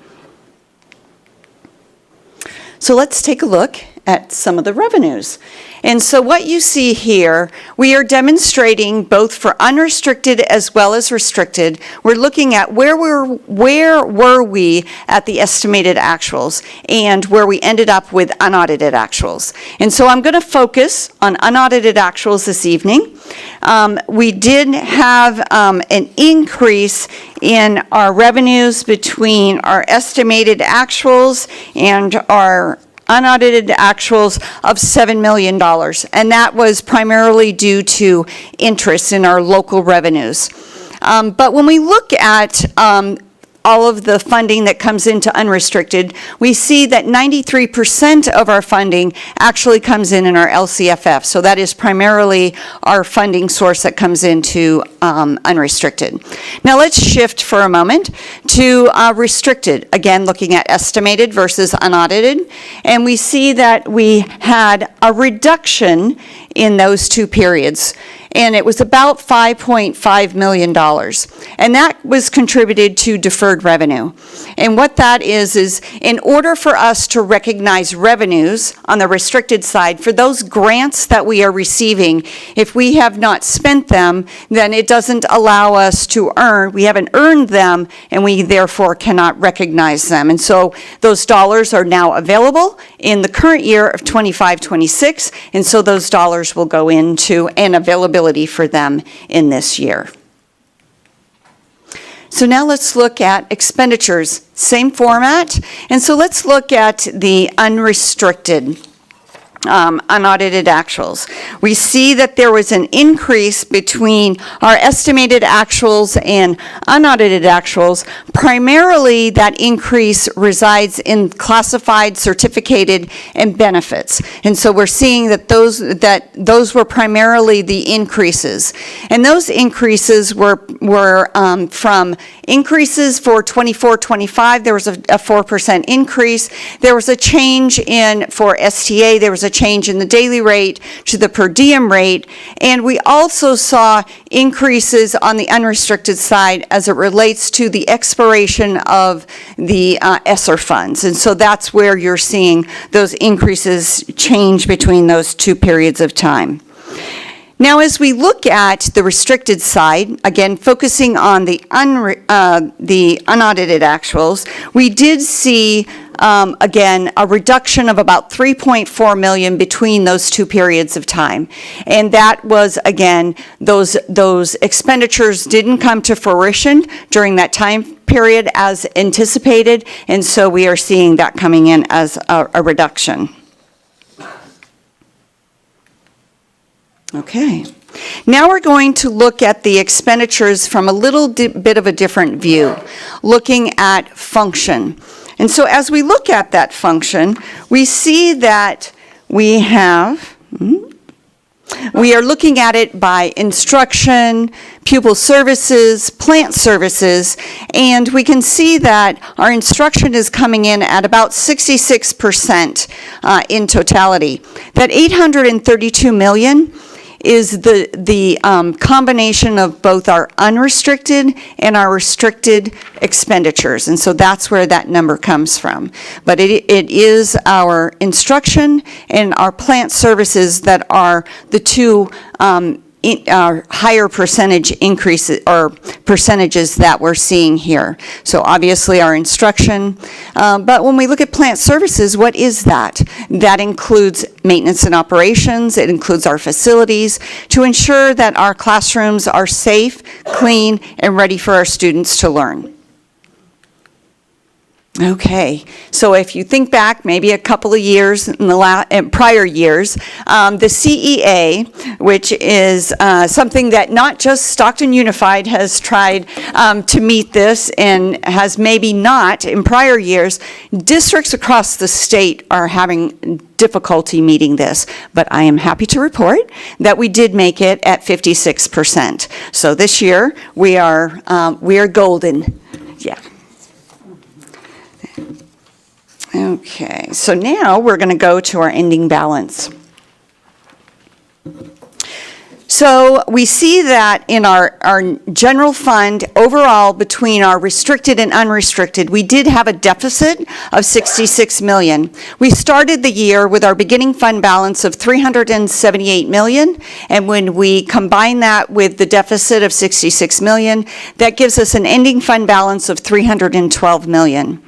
So let's take a look at some of the revenues. And so what you see here, we are demonstrating both for unrestricted as well as restricted. We're looking at where were we at the estimated actuals and where we ended up with unaudited actuals. And so I'm going to focus on unaudited actuals this evening. We did have an increase in our revenues between our estimated actuals and our unaudited actuals of $7 million, and that was primarily due to interest in our local revenues. But when we look at all of the funding that comes into unrestricted, we see that 93% of our funding actually comes in our LCFF. So that is primarily our funding source that comes into unrestricted. Now let's shift for a moment to restricted. Again, looking at estimated versus unaudited. And we see that we had a reduction in those two periods. And it was about $5.5 million. And that was contributed to deferred revenue. And what that is in order for us to recognize revenues on the restricted side, for those grants that we are receiving, if we have not spent them, then it doesn't allow us to earn. We haven't earned them, and we therefore cannot recognize them. And so those dollars are now available in the current year of 25-26, and so those dollars will go into an availability for them in this year. So now let's look at expenditures, same format. And so let's look at the unrestricted unaudited actuals. We see that there was an increase between our estimated actuals and unaudited actuals. Primarily, that increase resides in classified, certificated, and benefits. And so we're seeing that those were primarily the increases. And those increases were from increases for 24-25, there was a 4% increase. There was a change for STA, there was a change in the daily rate to the per diem rate, and we also saw increases on the unrestricted side as it relates to the expiration of the ESSER funds. And so that's where you're seeing those increases change between those two periods of time. Now, as we look at the restricted side, again, focusing on the unaudited actuals, we did see, again, a reduction of about $3.4 million between those two periods of time. And that was, again, those expenditures didn't come to fruition during that time period as anticipated, and so we are seeing that coming in as a reduction. Okay. Now we're going to look at the expenditures from a little bit of a different view, looking at function. And so as we look at that function, we see that we are looking at it by instruction, pupil services, plant services, and we can see that our instruction is coming in at about 66% in totality. That $832 million is the combination of both our unrestricted and our restricted expenditures. And so that's where that number comes from. But it is our instruction and our plant services that are the two higher percentage increases or percentages that we're seeing here. So obviously our instruction, but when we look at plant services, what is that? That includes maintenance and operations. It includes our facilities to ensure that our classrooms are safe, clean, and ready for our students to learn. Okay, so if you think back maybe a couple of years in the prior years, the CEA, which is something that not just Stockton Unified has tried to meet this and has maybe not in prior years, districts across the state are having difficulty meeting this, but I am happy to report that we did make it at 56%. So this year we are golden. Yeah. Okay, so now we're going to go to our ending balance. So we see that in our general fund, overall, between our restricted and unrestricted, we did have a deficit of $66 million. We started the year with our beginning fund balance of $378 million, and when we combine that with the deficit of $66 million, that gives us an ending fund balance of $312 million.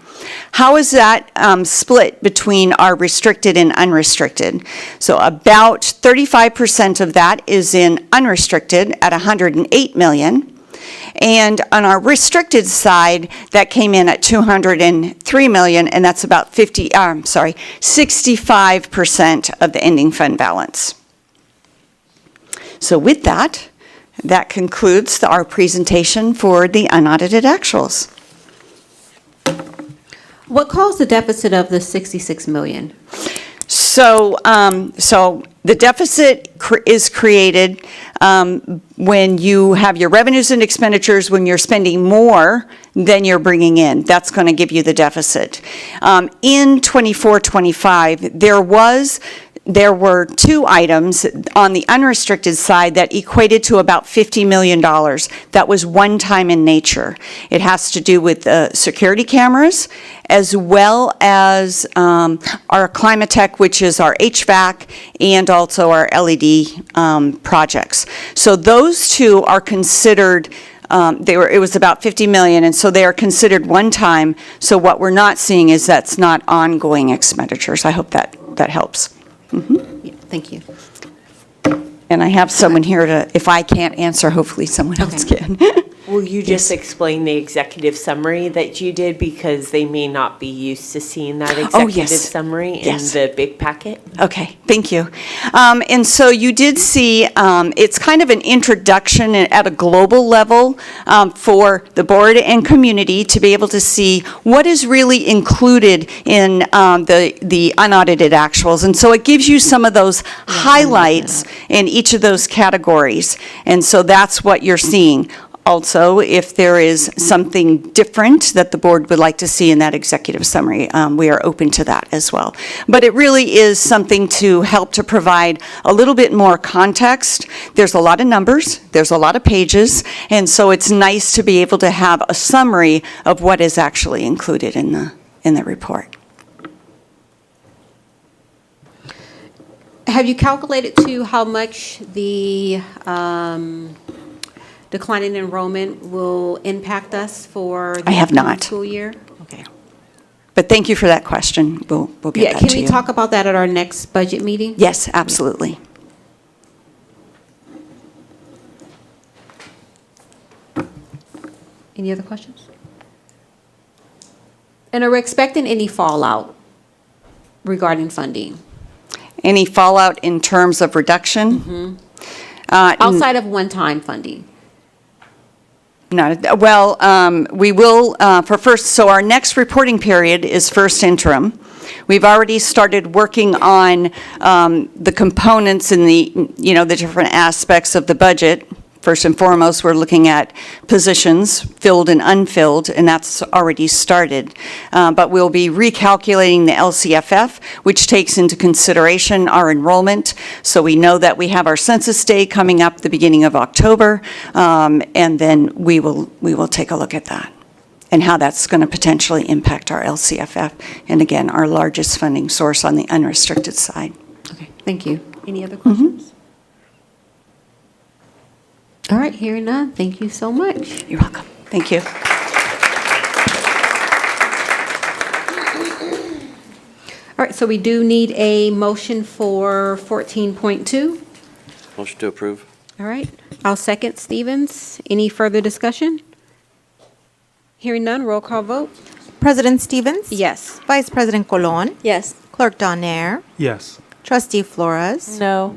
How is that split between our restricted and unrestricted? So about 35% of that is in unrestricted at $108 million. And on our restricted side, that came in at $203 million, and that's about 65% of the ending fund balance. So with that, that concludes our presentation for the unaudited actuals. What caused the deficit of the $66 million? So the deficit is created when you have your revenues and expenditures, when you're spending more than you're bringing in. That's going to give you the deficit. In 24-25, there were two items on the unrestricted side that equated to about $50 million. That was one-time in nature. It has to do with security cameras, as well as our Climatech, which is our HVAC, and also our LED projects. So those two are considered, it was about $50 million, and so they are considered one-time. So what we're not seeing is that's not ongoing expenditures. I hope that helps. Mm-hmm. Yeah, thank you. And I have someone here to, if I can't answer, hopefully someone else can. Will you just explain the executive summary that you did, because they may not be used to seeing that executive summary in the big packet? Okay, thank you. And so you did see, it's kind of an introduction at a global level for the board and community to be able to see what is really included in the unaudited actuals. And so it gives you some of those highlights in each of those categories. And so that's what you're seeing. Also, if there is something different that the board would like to see in that executive summary, we are open to that as well. But it really is something to help to provide a little bit more context. There's a lot of numbers, there's a lot of pages, and so it's nice to be able to have a summary of what is actually included in the report. Have you calculated to how much the decline in enrollment will impact us for the I have not. school year? Okay. But thank you for that question. We'll get that to you. Can we talk about that at our next budget meeting? Yes, absolutely. Any other questions? And are we expecting any fallout regarding funding? Any fallout in terms of reduction? Mm-hmm. Outside of one-time funding? We will, so our next reporting period is first interim. We've already started working on the components and the different aspects of the budget. First and foremost, we're looking at positions, filled and unfilled, and that's already started. But we'll be recalculating the LCFF, which takes into consideration our enrollment. So we know that we have our census day coming up the beginning of October, and then we will take a look at that and how that's going to potentially impact our LCFF. And again, our largest funding source on the unrestricted side. Okay, thank you. Any other questions? All right, hearing none, thank you so much. You're welcome. Thank you. All right, so we do need a motion for 14.2. Motion to approve. All right, I'll second Stevens. Any further discussion? Hearing none, roll call vote. President Stevens? Yes. Vice President Colon? Yes. Clerk Donaire? Yes. Trustee Flores? No.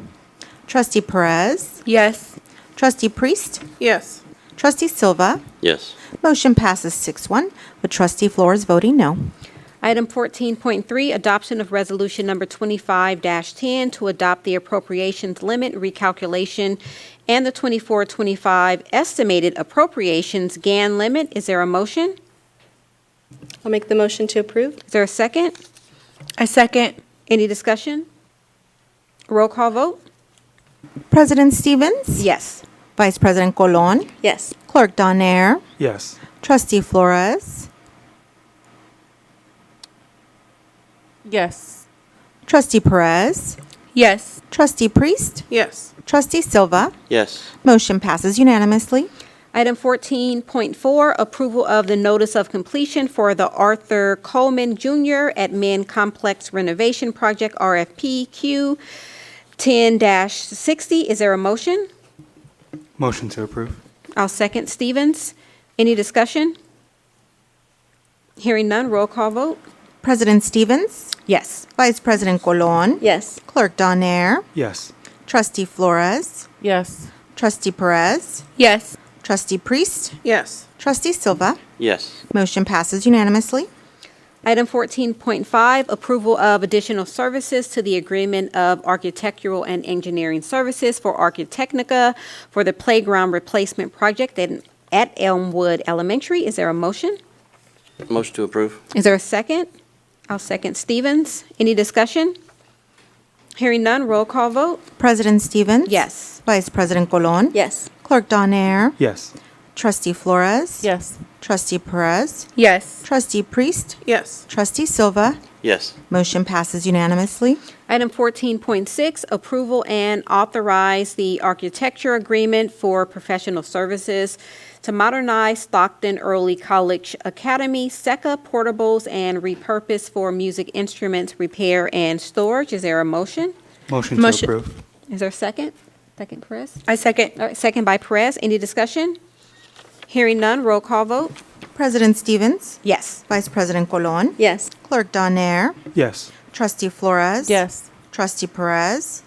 Trustee Perez? Yes. Trustee Priest? Yes. Trustee Silva? Yes. Motion passes 6-1, with Trustee Flores voting no. Item 14.3, adoption of resolution number 25-10 to adopt the appropriations limit recalculation and the 24-25 estimated appropriations GAN limit. Is there a motion? I'll make the motion to approve. Is there a second? I second. Any discussion? Roll call vote? President Stevens? Yes. Vice President Colon? Yes. Clerk Donaire? Yes. Trustee Flores? Yes. Trustee Perez? Yes. Trustee Priest? Yes. Trustee Silva? Yes. Motion passes unanimously. Item 14.4, approval of the notice of completion for the Arthur Coleman Jr. Admin Complex Renovation Project, RFP Q 10-60. Is there a motion? Motion to approve. I'll second Stevens. Any discussion? Hearing none, roll call vote? President Stevens? Yes. Vice President Colon? Yes. Clerk Donaire? Yes. Trustee Flores? Yes. Trustee Perez? Yes. Trustee Priest? Yes. Trustee Silva? Yes. Motion passes unanimously. Item 14.5, approval of additional services to the agreement of architectural and engineering services for Architecnica for the playground replacement project at Elmwood Elementary. Is there a motion? Motion to approve. Is there a second? I'll second Stevens. Any discussion? Hearing none, roll call vote? President Stevens? Yes. Vice President Colon? Yes. Clerk Donaire? Yes. Trustee Flores? Yes. Trustee Perez? Yes. Trustee Priest? Yes. Trustee Silva? Yes. Motion passes unanimously. Item 14.6, approval and authorize the architecture agreement for professional services to modernize Stockton Early College Academy, SECA portables, and repurpose for music instruments repair and storage. Is there a motion? Motion to Motion. approve. Is there a second? Second, Perez? I second. All right, second by Perez. Any discussion? Hearing none, roll call vote? President Stevens? Yes. Vice President Colon? Yes. Clerk Donaire? Yes. Trustee Flores? Yes. Trustee Perez?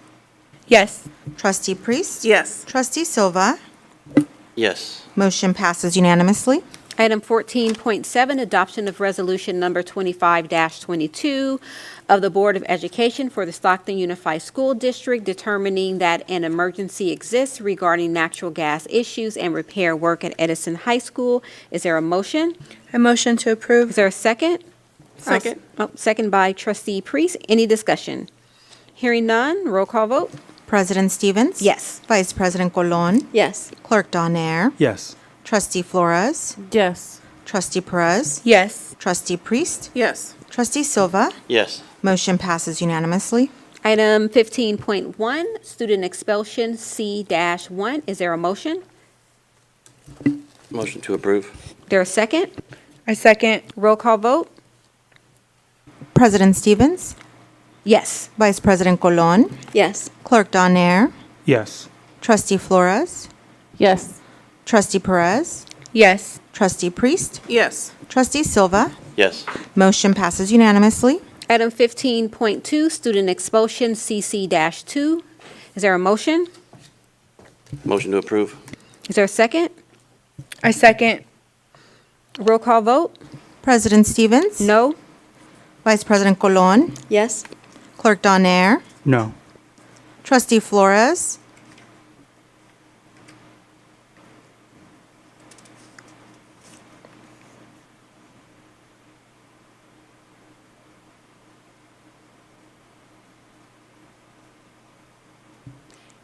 Yes. Trustee Priest? Yes. Trustee Silva? Yes. Motion passes unanimously. Item 14.7, adoption of resolution number 25-22 of the Board of Education for the Stockton Unified School District determining that an emergency exists regarding natural gas issues and repair work at Edison High School. Is there a motion? A motion to approve. Is there a second? Second. Second by Trustee Priest. Any discussion? Hearing none, roll call vote? President Stevens? Yes. Vice President Colon? Yes. Clerk Donaire? Yes. Trustee Flores? Yes. Trustee Perez? Yes. Trustee Priest? Yes. Trustee Silva? Yes. Motion passes unanimously. Item 15.1, student expulsion C-1. Is there a motion? Motion to approve. There a second? I second. Roll call vote? President Stevens? Yes. Vice President Colon? Yes. Clerk Donaire? Yes. Trustee Flores? Yes. Trustee Perez? Yes. Trustee Priest? Yes. Trustee Silva? Yes. Motion passes unanimously. Item 15.2, student expulsion CC-2. Is there a motion? Motion to approve. Is there a second? I second. Roll call vote? President Stevens? No. Vice President Colon? Yes. Clerk Donaire? No. Trustee Flores?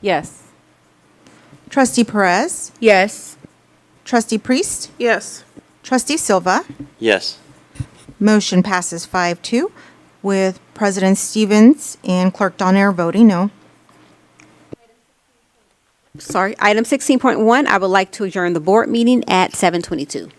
Yes. Trustee Perez? Yes. Trustee Priest? Yes. Trustee Silva? Yes. Motion passes 5-2 with President Stevens and Clerk Donaire voting no. Sorry. Item 16.1, I would like to adjourn the board meeting at 7:22.